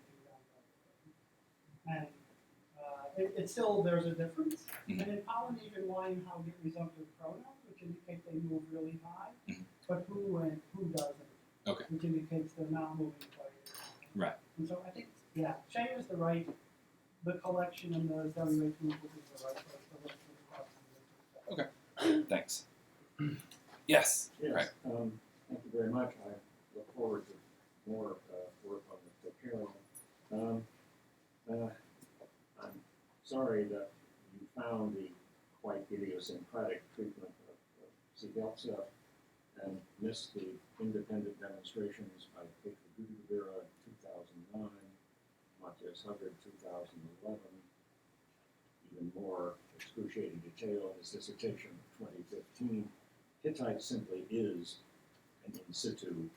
down. And it's still, there's a difference. And in Polynesian, why and how get resumptive pronouns, which indicate they move really high, but who and who doesn't. Okay. Which indicates they're not moving quite as high. Right. And so I think, yeah, Shane is the right, the collection and the WH movement is the right place to look for the cost. Okay. Thanks. Yes. Yes, Right. thank you very much. I look forward to more work on the Tocharian. I'm sorry that you found the quite idiosyncratic treatment of Zeuss and missed the independent demonstrations by Peter Gudibera in 2009, Matthias Huggard 2011, even more excruciating detail in his dissertation of 2015. Hittite simply is an in situ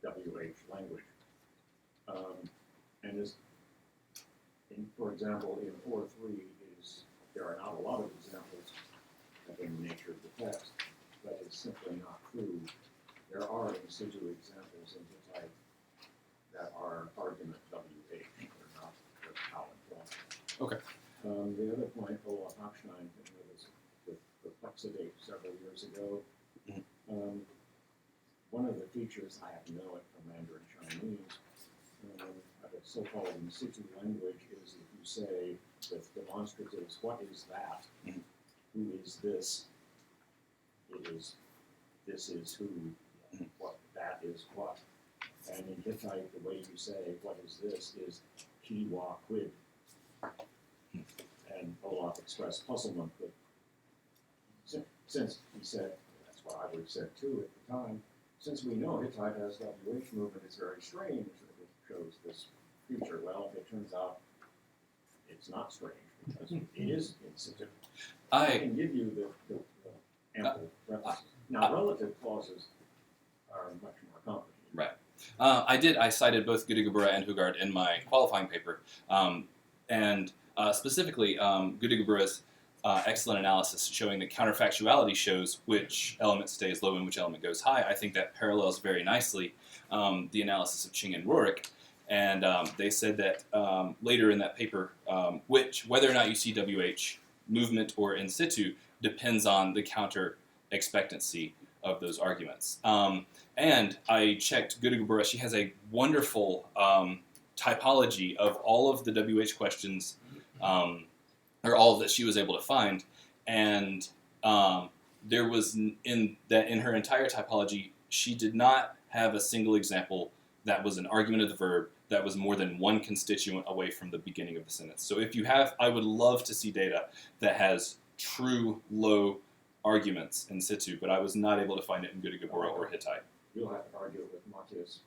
WH language. And is, for example, in 4.3 there are not a lot of examples in the nature of the text. That is simply not true. There are in situ examples in Hittite that are argument WH, they're not how and Okay. The other point, Olaf Hochstein came with us with perplexity several years ago. One of the features, I have to know it from Mandarin Chinese, of a so-called in situ language is if you say with demonstratives, what is that? Who is this? It is, this is who, what, that is what. And in Hittite, the way you say, what is this, is ki wa quid. And Olaf expressed puzzlement, but since he said, that's what I would have said too at the time, since we know Hittite has WH movement, it's very strange that it shows this feature. Well, it turns out it's not strange, because it is in situ. I can give you the ample references. Now, relative clauses are much more complicated. Right. I cited both Gudibera and Huggard in my qualifying paper, and specifically Gudibera's excellent analysis showing that counterfactuality shows which element stays low and which element goes high. I think that parallels very nicely the analysis of Ching and Roerich, and they said that later in that paper, whether or not you see WH movement or in situ depends on the counter expectancy of those arguments. And I checked Gödde-Geburg. She has a wonderful typology of all of the WH questions, or all that she was able to find. And there was in her entire typology, she did not have a single example that was an argument of the verb that was more than one constituent away from the beginning of the sentence. So if you have, I would love to see data that has true low arguments in situ, but I was not able to find it in Gödde-Geburg or Hittite. You'll have to argue it with Matthias.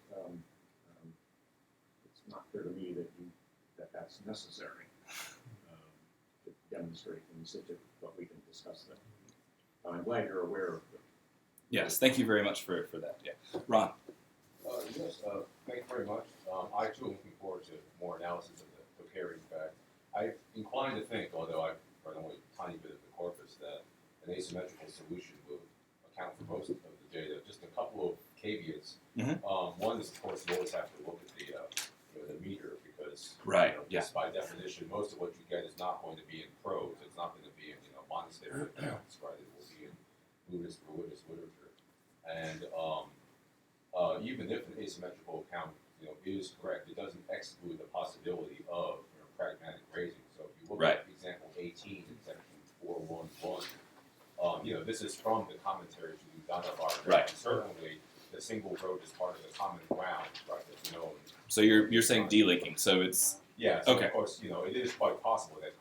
It's not clear to me that that's necessary to demonstrate in situ, but we can discuss that. I'm glad you're aware of it. Yes, thank you very much for that. Yeah, Ron. Yes, thank you very much. I too am looking forward to more analysis of the Tocharian fact. I'm inclined to think, although I've read only a tiny bit of the corpus, that an asymmetrical solution will account for most of the data. Just a couple of caveats. One is, of course, you always have to look at the meter, because just by definition, most of what you get is not going to be in prose. It's not going to be in monastery accounts, right? It will be in Buddhist literature. And even if an asymmetrical account is correct, it doesn't exclude the possibility of pragmatic raising. So if you look at example 18 in section 411, this is from the commentary to Jasanoff. Right. Certainly, the single road is part of the common ground, right? That's known. So you're saying delinking. So it's So okay. Of course, it is quite possible that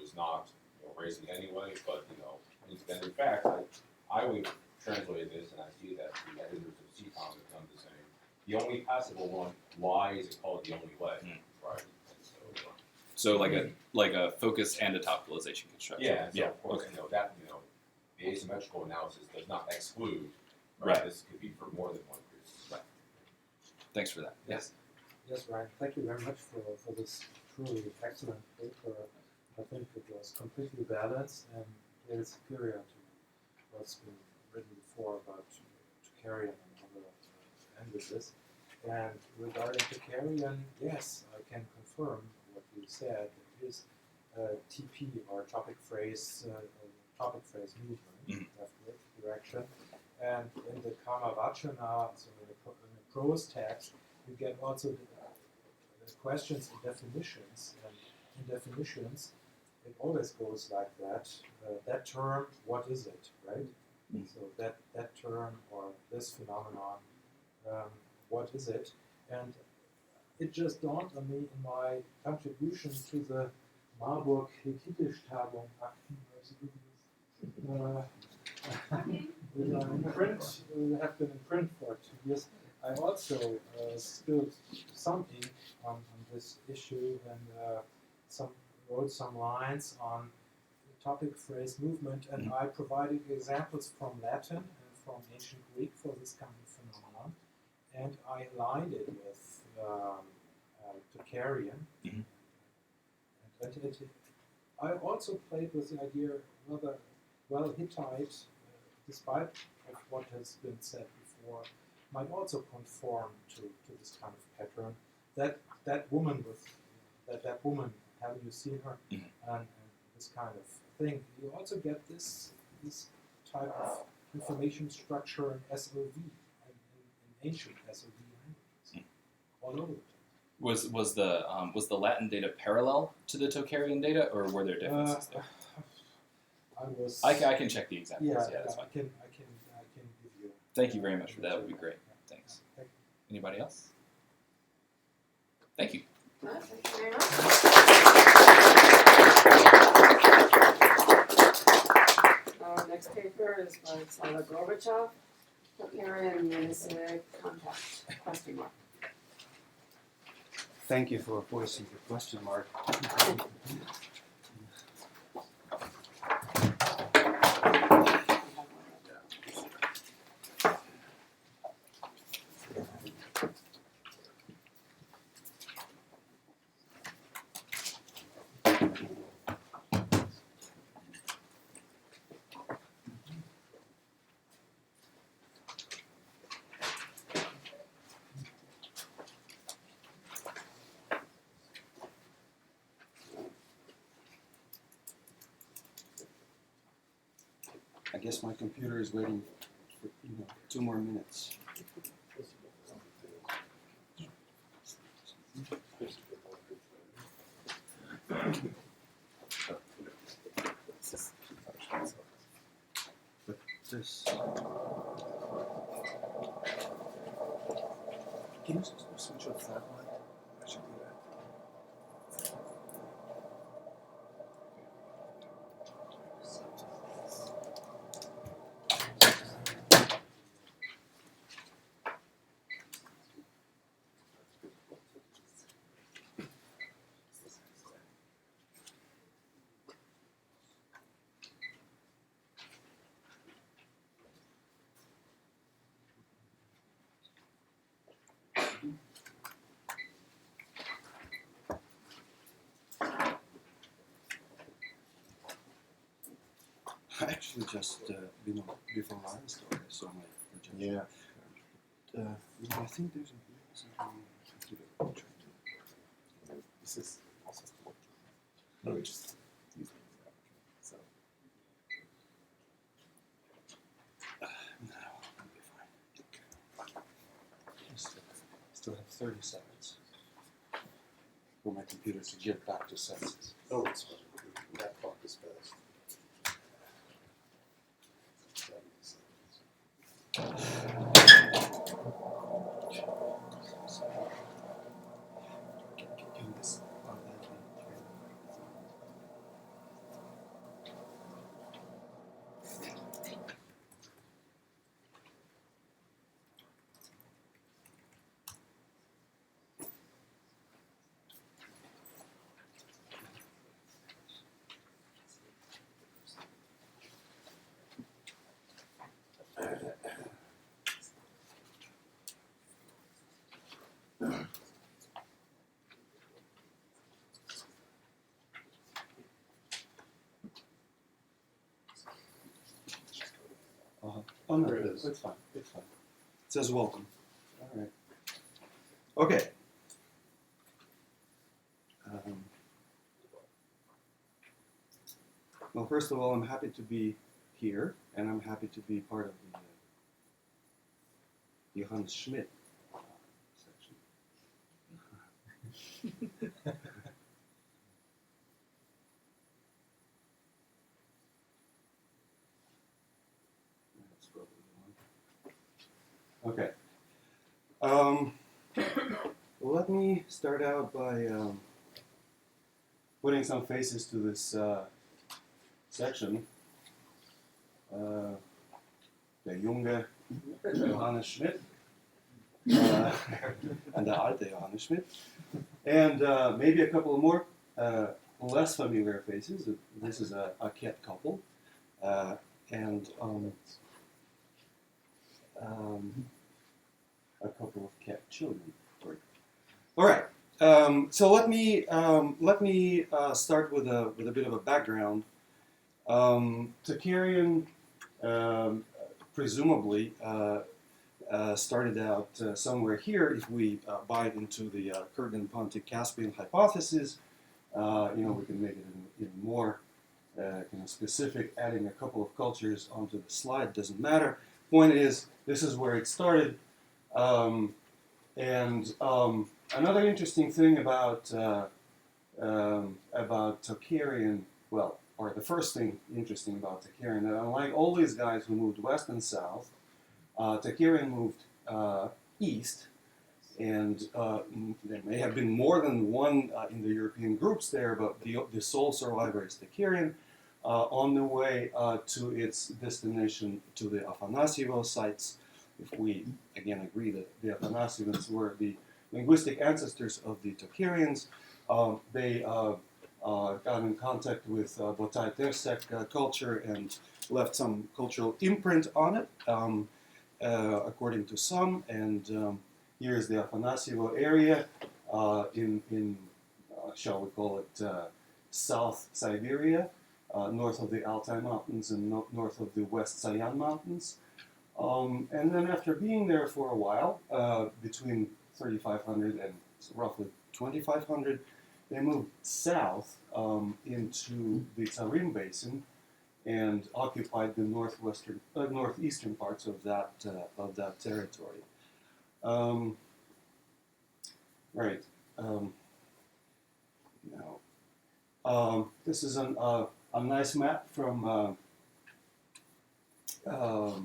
is not raising anyway, but and in fact, I would translate this, and I see that the editors of CCOM have done the same. The only passable one, why is it called the only way, right? And so like a focus and a topicalization construction. Yeah, and so of course, the asymmetrical analysis does not exclude. Right. This could be for more than one reason. Right. Thanks for that. Yes. Yes, Ryan. Thank you very much for this truly excellent paper. I think it was completely balanced and very superior to what's been written before about Tocharian and other languages. And regarding Tocharian, yes, I can confirm what you said. It is TP, or topic phrase movement, left direction. And in the Karma Vachana, so in the prose text, you get also the questions and definitions. And in definitions, it always goes like that. That term, what is it, right? So that term or this phenomenon, what is it? And it just dawned on me in my contribution to the Marburg Hethitisch-Tagung have been in print for 2 years. I also spilled some ink on this issue and wrote some lines on the topic phrase movement, and I provided examples from Latin and from ancient Greek for this kind of phenomenon, and I aligned it with Tocharian. And I also played with the idea whether, Hittite, despite of what has been said before, might also conform to this kind of pattern. That woman have you seen her? And this kind of thing. You also get this type of information structure in SOV, in ancient SOV languages, all over the place. Was the Latin data parallel to the Tocharian data, or were there differences there? I can check the examples. Yeah, that's fine. I can give you. Thank you very much for that. That would be great. Thanks. Anybody else? Thank you. Thank you very much. Our next paper is by Gorbachov, Tocharian-Yeniseic contact, question mark. Thank you for voicing the question mark. I guess my computer is waiting for 2 more minutes. But this. Can you switch off that one? I should do that. I actually just been on before Ryan started, so my projection. Yeah. I think there's a. This is no, we just use it so. No, I'll be fine. Still have 30 seconds for my computer to get back to senses. Oh, it's fine. That clock is fast. Oh no, There it is. it's fine. It's fine. It says welcome. All right. Okay. Well, first of all, I'm happy to be here, and I'm happy to be part of the Johannes Schmidt section. That's probably the one. Okay. Let me start out by putting some faces to this section. Der junge Johannes Schmidt and der alte Johannes Schmidt. And maybe a couple of more less familiar faces. This is a cat couple. And a couple of cat children. All right. So let me start with a bit of a background. Tocharian presumably started out somewhere here. If we buy into the Kurgan-Pontic-Caspian hypothesis, we can make it even more specific. Adding a couple of cultures onto the slide doesn't matter. Point is, this is where it started. Another interesting thing about Tocharian, or the first thing interesting about Tocharian, that unlike all these guys who moved west and south, Tocharian moved east, and there may have been more than one in the European groups there, but the sole survivor is Tocharian, on the way to its destination to the Afanasyevo sites. If we again agree that the Afanasyevans were the linguistic ancestors of the Tocharians, they got in contact with Botai-Tersek culture and left some cultural imprint on it, according to some. And here is the Afanasyevo area in shall we call it, South Siberia, north of the Altai Mountains and north of the West Sayan Mountains. And then after being there for a while, between 3,500 and roughly 2,500, they moved south into the Tarim Basin and occupied the northeastern parts of that territory. Right. Now, this is a nice map from. Let's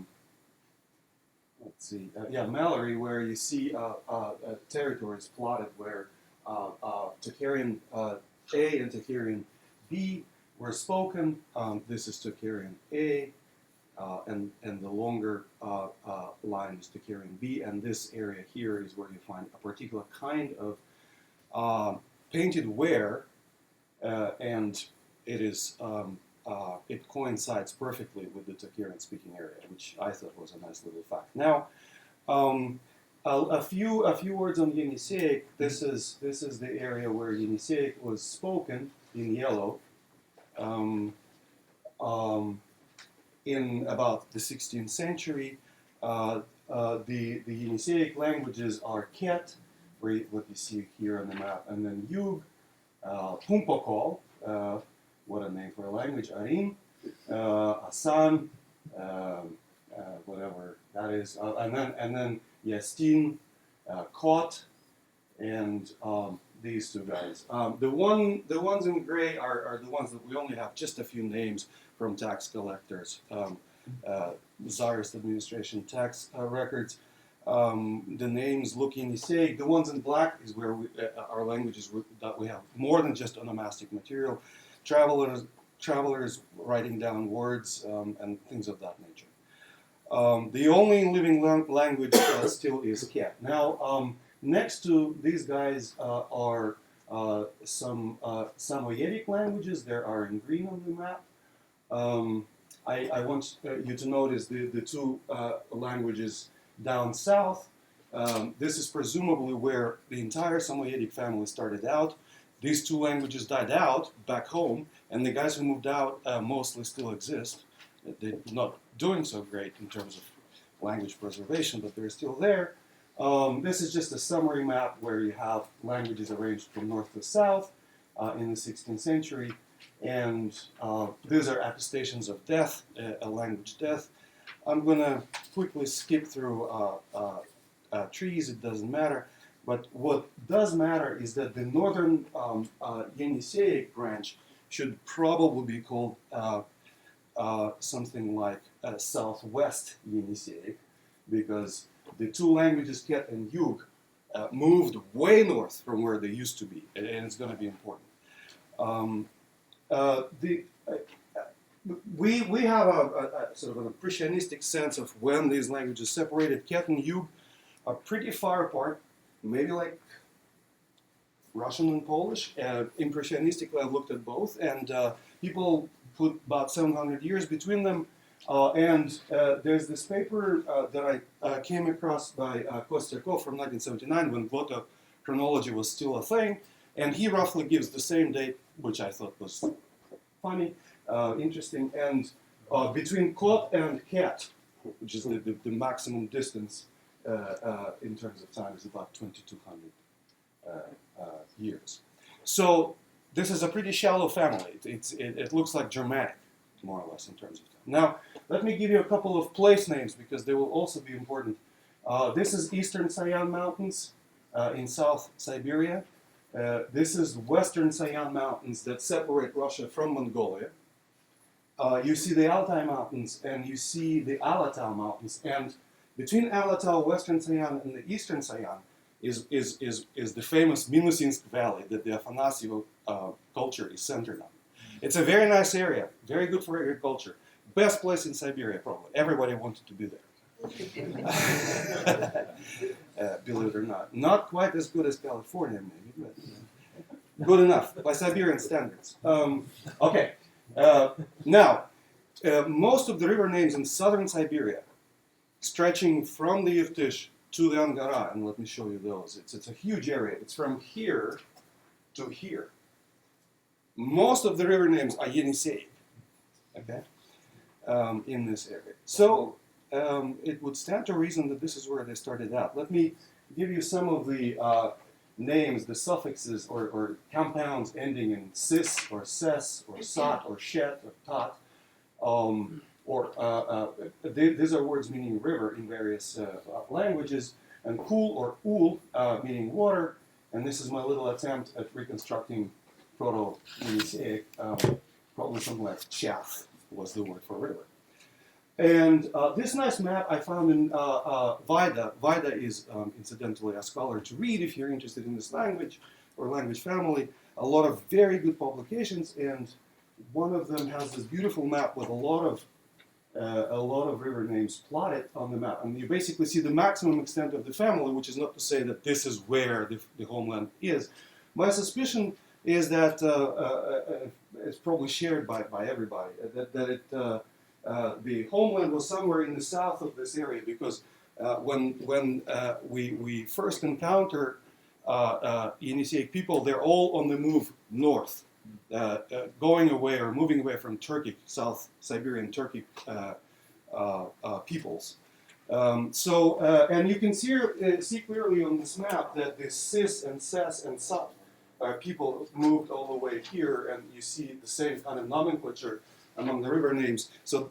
see. Mallory, where you see territories plotted where Tocharian A and Tocharian B were spoken. This is Tocharian A, and the longer line is Tocharian B, and this area here is where you find a particular kind of painted ware, and it is it coincides perfectly with the Tocharian speaking area, which I thought was a nice little fact. Now, a few words on Yeniseic. This is the area where Yeniseic was spoken in yellow. In about the 16th century, the Yeniseic languages are Ket, what you see here on the map, and then Yug, Pumpokol, what a name for a language, Arim, Asan, whatever that is, and then Yastin, Kot, and these two guys. The ones in gray are the ones that we only have just a few names from tax collectors, Tsarist administration tax records. The names look Yeniseic. The ones in black is where our languages that we have more than just onomastic material. Travelers writing down words and things of that nature. The only living language still is Ket. Now, next to these guys are some Samoyedic languages. There are in green on the map. I want you to notice the two languages down south. This is presumably where the entire Samoyedic family started out. These two languages died out back home, and the guys who moved out mostly still exist. They're not doing so great in terms of language preservation, but they're still there. This is just a summary map where you have languages arranged from north to south in the 16th century, and these are attestations of death, a language death. I'm going to quickly skip through trees, it doesn't matter. But what does matter is that the northern Yeniseic branch should probably be called something like Southwest Yeniseic, because the two languages, Ket and Yug, moved way north from where they used to be, and it's going to be important. We have a sort of an impressionistic sense of when these languages separated. Ket and Yug are pretty far apart. Maybe like Russian and Polish. Impressionistically, I looked at both, and people put about 700 years between them. And there's this paper that I came across by Kostyakov from 1979 when Voto chronology was still a thing, and he roughly gives the same date, which I thought was funny, interesting, and between Kot and Ket, which is the maximum distance in terms of time, is about 2,200 years. So this is a pretty shallow family. It looks like Germanic, more or less, in terms of time. Now, let me give you a couple of place names, because they will also be important. This is Eastern Sayan Mountains in South Siberia. This is Western Sayan Mountains that separate Russia from Mongolia. You see the Altai Mountains, and you see the Alatau Mountains, and between Alatau, Western Sayan, and the Eastern Sayan is the famous Minusinsk Valley that the Afanasyev culture is centered on. It's a very nice area, very good for agriculture. Best place in Siberia, probably. Everybody wanted to be there. Believe it or not. Not quite as good as California, maybe, but good enough by Siberian standards. Okay. Now, most of the river names in southern Siberia, stretching from the Irtysh to the Angara, and let me show you those. It's a huge area. It's from here to here. Most of the river names are Yeniseic, okay, in this area. So it would stand to reason that this is where they started out. Let me give you some of the names, the suffixes or compounds ending in sis or ses or sat or shet or tat. These are words meaning river in various languages, and kul or ul meaning water, and this is my little attempt at reconstructing Proto-Yeniseic, probably something like chaff was the word for river. And this nice map I found in Vida. Vida is, incidentally, a scholar to read if you're interested in this language or language family. A lot of very good publications, and one of them has this beautiful map with a lot of river names plotted on the map. And you basically see the maximum extent of the family, which is not to say that this is where the homeland is. My suspicion is that it's probably shared by everybody, that the homeland was somewhere in the south of this area, because when we first encounter Yeniseic people, they're all on the move north, going away or moving away from Turkic, South Siberian Turkic peoples. And you can see clearly on this map that the Sis and Ses and Sat people moved all the way here, and you see the same kind of nomenclature among the river names. So,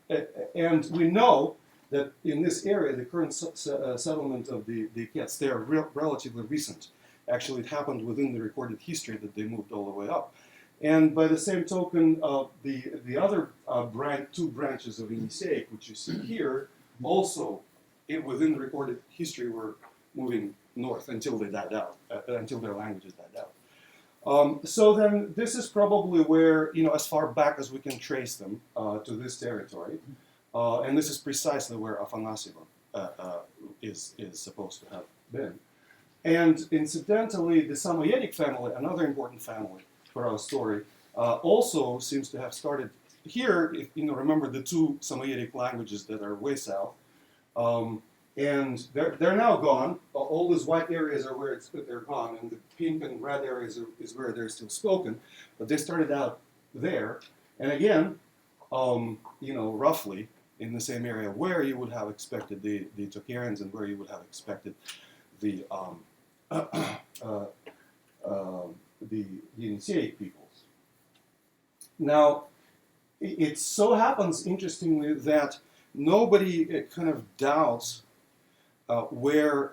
and we know that in this area, the current settlement of the Kets, they are relatively recent. Actually, it happened within the recorded history that they moved all the way up. And by the same token, the other two branches of Yeniseic, which you see here, also within the recorded history were moving north until they died out, until their languages died out. So then this is probably where, as far back as we can trace them to this territory. And this is precisely where Afanasyevo is supposed to have been. And incidentally, the Samoyedic family, another important family for our story, also seems to have started here. If, remember the two Samoyedic languages that are way south. And they're now gone. All these white areas are where they're gone, and the pink and red areas is where they're still spoken. But they started out there, and again, roughly in the same area where you would have expected the Tocharians and where you would have expected the Yeniseic peoples. Now, it so happens, interestingly, that nobody kind of doubts where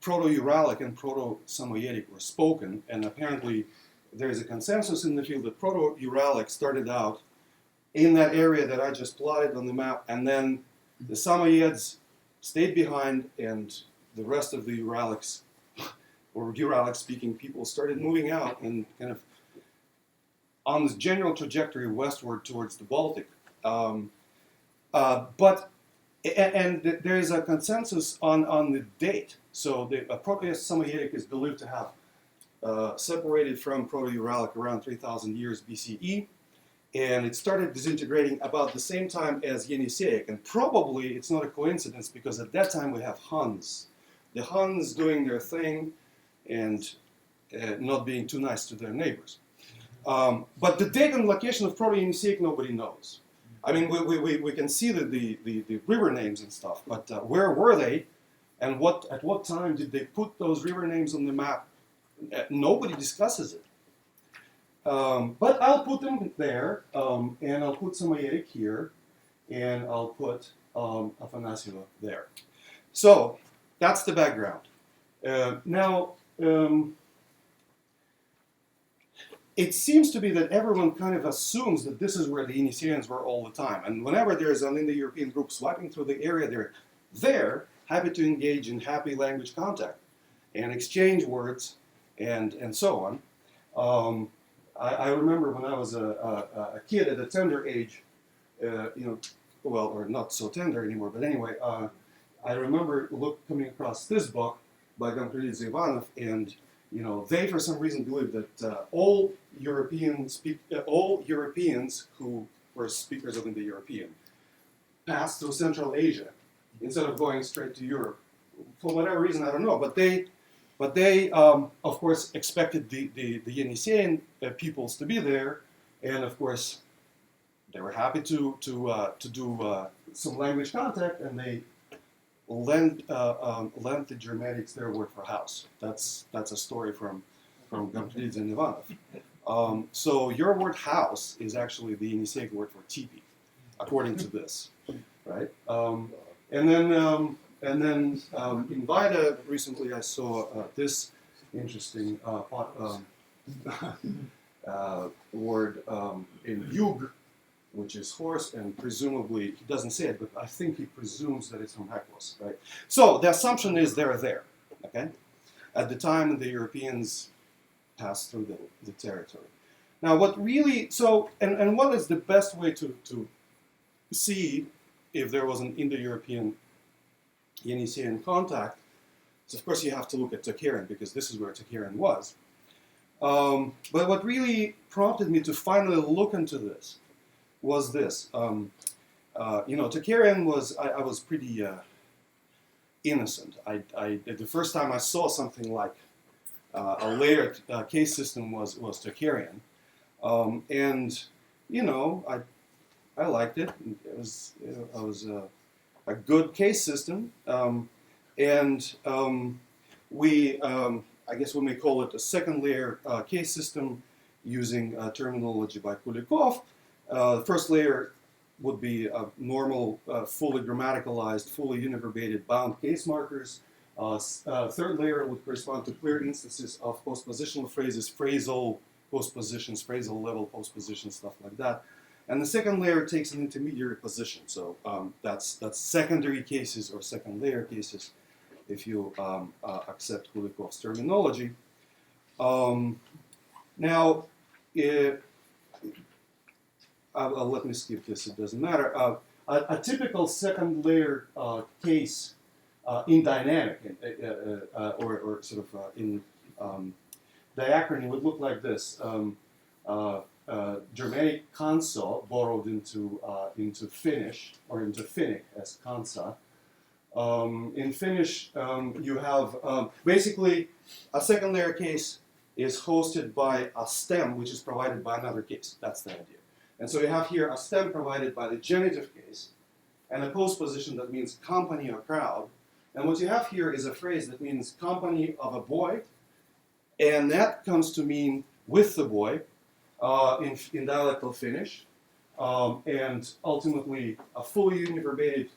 Proto-Uralic and Proto-Samoyedic were spoken, and apparently there is a consensus in the field that Proto-Uralic started out in that area that I just plotted on the map, and then the Samoyeds stayed behind, and the rest of the Uralics, or Uralic-speaking people, started moving out and kind of on this general trajectory westward towards the Baltic. But there is a consensus on the date. So the Proto-Samoyedic is believed to have separated from Proto-Uralic around 3,000 years BCE, and it started disintegrating about the same time as Yeniseic. And probably it's not a coincidence, because at that time we have Huns. The Huns doing their thing and not being too nice to their neighbors. But the date and location of Proto-Yeniseic nobody knows. I mean, we can see the river names and stuff, but where were they, and at what time did they put those river names on the map? Nobody discusses it. But I'll put them there, and I'll put Samoyedic here, and I'll put Afanasyevo there. So that's the background. Now, it seems to be that everyone kind of assumes that this is where the Yeniseians were all the time. And whenever there's an Indo-European group swiping through the area, they're happy to engage in happy language contact and exchange words and so on. I remember when I was a kid at a tender age, well, or not so tender anymore, but anyway, I remember coming across this book by García, and they for some reason believed that all Europeans who were speakers of Indo-European passed through Central Asia instead of going straight to Europe. For whatever reason, I don't know, but they of course expected the Yeniseian peoples to be there, and of course they were happy to do some language contact, and they lent the Germanics their word for house. That's a story from García and Ivanov. So your word house is actually the Yeniseic word for teepee, according to this, right? And then in Vida recently I saw this interesting word in yug, which is horse, and presumably, he doesn't say it, but I think he presumes that it's from Heklos, right? So the assumption is they're there, okay? At the time the Europeans passed through the territory. Now what really, and what is the best way to see if there was an Indo-European Yeniseian contact? So of course you have to look at Tocharian, because this is where Tocharian was. But what really prompted me to finally look into this was this. Tocharian was, I was pretty innocent. The first time I saw something like a layered case system was Tocharian. And, I liked it. It was a good case system. I guess we may call it a second layer case system using terminology by Kulikov. The first layer would be normal, fully grammaticalized, fully univerbated bound case markers. Third layer would correspond to clear instances of postpositional phrases, phrasal postpositions, phrasal level postpositions, stuff like that. And the second layer takes an intermediary position. So that's secondary cases or second layer cases, if you accept Kulikov's terminology. Now, let me skip this, it doesn't matter. A typical second layer case in dynamic, or sort of in diachrony would look like this. Germanic kansa borrowed into Finnish, or into Finnic as kansa. In Finnish, you have basically a second layer case is hosted by a stem which is provided by another case. That's the idea. And so you have here a stem provided by the genitive case and a postposition that means company or crowd. And what you have here is a phrase that means company of a boy, and that comes to mean with the boy in dialectal Finnish, and ultimately a fully univerbated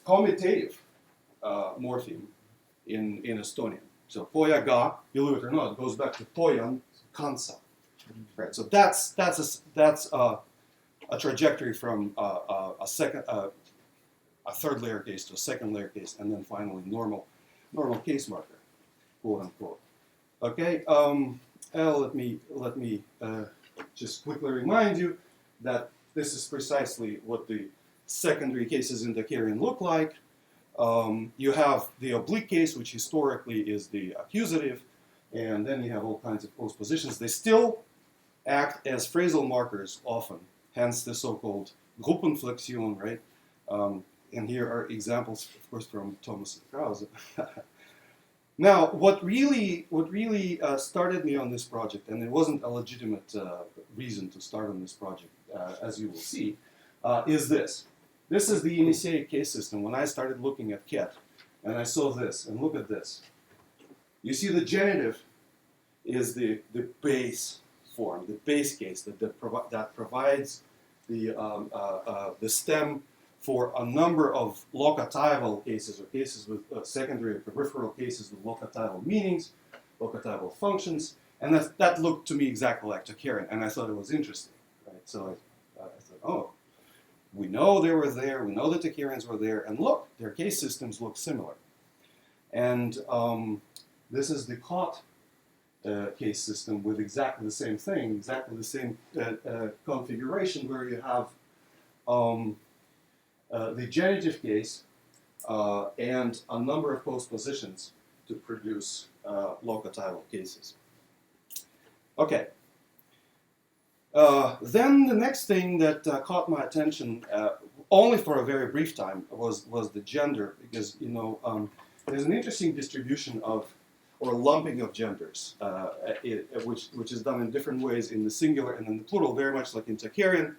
commutative morpheme in Estonian. So pojaga, believe it or not, goes back to pojan kansa. Right. So that's a trajectory from a third layer case to a second layer case, and then finally normal case marker, quote unquote. Okay. Let me just quickly remind you that this is precisely what the secondary cases in Tocharian look like. You have the oblique case, which historically is the accusative, and then you have all kinds of postpositions. They still act as phrasal markers often, hence the so-called Gruppenflexion, right? And here are examples, of course, from Thomas and Krause. Now, what really started me on this project, and it wasn't a legitimate reason to start on this project, as you will see, is this. This is the Yeniseic case system. When I started looking at Ket, and I saw this, and look at this. You see the genitive is the base form, the base case that provides the stem for a number of locatival cases, or cases with secondary or peripheral cases with locatival meanings, locatival functions, and that looked to me exactly like Tocharian, and I thought it was interesting, right? So I thought, oh, we know they were there, we know the Tocharians were there, and look, their case systems look similar. And this is the Cot case system with exactly the same thing, exactly the same configuration, where you have the genitive case and a number of postpositions to produce locatival cases. Okay. Then the next thing that caught my attention, only for a very brief time, was the gender, because there's an interesting distribution of, or lumping of genders, which is done in different ways in the singular and in the plural, very much like in Tocharian.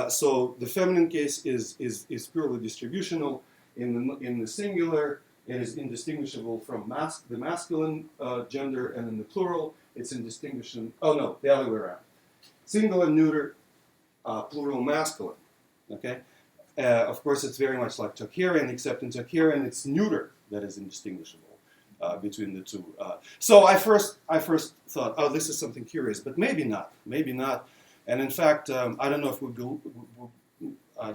So the feminine case is purely distributional. In the singular, it is indistinguishable from the masculine gender, and in the plural, it's indistinguishable. Oh no, the other way around. Single and neuter, plural masculine. Okay. Of course, it's very much like Tocharian, except in Tocharian, it's neuter that is indistinguishable between the two. So I first thought, oh, this is something curious, but maybe not. And in fact, I don't know if we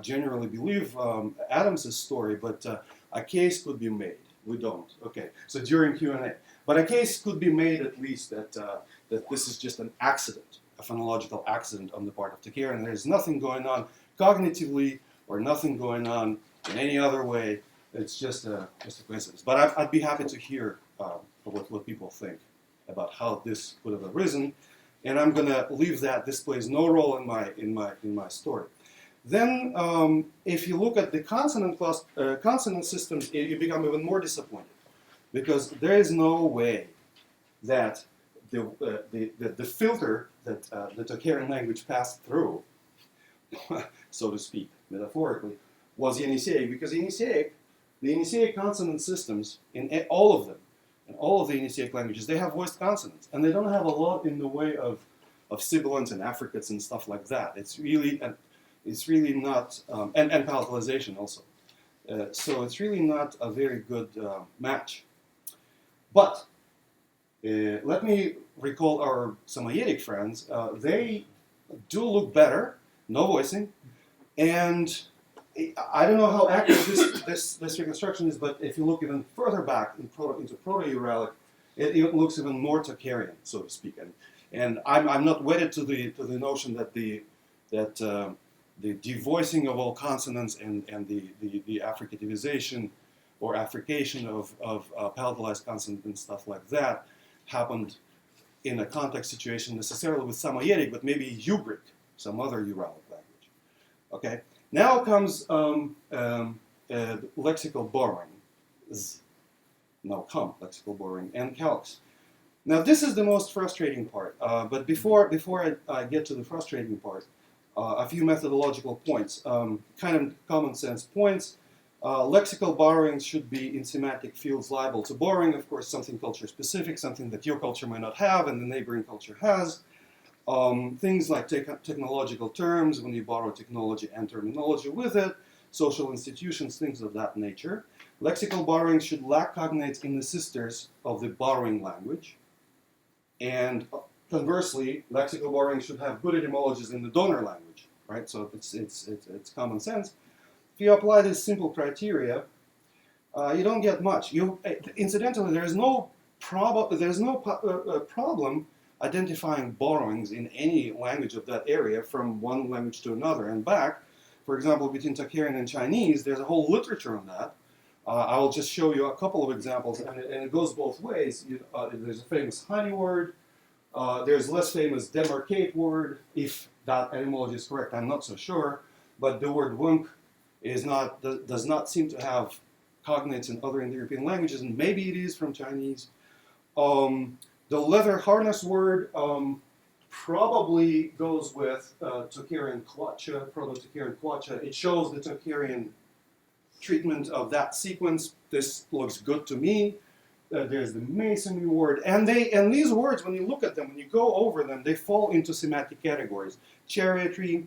generally believe Adams's story, but a case could be made. We don't. Okay. So during Q&A, but a case could be made at least that this is just an accident, a phonological accident on the part of Tocharian. There's nothing going on cognitively or nothing going on in any other way. It's just a coincidence. But I'd be happy to hear what people think about how this would have arisen. And I'm going to leave that. This plays no role in my story. Then, if you look at the consonant systems, you become even more disappointed, because there is no way that the filter that the Tocharian language passed through, so to speak, metaphorically, was Yeniseic, because the Yeniseic consonant systems, in all of them, in all of the Yeniseic languages, they have voiced consonants, and they don't have a lot in the way of sibilants and affricates and stuff like that. It's really not, and palatalization also. So it's really not a very good match. But let me recall our Samoyedic friends. They do look better, no voicing, and I don't know how accurate this reconstruction is, but if you look even further back into Proto-Uralic, it looks even more Tocharian, so to speak. And I'm not wedded to the notion that the devoicing of all consonants and the affricativization or affrication of palatalized consonants and stuff like that happened in a context situation necessarily with Samoyedic, but maybe Ugric, some other Uralic language. Okay. Now comes lexical borrowing. Lexical borrowing and calques. Now this is the most frustrating part. But before I get to the frustrating part, a few methodological points, kind of common sense points. Lexical borrowing should be in semantic fields liable to borrowing. Of course, something culture specific, something that your culture might not have and the neighboring culture has. Things like technological terms, when you borrow technology and terminology with it, social institutions, things of that nature. Lexical borrowing should lack cognates in the sisters of the borrowing language. And conversely, lexical borrowing should have good etymologies in the donor language, right? So it's common sense. If you apply these simple criteria, you don't get much. Incidentally, there's no problem identifying borrowings in any language of that area from one language to another and back. For example, between Tocharian and Chinese, there's a whole literature on that. I will just show you a couple of examples, and it goes both ways. There's a famous honey word. There's less famous demarcate word. If that etymology is correct, I'm not so sure. But the word wunk does not seem to have cognates in other Indo-European languages, and maybe it is from Chinese. The leather harness word probably goes with Tocharian kwacha, Proto-Tocharian kwacha. It shows the Tocharian treatment of that sequence. This looks good to me. There's the masonry word, and these words, when you look at them, when you go over them, they fall into semantic categories: chariotry,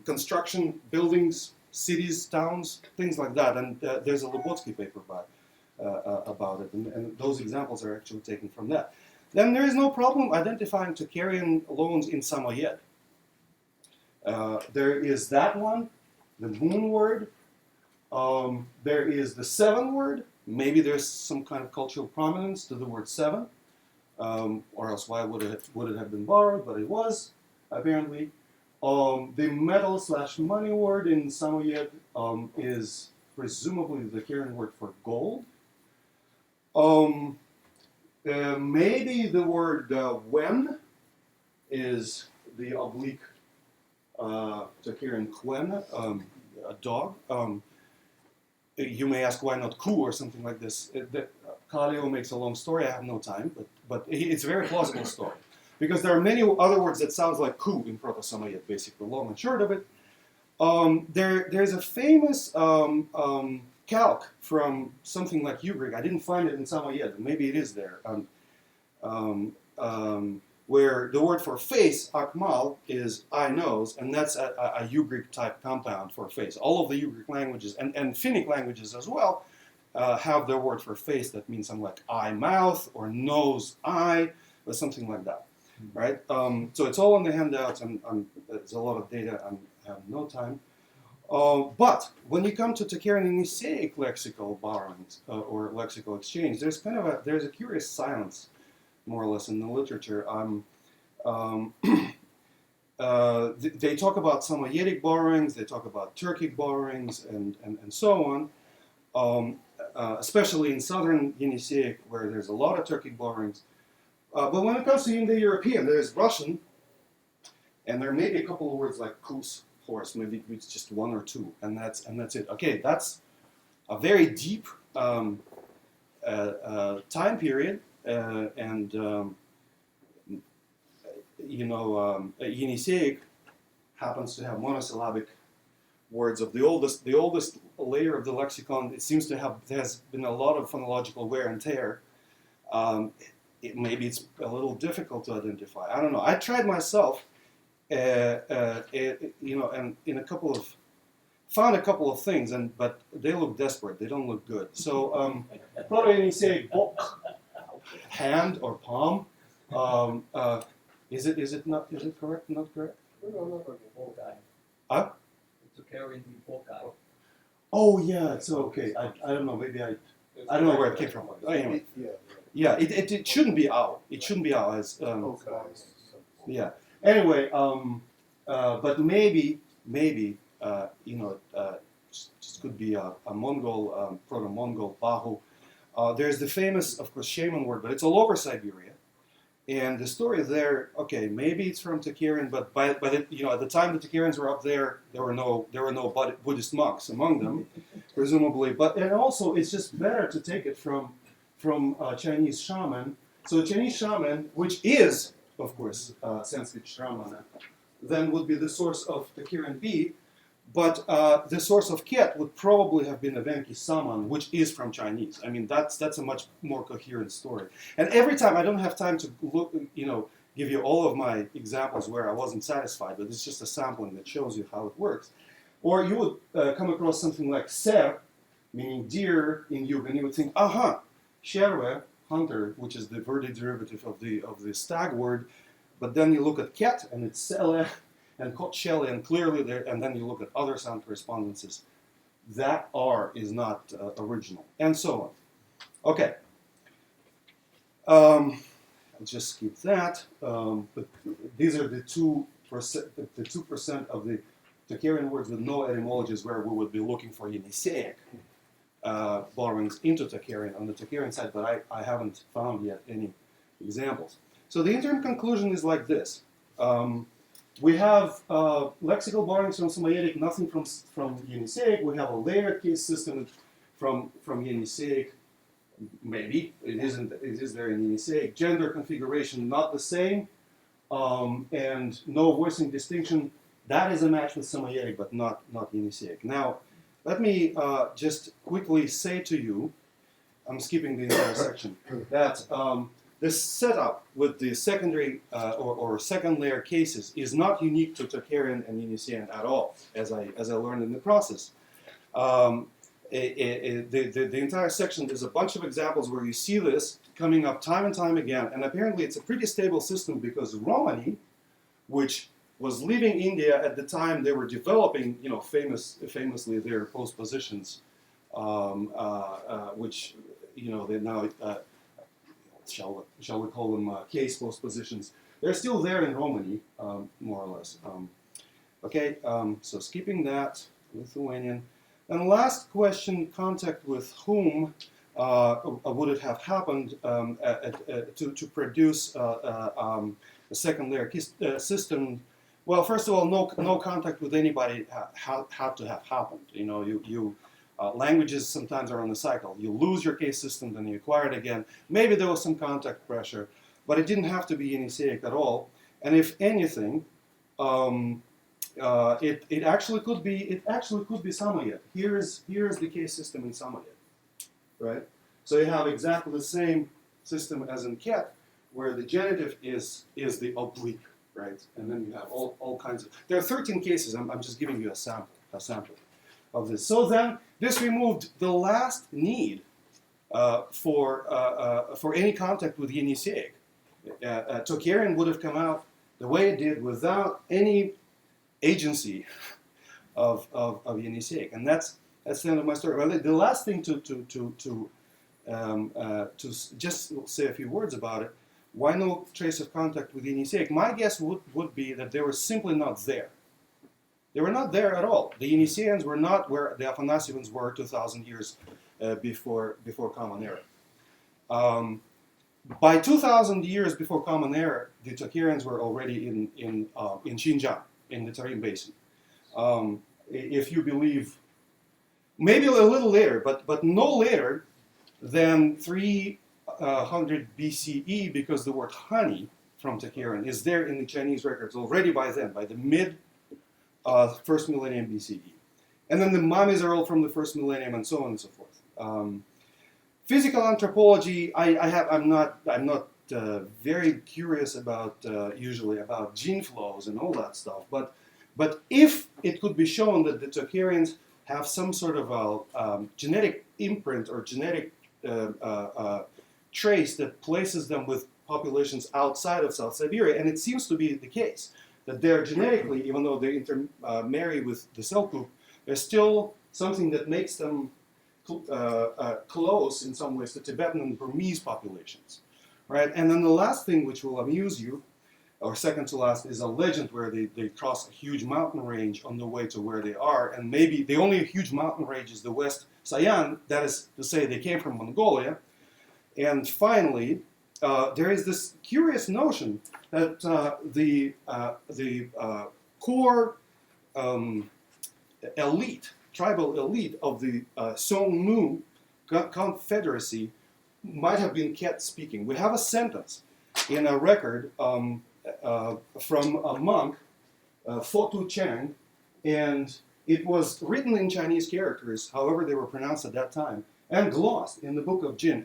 construction, buildings, cities, towns, things like that. And there's a Lubotsky paper about it, and those examples are actually taken from that. Then there is no problem identifying Tocharian loans in Samoyed. There is that one, the moon word. There is the seven word. Maybe there's some kind of cultural prominence to the word seven, or else why would it have been borrowed? But it was, apparently. The metal/money word in Samoyed is presumably the Tocharian word for gold. Maybe the word when is the oblique Tocharian quen, a dog. You may ask why not ku or something like this. Kaleo makes a long story. I have no time, but it's a very plausible story. Because there are many other words that sounds like ku in Proto-Samoyed, basically, long and short of it. There's a famous calc from something like Ugric. I didn't find it in Samoyed. Maybe it is there. Where the word for face, akmal, is I nose, and that's a Ugric type compound for face. All of the Ugric languages, and Finnic languages as well, have their word for face that means something like eye mouth or nose eye or something like that, right? So it's all on the handouts, and there's a lot of data. I have no time. But when you come to Tocharian-Yeniseic lexical borrowings or lexical exchange, there's a curious silence, more or less, in the literature. They talk about Samoyedic borrowings, they talk about Turkic borrowings, and so on. Especially in southern Yeniseic, where there's a lot of Turkic borrowings. But when it comes to Indo-European, there's Russian, and there may be a couple of words like kus, horse, maybe it's just one or two, and that's it. Okay, that's a very deep time period, and Yeniseic happens to have monosyllabic words of the oldest layer of the lexicon. It seems to have, there's been a lot of phonological wear and tear. Maybe it's a little difficult to identify. I don't know. I tried myself, and found a couple of things, but they look desperate. They don't look good. So, Proto-Yeniseic bok, hand or palm. Is it not? Is it correct? Not correct? No. Huh? Tocharian Yeniseic. Oh yeah, it's okay. I don't know. Maybe I don't know where it came from. Anyway, yeah. It shouldn't be out. It shouldn't be out as yeah. Anyway, but maybe just could be a Mongol, proto-Mongol Bahu. There's the famous, of course, shaman word, but it's all over Siberia. And the story there, okay, maybe it's from Tocharian, but at the time the Tocharians were up there, there were no Buddhist monks among them, presumably. And also, it's just better to take it from Chinese shaman. So Chinese shaman, which is, of course, Sanskrit shramana, then would be the source of Tocharian B, but the source of Ket would probably have been Evenki Saman, which is from Chinese. I mean, that's a much more coherent story. And every time, I don't have time to look, give you all of my examples where I wasn't satisfied, but it's just a sampling that shows you how it works. Or you would come across something like ser, meaning deer in Yug, and you would think, sherwe, hunter, which is the Verdi derivative of the stag word, but then you look at ket, and it's sele, and Kotchele, and clearly there, and then you look at other sound correspondences. That R is not original, and so on. Okay. I'll just skip that. But these are the 2%, the 2% of the Tocharian words with no etymologies where we would be looking for Yeniseic borrowings into Tocharian on the Tocharian side, but I haven't found yet any examples. So the interim conclusion is like this. We have lexical borrowings from Samoyedic, nothing from Yeniseic. We have a layered case system from Yeniseic. Maybe it isn't. It is there in Yeniseic. Gender configuration not the same, and no voicing distinction. That is a match with Samoyedic, but not Yeniseic. Now, let me just quickly say to you, I'm skipping the entire section, that this setup with the secondary or second layer cases is not unique to Tocharian and Yeniseian at all, as I learned in the process. The entire section, there's a bunch of examples where you see this coming up time and time again, and apparently it's a pretty stable system because Romani, which was leaving India at the time they were developing, famously their postpositions, which they now. Shall we call them case postpositions? They're still there in Romani, more or less. So skipping that, Lithuanian. And last question, contact with whom would it have happened to produce a second layer system? Well, first of all, no contact with anybody had to have happened. Languages sometimes are on the cycle. You lose your case system, then you acquire it again. Maybe there was some contact pressure, but it didn't have to be Yeniseic at all. And if anything, it actually could be Samoyed. Here's the case system in Samoyed, right? So you have exactly the same system as in Ket, where the genitive is the oblique, right? And then you have all kinds of. There are 13 cases. I'm just giving you a sample of this. So then this removed the last need for any contact with Yeniseic. Tocharian would have come out the way it did without any agency of Yeniseic, and that's the end of my story. Well, the last thing to just say a few words about it. Why no trace of contact with Yeniseic? My guess would be that they were simply not there. They were not there at all. The Yeniseians were not where the Afanasievans were 2,000 years before Common Era. By 2,000 years before Common Era, the Tocharians were already in Xinjiang, in the Tarim Basin. If you believe, maybe a little later, but no later than 300 BCE, because the word honey from Tocharian is there in the Chinese records already by then, by the mid first millennium BCE. And then the mummies are all from the first millennium, and so on and so forth. Physical anthropology, I'm not very curious about usually about gene flows and all that stuff. But if it could be shown that the Tocharians have some sort of a genetic imprint or genetic trace that places them with populations outside of South Siberia, and it seems to be the case that they're genetically, even though they intermarry with the Selkuk, there's still something that makes them close in some ways to Tibetan and Burmese populations, right? And then the last thing which will amuse you, or second to last, is a legend where they cross a huge mountain range on the way to where they are, and maybe the only huge mountain range is the West Sayan, that is to say they came from Mongolia. And finally, there is this curious notion that the core elite, tribal elite of the Songmu Confederacy might have been Ket speaking. We have a sentence in a record from a monk, Fotu Chang, and it was written in Chinese characters, however they were pronounced at that time, and glossed in the Book of Jin.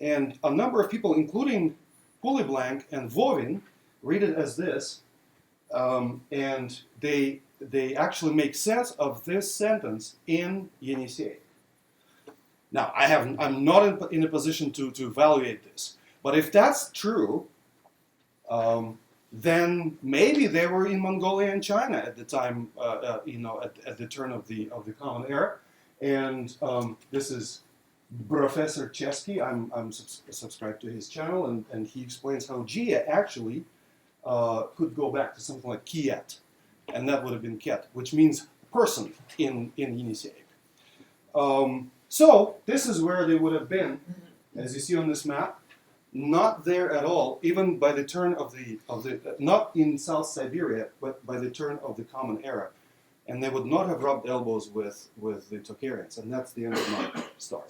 And a number of people, including Pouliblanc and Vovin, read it as this, and they actually make sense of this sentence in Yeniseic. Now, I'm not in a position to evaluate this, but if that's true, then maybe they were in Mongolia and China at the time, at the turn of the Common Era, and this is Professor Chesky. I'm subscribed to his channel, and he explains how Gia actually could go back to something like Kiet, and that would have been Ket, which means person in Yeniseic. So this is where they would have been, as you see on this map, not there at all, even by the turn of the not in South Siberia, but by the turn of the Common Era, and they would not have rubbed elbows with the Tocharians, and that's the end of my story.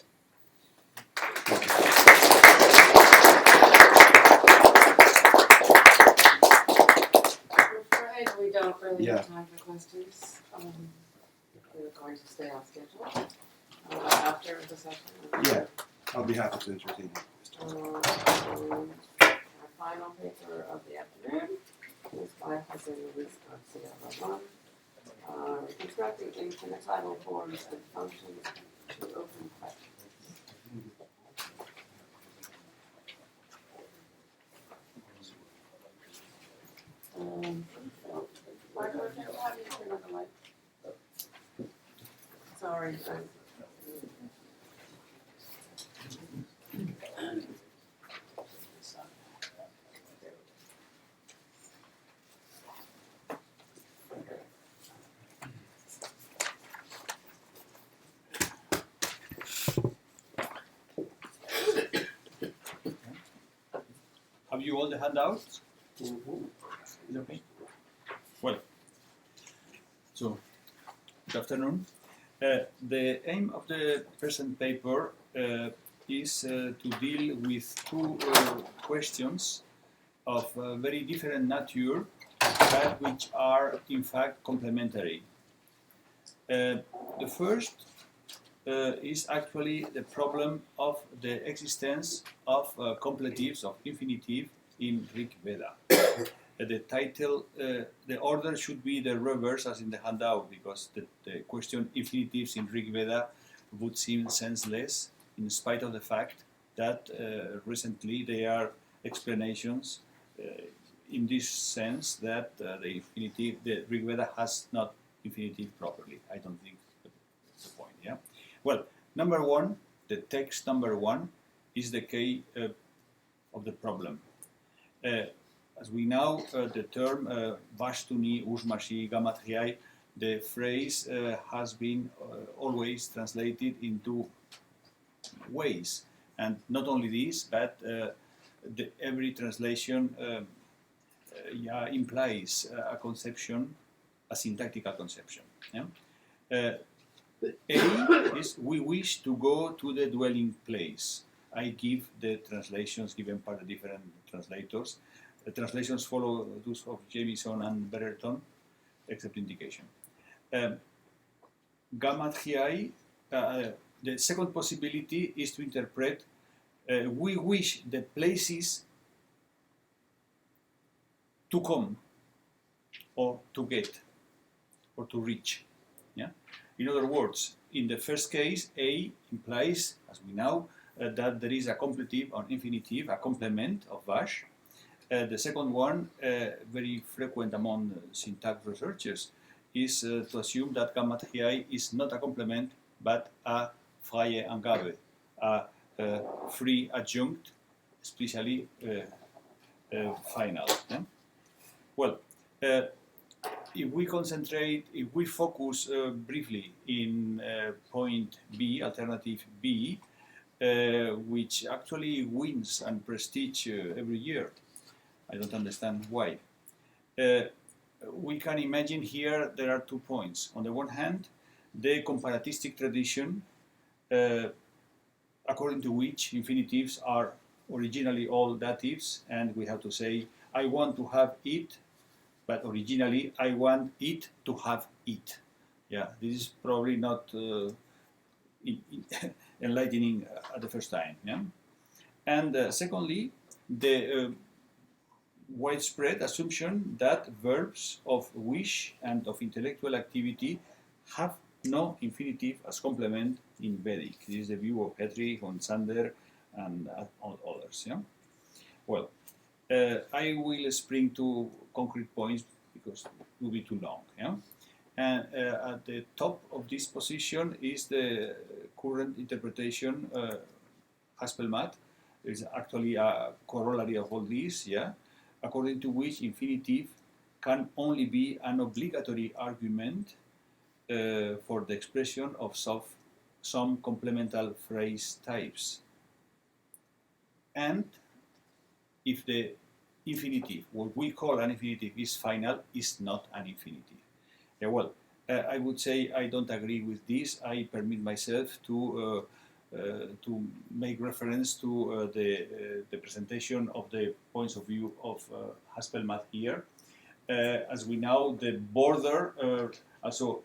We don't really have time for questions. We're going to stay on schedule after the session. Yeah, I'll be happy to entertain you. Our final paper of the afternoon is by José Luis García Ramón, Reconstructing Infinitival Forms and Functions to Open Questions. Marco, if you have you turn on the light. Sorry. Have you all the handouts? Is it okay? Well, so good afternoon. The aim of the present paper is to deal with two questions of very different nature but which are in fact complementary. The first is actually the problem of the existence of completives of infinitive in Rig Veda. The title, the order should be the reverse as in the handout, because the question infinitives in Rig Veda would seem senseless, in spite of the fact that recently there are explanations in this sense that the Rig Veda has not infinitive properly. I don't think that's the point. Yeah. Well, number one, the text number one is the key of the problem. As we know, the term Vashtuni, Ushmashi, Gamathiai, the phrase has been always translated in two ways. And not only this, but every translation implies a conception, a syntactical conception. Yeah? A is we wish to go to the dwelling place. I give the translations given by the different translators. The translations follow those of Jamieson and Brereton, except indication. Gamathiai, the second possibility is to interpret we wish the places to come, or to get, or to reach. Yeah? In other words, in the first case, A implies, as we know, that there is a completive or infinitive, a complement of Vash. The second one, very frequent among syntax researchers, is to assume that Gamathiai is not a complement, but a freie Angabe, a free adjunct, especially final. Yeah? Well, if we focus briefly in point B, alternative B, which actually wins and prestige every year, I don't understand why. We can imagine here there are 2 points. On the one hand, the comparatistic tradition, according to which infinitives are originally all datives, and we have to say, I want to have it, but originally I want it to have it. Yeah, this is probably not enlightening at the first time. Yeah? And secondly, the widespread assumption that verbs of wish and of intellectual activity have no infinitive as complement in Vedic. This is the view of Hetrich, on Sander, and others. Yeah? Well, I will spring to concrete points because it will be too long. Yeah? And at the top of this position is the current interpretation, Haspelmath. It's actually a corollary of all this, yeah? According to which infinitive can only be an obligatory argument for the expression of some complemental phrase types. And if the infinitive, what we call an infinitive, is final, is not an infinitive. Yeah, well, I would say I don't agree with this. I permit myself to make reference to the presentation of the points of view of Haspelmath here. As we know, the border also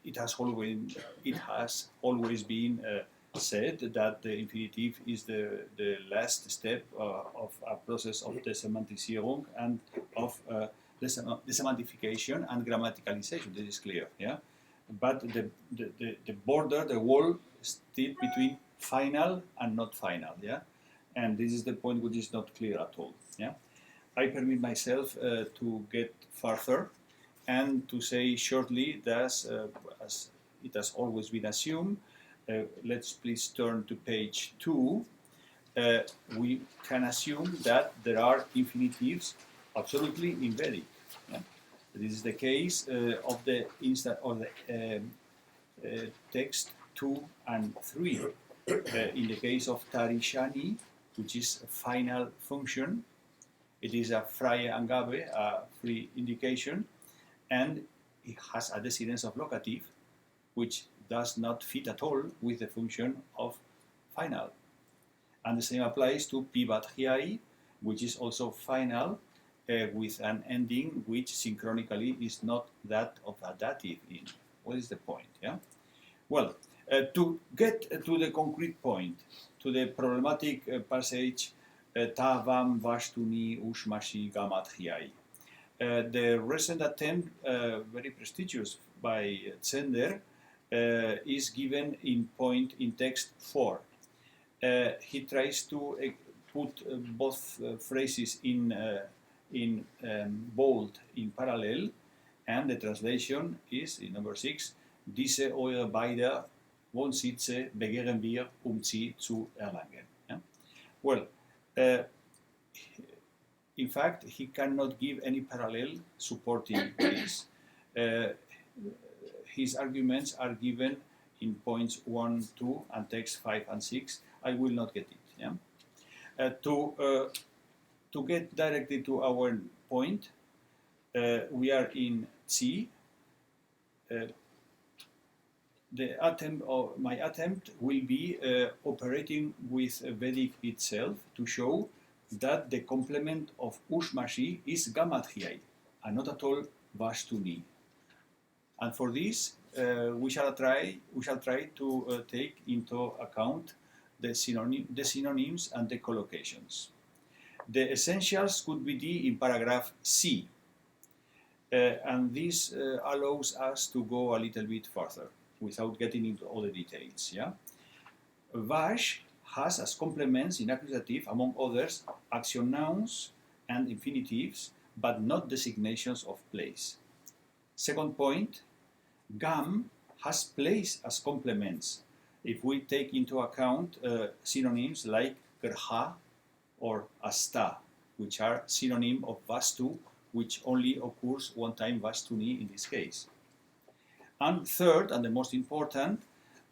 it has always been said that the infinitive is the last step of a process of desemantisierung and of desemantification and grammaticalization. This is clear, yeah. But the border, the wall, is still between final and not final, yeah. And this is the point which is not clear at all, yeah. I permit myself to get further and to say shortly that, as it has always been assumed, let's please turn to page 2. We can assume that there are infinitives absolutely in Vedic. Yeah? This is the case of the text 2 and 3. In the case of Tarishani, which is a final function, it is a freie Angabe, a free indication, and it has a decidence of locative, which does not fit at all with the function of final. And the same applies to Pi Badhiai, which is also final, with an ending which synchronically is not that of a dative in. What is the point? Yeah. Well, to get to the concrete point, to the problematic passage, Tavam Vashtuni Ushmashi Gamathiai. The recent attempt, very prestigious by Zender, is given in point in text 4. He tries to put both phrases in bold in parallel, and the translation is in number 6. Diese eure beide Wohnsitze begehren wir, sie zu erlangen. Yeah? Well, in fact, he cannot give any parallel supporting this. His arguments are given in points 1, 2, and text 5 and 6. I will not get it. Yeah? To get directly to our point, we are in C. My attempt will be operating with Vedic itself to show that the complement of Ushmashi is Gamathiai, and not at all Vashtuni. And for this, we shall try to take into account the synonyms and the collocations. The essentials could be D in paragraph C, and this allows us to go a little bit further without getting into all the details. Yeah, Vash has as complements in accusative, among others, action nouns and infinitives, but not designations of place. Second point, Gam has place as complements if we take into account synonyms like Gerha or Asta, which are synonym of Vastu, which only occurs one time Vastuni in this case. And third, and the most important,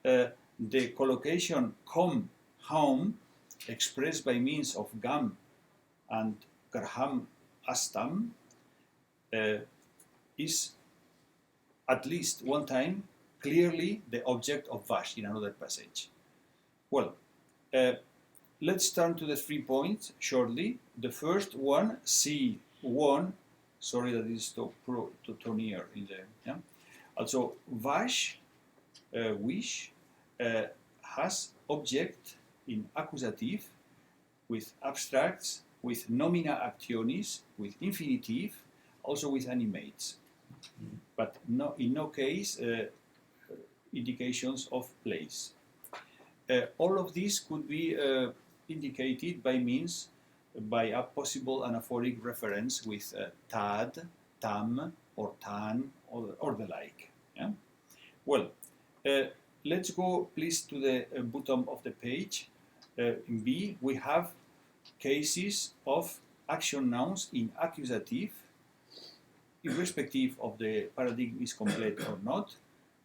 the collocation kom, home, expressed by means of Gam and Gerham Astam, is at least one time clearly the object of Vash in another passage. Well, let's turn to the 3 points shortly. The first one, C1, sorry that is too near in the, yeah. Also, Vash, wish, has object in accusative, with abstracts, with nomina actionis, with infinitive, also with animates. But in no case indications of place. All of these could be indicated by means by a possible anaphoric reference with tad, tam, or tan, or the like. Yeah? Well, let's go please to the bottom of the page. In B, we have cases of action nouns in accusative, irrespective of the paradigm is complete or not,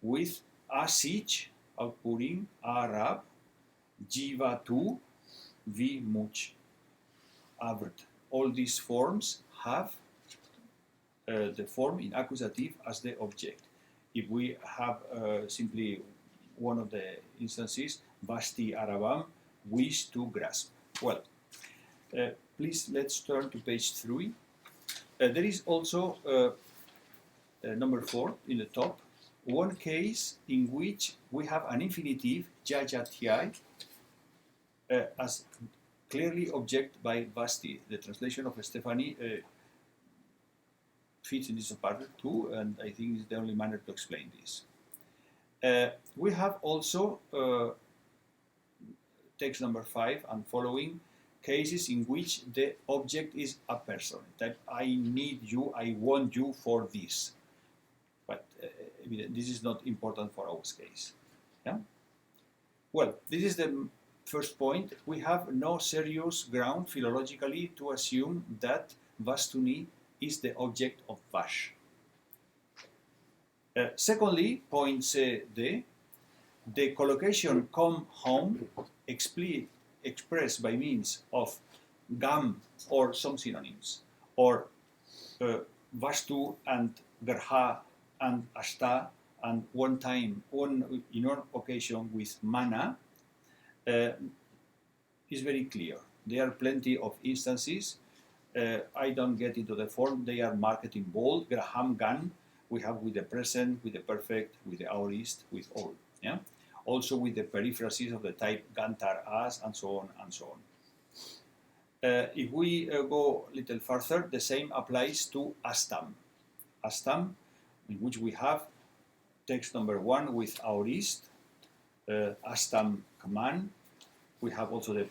with asich, outputting, arab, jiva tu, vi much, avert. All these forms have the form in accusative as the object. If we have simply one of the instances, vasti arabam, wish to grasp. Well, please let's turn to page 3. There is also number 4 in the top, one case in which we have an infinitive, jajatiai, as clearly object by Vasti. The translation of Stephanie fits in this part too, and I think it's the only manner to explain this. We have also text number 5 and following, cases in which the object is a person. That I need you, I want you for this. But this is not important for our case. Yeah? Well, this is the first point. We have no serious ground philologically to assume that Vastuni is the object of Vash. Secondly, point D, the collocation come home expressed by means of gam or some synonyms, or Vastu and Gerha and Ashta, and in one occasion with Mana, is very clear. There are plenty of instances I don't get into the form. They are marked in bold. Graham Gun. We have with the present, with the perfect, with the aorist, with all. Yeah. Also with the periphrases of the type Gantar as, and so on and so on. If we go a little further, the same applies to Astam. Astam, in which we have text number 1 with aorist, Astam Kaman. We have also the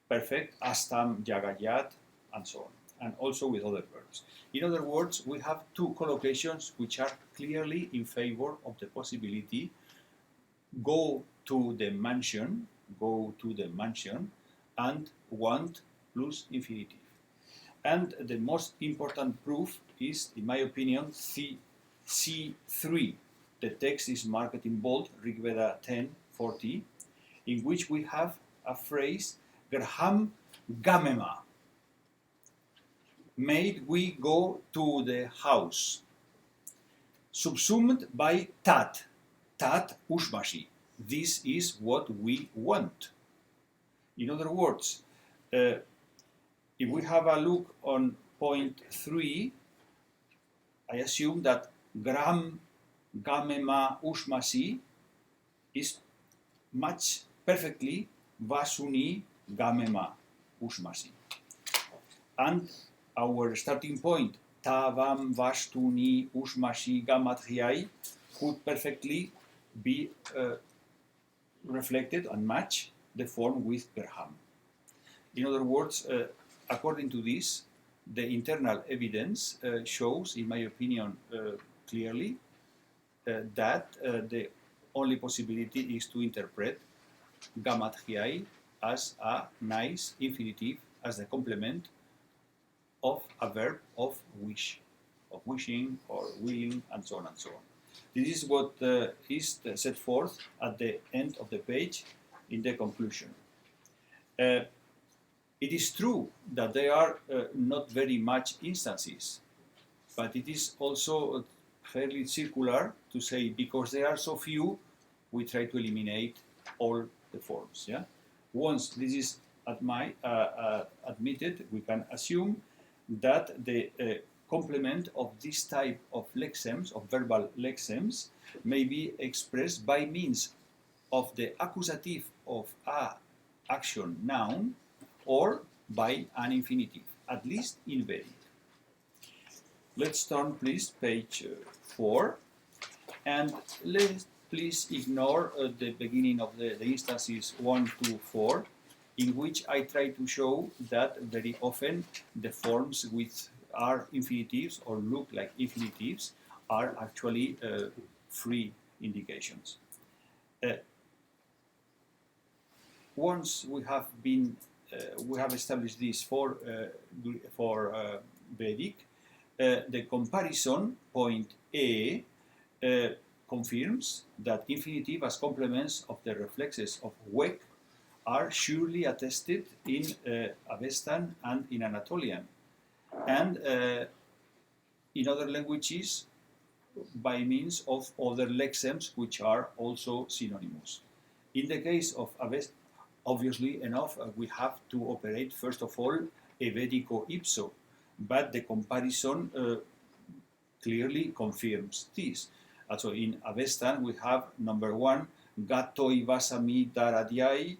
perfect Astam Jagayat, and so on, and also with other verbs. In other words, we have two collocations which are clearly in favor of the possibility go to the mansion, and want plus infinitive. And the most important proof is, in my opinion, C3. The text is marked in bold, Rigveda 10:40, in which we have a phrase, Graham Gamema. Made we go to the house. Subsumed by tat ushmashi. This is what we want. In other words, if we have a look on point 3, I assume that Graham Gamema ushmashi is match perfectly Vasuni Gamema ushmashi. And our starting point, Tavam Vastuni Ushmashi Gamatriai, could perfectly be reflected and match the form with Graham. In other words, according to this, the internal evidence shows, in my opinion, clearly that the only possibility is to interpret Gamatriai as a nice infinitive, as the complement of a verb of wish, of wishing or willing, and so on and so on. This is what is set forth at the end of the page in the conclusion. It is true that there are not very much instances, but it is also fairly circular to say because there are so few, we try to eliminate all the forms. Yeah. Once this is admitted, we can assume that the complement of this type of lexems, of verbal lexems, may be expressed by means of the accusative of a action noun or by an infinitive, at least in Vedic. Let's turn, please, page 4, and let's please ignore the beginning of the instances 1 to 4, in which I try to show that very often the forms which are infinitives or look like infinitives are actually free indications. Once we have established this for Vedic, the comparison point A confirms that infinitive as complements of the reflexes of Wek are surely attested in Avestan and in Anatolian, and in other languages by means of other lexems which are also synonymous. In the case of Avestan, obviously enough, we have to operate first of all a Vedico ipso, but the comparison clearly confirms this. Also in Avestan we have number 1, Gatoi Vasami Daradiai.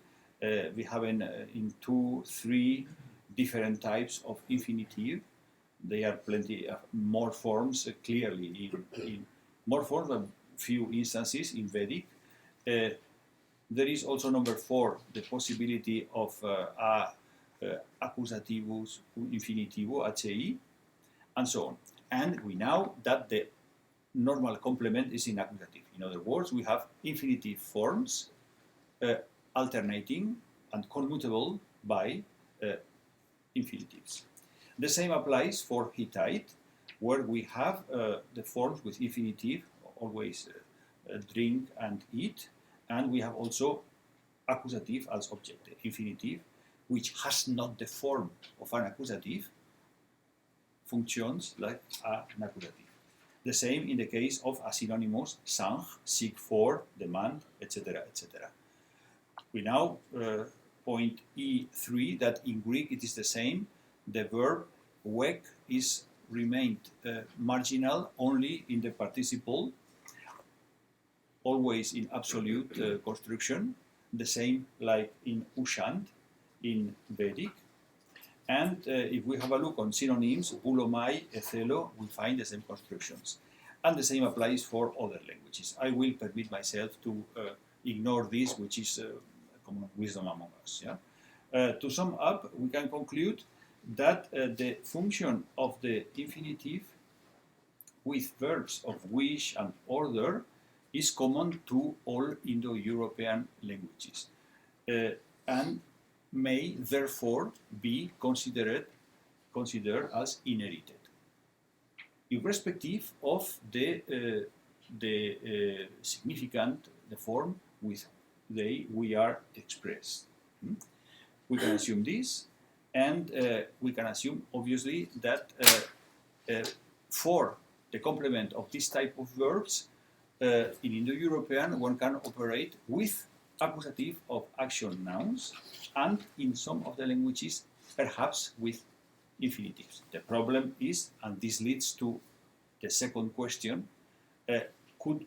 We have in 2, 3 different types of infinitive. There are plenty of more forms, clearly in more forms, but few instances in Vedic. There is also number 4, the possibility of accusativus infinitivo, ACI, and so on. And we know that the normal complement is in accusative. In other words, we have infinitive forms alternating and commutable by infinitives. The same applies for Hittite, where we have the forms with infinitive, always drink and eat, and we have also accusative as object, infinitive, which has not the form of an accusative, functions like an accusative. The same in the case of a synonymous, sang, seek for, demand, etc., etc. We now point E3 that in Greek it is the same. The verb weg is remained marginal only in the participle, always in absolute construction, the same like in ushant, in Vedic. And if we have a look on synonyms, bulomai, ethelo, we find the same constructions. And the same applies for other languages. I will permit myself to ignore this, which is common wisdom among us. Yeah? To sum up, we can conclude that the function of the infinitive with verbs of wish and order is common to all Indo-European languages and may therefore be considered as inherited, irrespective of the significant, the form with we are expressed. We can assume this, and we can assume, obviously, that for the complement of this type of verbs, in Indo-European, one can operate with accusative of action nouns, and in some of the languages, perhaps with infinitives. The problem is, and this leads to the second question, could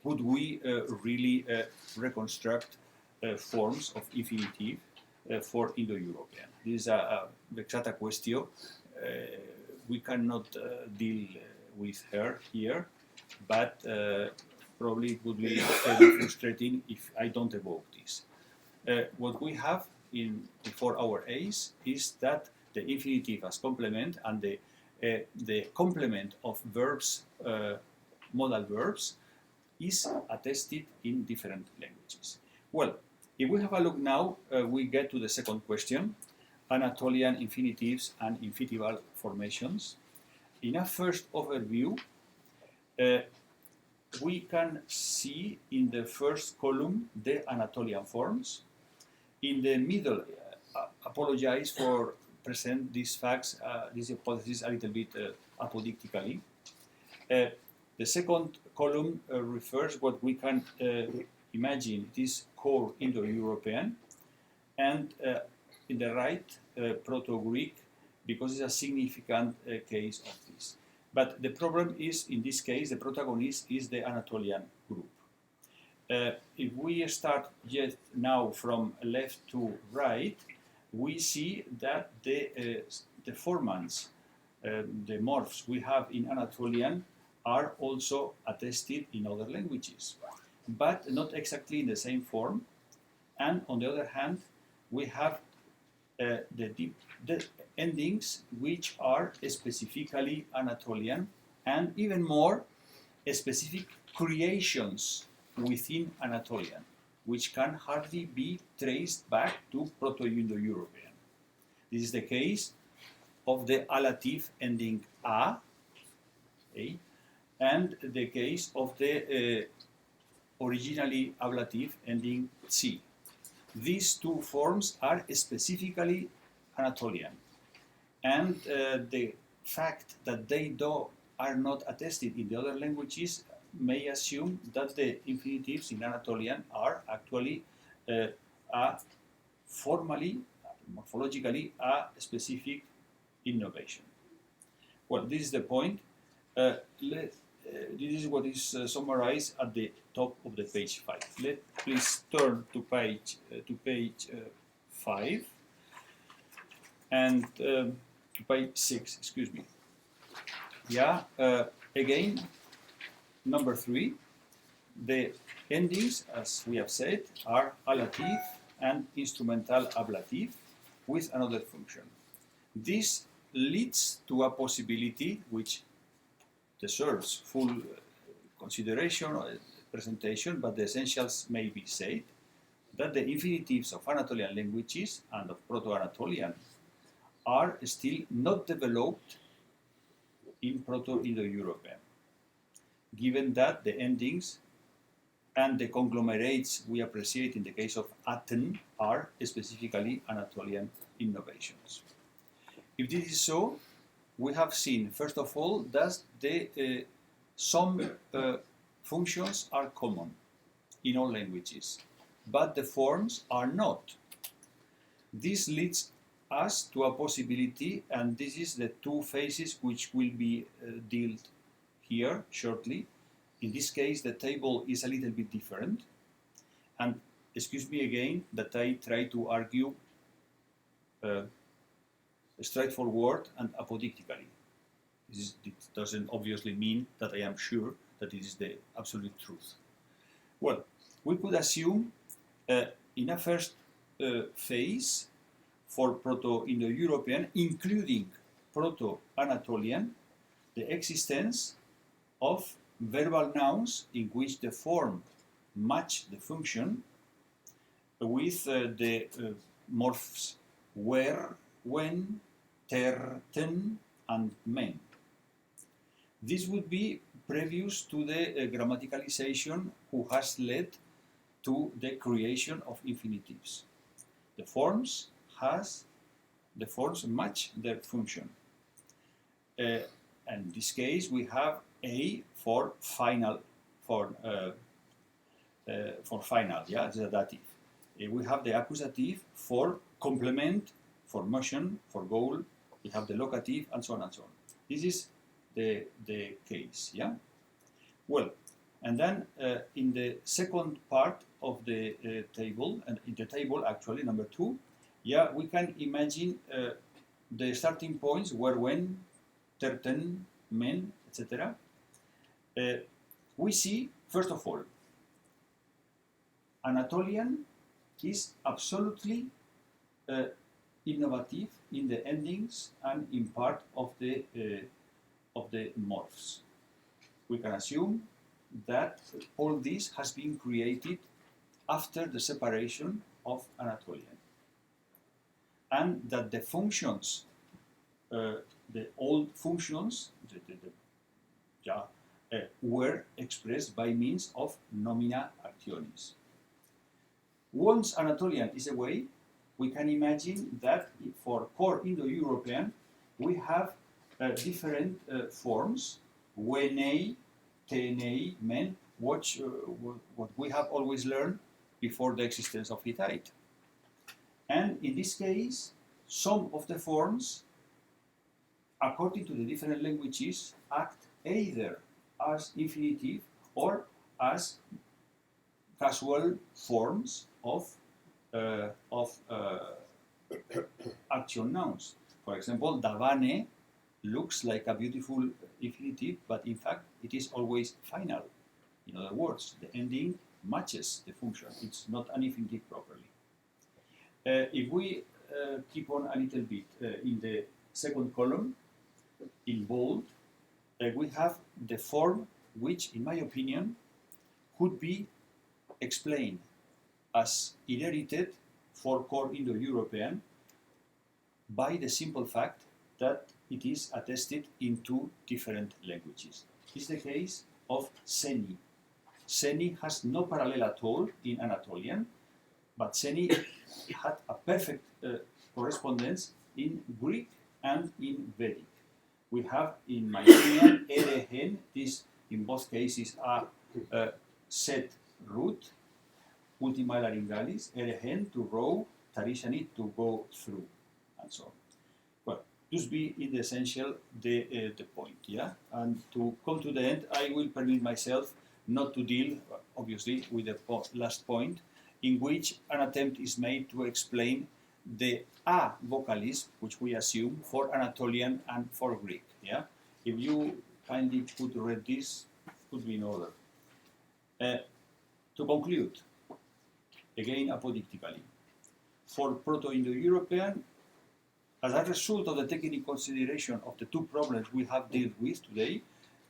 we really reconstruct forms of infinitive for Indo-European? This is a vexata question. We cannot deal with her here, but probably it would be very frustrating if I don't evoke this. What we have for our A's is that the infinitive as complement and the complement of verbs, modal verbs, is attested in different languages. Well, if we have a look now, we get to the second question, Anatolian infinitives and infinitive formations. In a first overview, we can see in the first column the Anatolian forms. In the middle, apologize for present these facts, these hypotheses a little bit apodictically. The second column refers what we can imagine it is core Indo-European, and in the right, Proto-Greek, because it's a significant case of this. But the problem is, in this case, the protagonist is the Anatolian group. If we start just now from left to right, we see that the formants, the morphs we have in Anatolian are also attested in other languages, but not exactly in the same form. And on the other hand, we have the endings which are specifically Anatolian, and even more specific creations within Anatolian, which can hardly be traced back to Proto-Indo-European. This is the case of the alative ending a, and the case of the originally ablative ending c. These two forms are specifically Anatolian, and the fact that they are not attested in the other languages may assume that the infinitives in Anatolian are actually formally, morphologically, a specific innovation. Well, this is the point. This is what is summarized at the top of the page 5. Please turn to page 5 and to page 6. Excuse me. Yeah. Again, number 3. The endings, as we have said, are alative and instrumental ablative with another function. This leads to a possibility which deserves full consideration or presentation, but the essentials may be said, that the infinitives of Anatolian languages and of Proto-Anatolian are still not developed in Proto-Indo-European, given that the endings and the conglomerates we appreciate in the case of Aten are specifically Anatolian innovations. If this is so, we have seen, first of all, that some functions are common in all languages, but the forms are not. This leads us to a possibility, and this is the two phases which will be dealt here shortly. In this case, the table is a little bit different, and excuse me again that I try to argue straightforward and apodictically. This doesn't obviously mean that I am sure that it is the absolute truth. Well, we could assume in a first phase for Proto-Indo-European, including Proto-Anatolian, the existence of verbal nouns in which the form match the function with the morphs were, when, ter, ten, and men. This would be previous to the grammaticalization who has led to the creation of infinitives. The forms match their function. And in this case, we have A for final, yeah, the dative. We have the accusative for complement, for motion, for goal. We have the locative, and so on and so on. This is the case, yeah? Well, and then in the second part of the table, and in the table actually, number 2, yeah, we can imagine the starting points were when, terten, men, etc. We see, first of all, Anatolian is absolutely innovative in the endings and in part of the morphs. We can assume that all this has been created after the separation of Anatolian, and that the functions, the old functions, were expressed by means of nomina actionis. Once Anatolian is away, we can imagine that for core Indo-European, we have different forms, wenei, tenei, men, what we have always learned before the existence of Hittite. And in this case, some of the forms, according to the different languages, act either as infinitive or as casual forms of action nouns. For example, davane looks like a beautiful infinitive, but in fact it is always final. In other words, the ending matches the function. It's not an infinitive properly. If we keep on a little bit in the second column, in bold, we have the form which, in my opinion, could be explained as inherited for core Indo-European by the simple fact that it is attested in 2 different languages. This is the case of seni. Seni has no parallel at all in Anatolian, but seni had a perfect correspondence in Greek and in Vedic. We have in my opinion erehen, this in both cases are set root, ultima laryngalis, erehen to row, tarishanit to go through, and so on. Well, this be in the essential the point, yeah? And to come to the end, I will permit myself not to deal, obviously, with the last point, in which an attempt is made to explain the A vocalism, which we assume for Anatolian and for Greek, yeah? If you kindly could read this, could be in order. To conclude, again apodictically, for Proto-Indo-European, as a result of the technical consideration of the 2 problems we have dealt with today,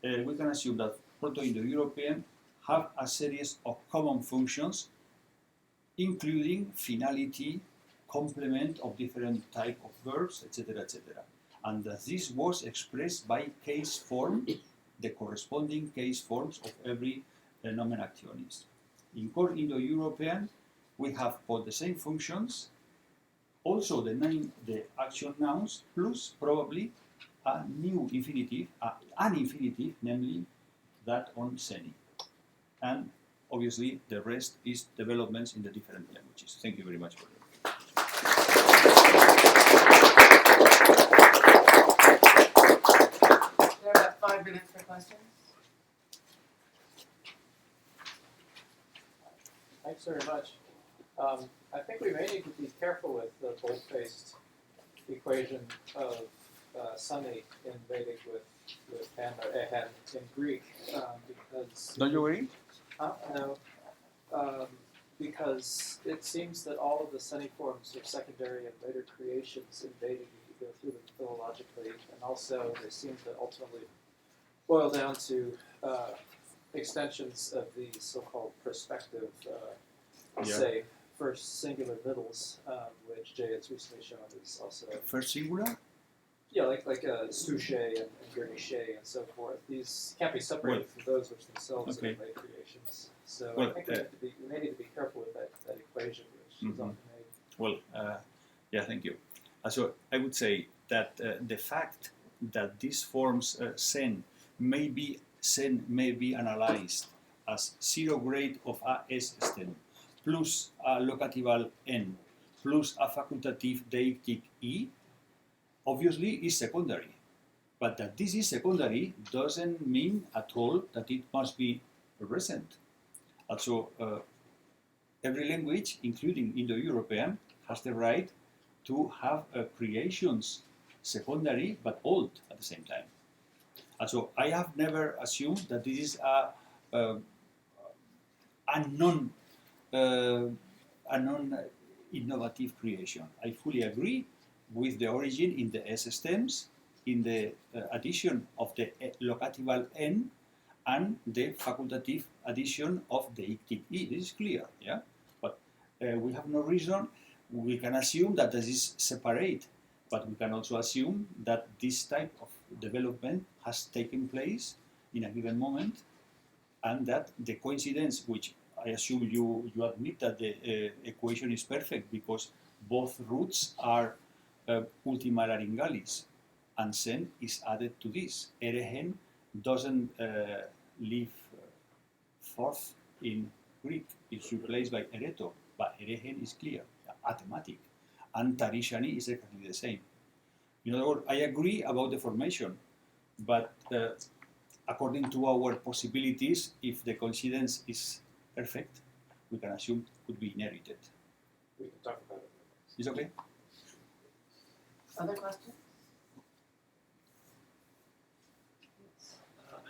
we can assume that Proto-Indo-European have a series of common functions, including finality, complement of different type of verbs, etc., etc. And that this was expressed by case form, the corresponding case forms of every nomen actionis. In core Indo-European, we have both the same functions, also the action nouns, plus probably a new infinitive, an infinitive, namely that on seni. And obviously the rest is developments in the different languages. Thank you very much for that. 5 minutes for questions. Thanks very much. I think we may need to be careful with the bold-faced equation of sunny in Vedic with Hearn or Ehen in Greek, because... Don't you agree? No. Because it seems that all of the sunny forms are secondary and later creations in Vedic if you go through them philologically, and also they seem to ultimately boil down to extensions of the so-called perspective, say, first singular middles, which Jay has recently shown is also... First singular? Yeah, like Souchet and Gurnichet and so forth. These can't be separated from those which themselves are late creations. So I think we may need to be careful with that equation, which is often made. Well, yeah, thank you. So I would say that the fact that these forms sen may be analyzed as 0 grade of a S stem plus a locatival N plus a facultative deictic E obviously is secondary. But that this is secondary doesn't mean at all that it must be recent. Also, every language, including Indo-European, has the right to have creations secondary but old at the same time. Also, I have never assumed that this is a non-innovative creation. I fully agree with the origin in the S stems, in the addition of the locatival N, and the facultative addition of the ictic E. This is clear, yeah? But we have no reason. We can assume that this is separate, but we can also assume that this type of development has taken place in a given moment, and that the coincidence, which I assume you admit that the equation is perfect because both roots are ultima laryngalis, and sen is added to this. Erehen doesn't live fourth in Greek. It's replaced by ereto, but erehen is clear, athematic, and tarishani is exactly the same. In other words, I agree about the formation, but according to our possibilities, if the coincidence is perfect, we can assume it could be inherited. We can talk about it. Is okay? Other questions?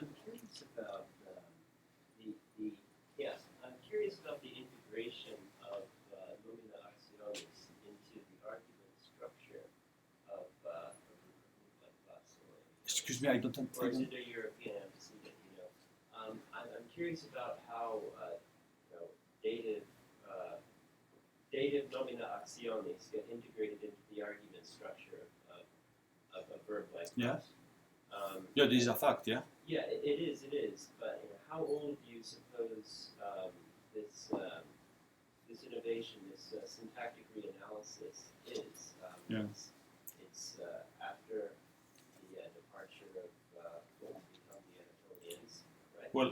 I'm curious about I'm curious about the integration of nomina actionis into the argument structure of Excuse me, I don't or Indo-European antecedent. I'm curious about how dative nomina actionis get integrated into the argument structure of a verb like yeah. Yeah, this is a fact, yeah? Yeah, it is. But how old do you suppose this innovation, this syntactic reanalysis is? It's after the departure of what would become the Anatolians, right? Well,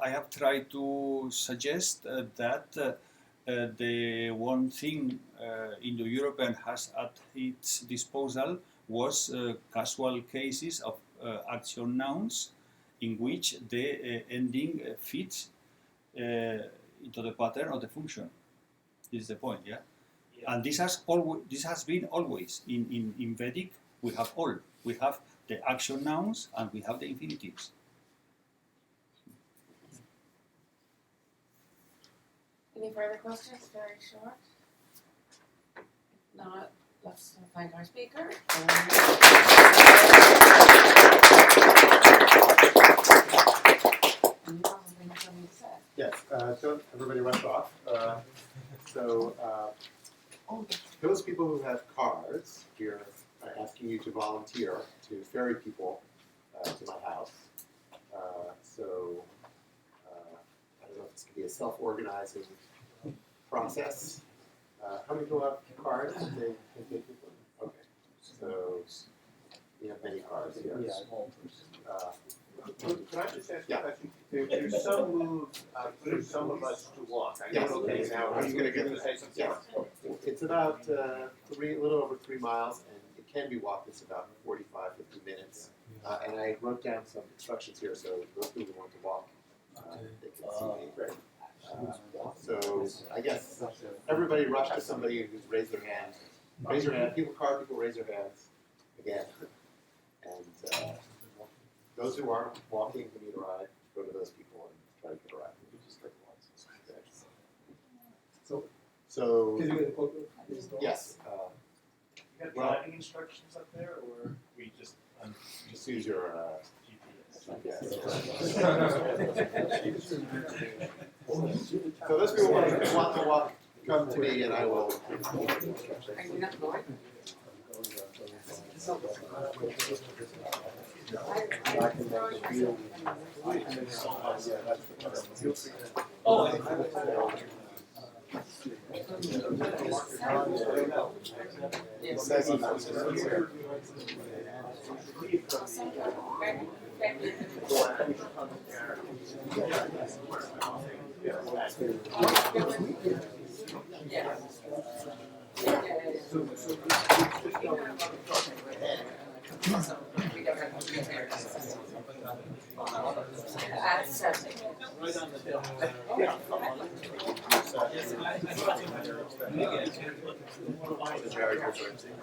I have tried to suggest that the one thing Indo-European has at its disposal was casual cases of action nouns in which the ending fits into the pattern of the function. This is the point, yeah? And this has been always in Vedic. We have the action nouns and we have the infinitives. Any further questions? Very short. If not, let's thank our speaker. And you probably have something to say. Yes, so everybody rushed off. Those people who have cars here are asking you to volunteer to ferry people to my house. I don't know if this could be a self-organizing process. How many people have cars? They take people? Okay, so we have many cars here. Could I just ask you a question? There's some moves for some of us to walk. I know, okay, now I'm going to say something. Yes. It's about a little over 3 miles, and it can be walked. It's about 45, 50 minutes. And I wrote down some instructions here, so those people who want to walk, they can see me. Great. So I guess everybody rush to somebody who's raised their hand. Raise your hand. People raise their hands again. And those who aren't walking who need a ride, go to those people and try to get a ride. Just like once. So yes. You got driving instructions up there, or we just use your GPS? So those people who want to walk, come to me and I will. So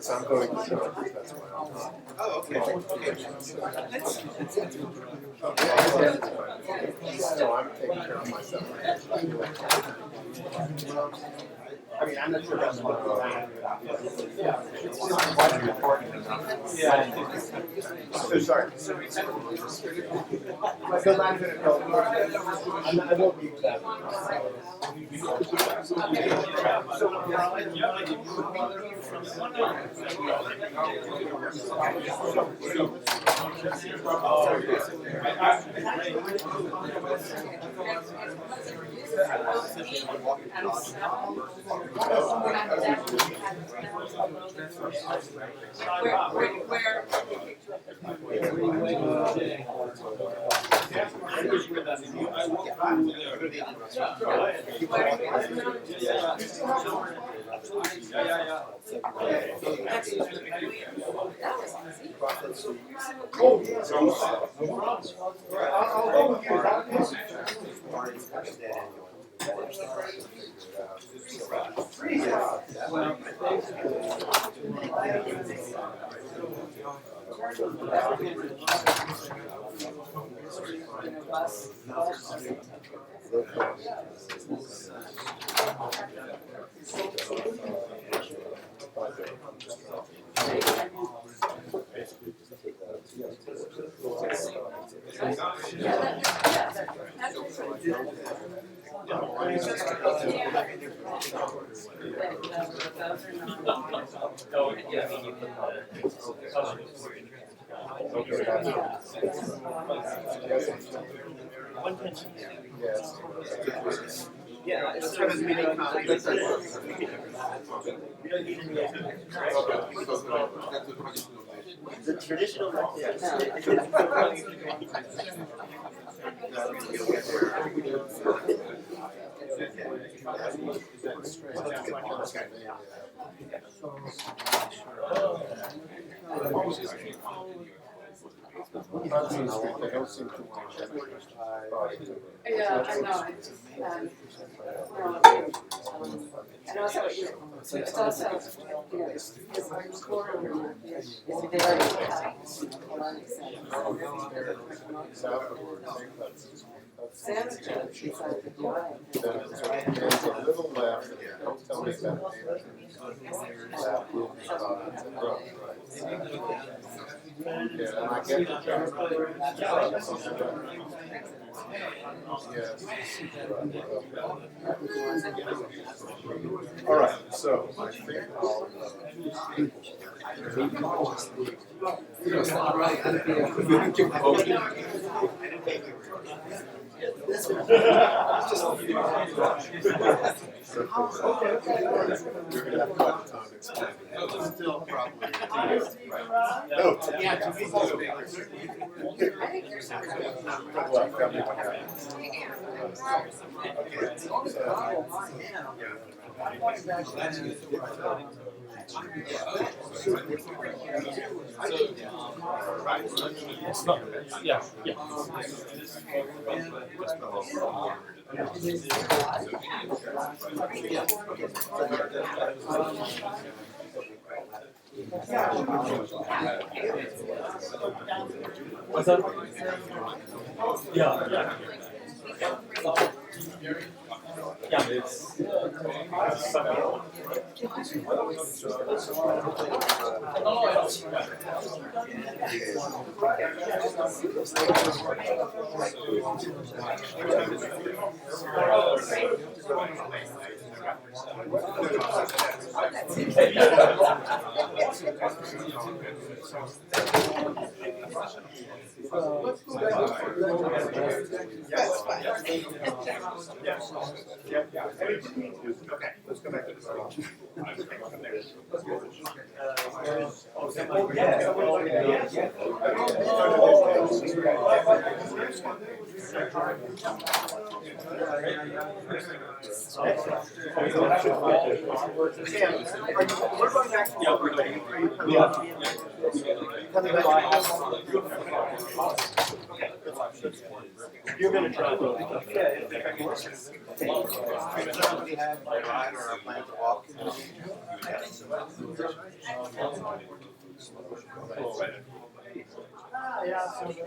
I'm going to show, that's why I'm not. Oh, okay. So I'm taking care of myself. I mean, I'm not sure that's what it's not quite important enough. Yeah. So sorry. Because I'm going to go. I won't use that. Yeah, it's kind of many copies. The traditional method. Yeah, I know. And also, it's also, it's core of it's very Sanskrit is like the blind. There's a little left, don't tell me that. Yeah, and I get the All right, so I think I'll. Still probably. No, yeah, to me, well, tell me what happens. Yeah. What's up? Yeah. Yeah, it's Okay, let's go back to this. We're going back to you're going to try to does everybody have a ride or a plan to walk? Yeah, so it's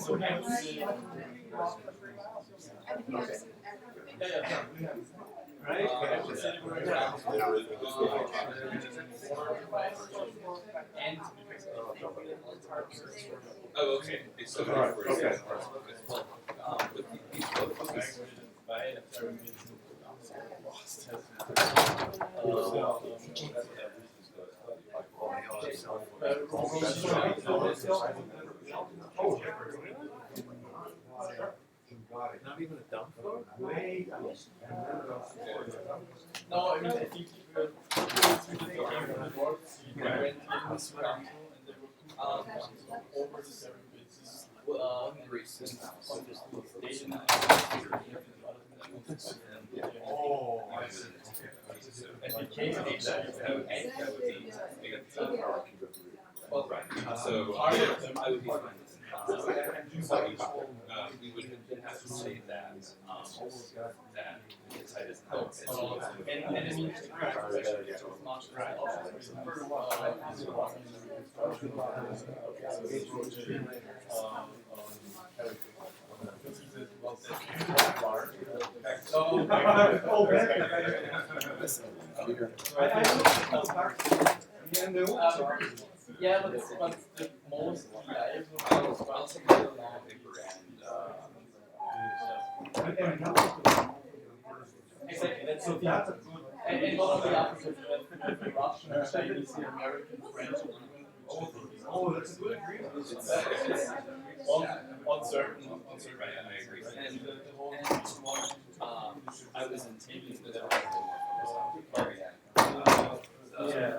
okay. Right? Oh, okay. It's okay. Okay. Not even a dump float? No, I mean, I think over the 7 bits. Oh, I see. And became an Well, right. So I would be fine with we would have to say that that insight is not yeah, but the most exactly, that's so that's a good and not only opposite the Russian, Chinese, the American, French, oh, that's a good agreement. On certain, right, I agree. and the whole I was intending that yeah.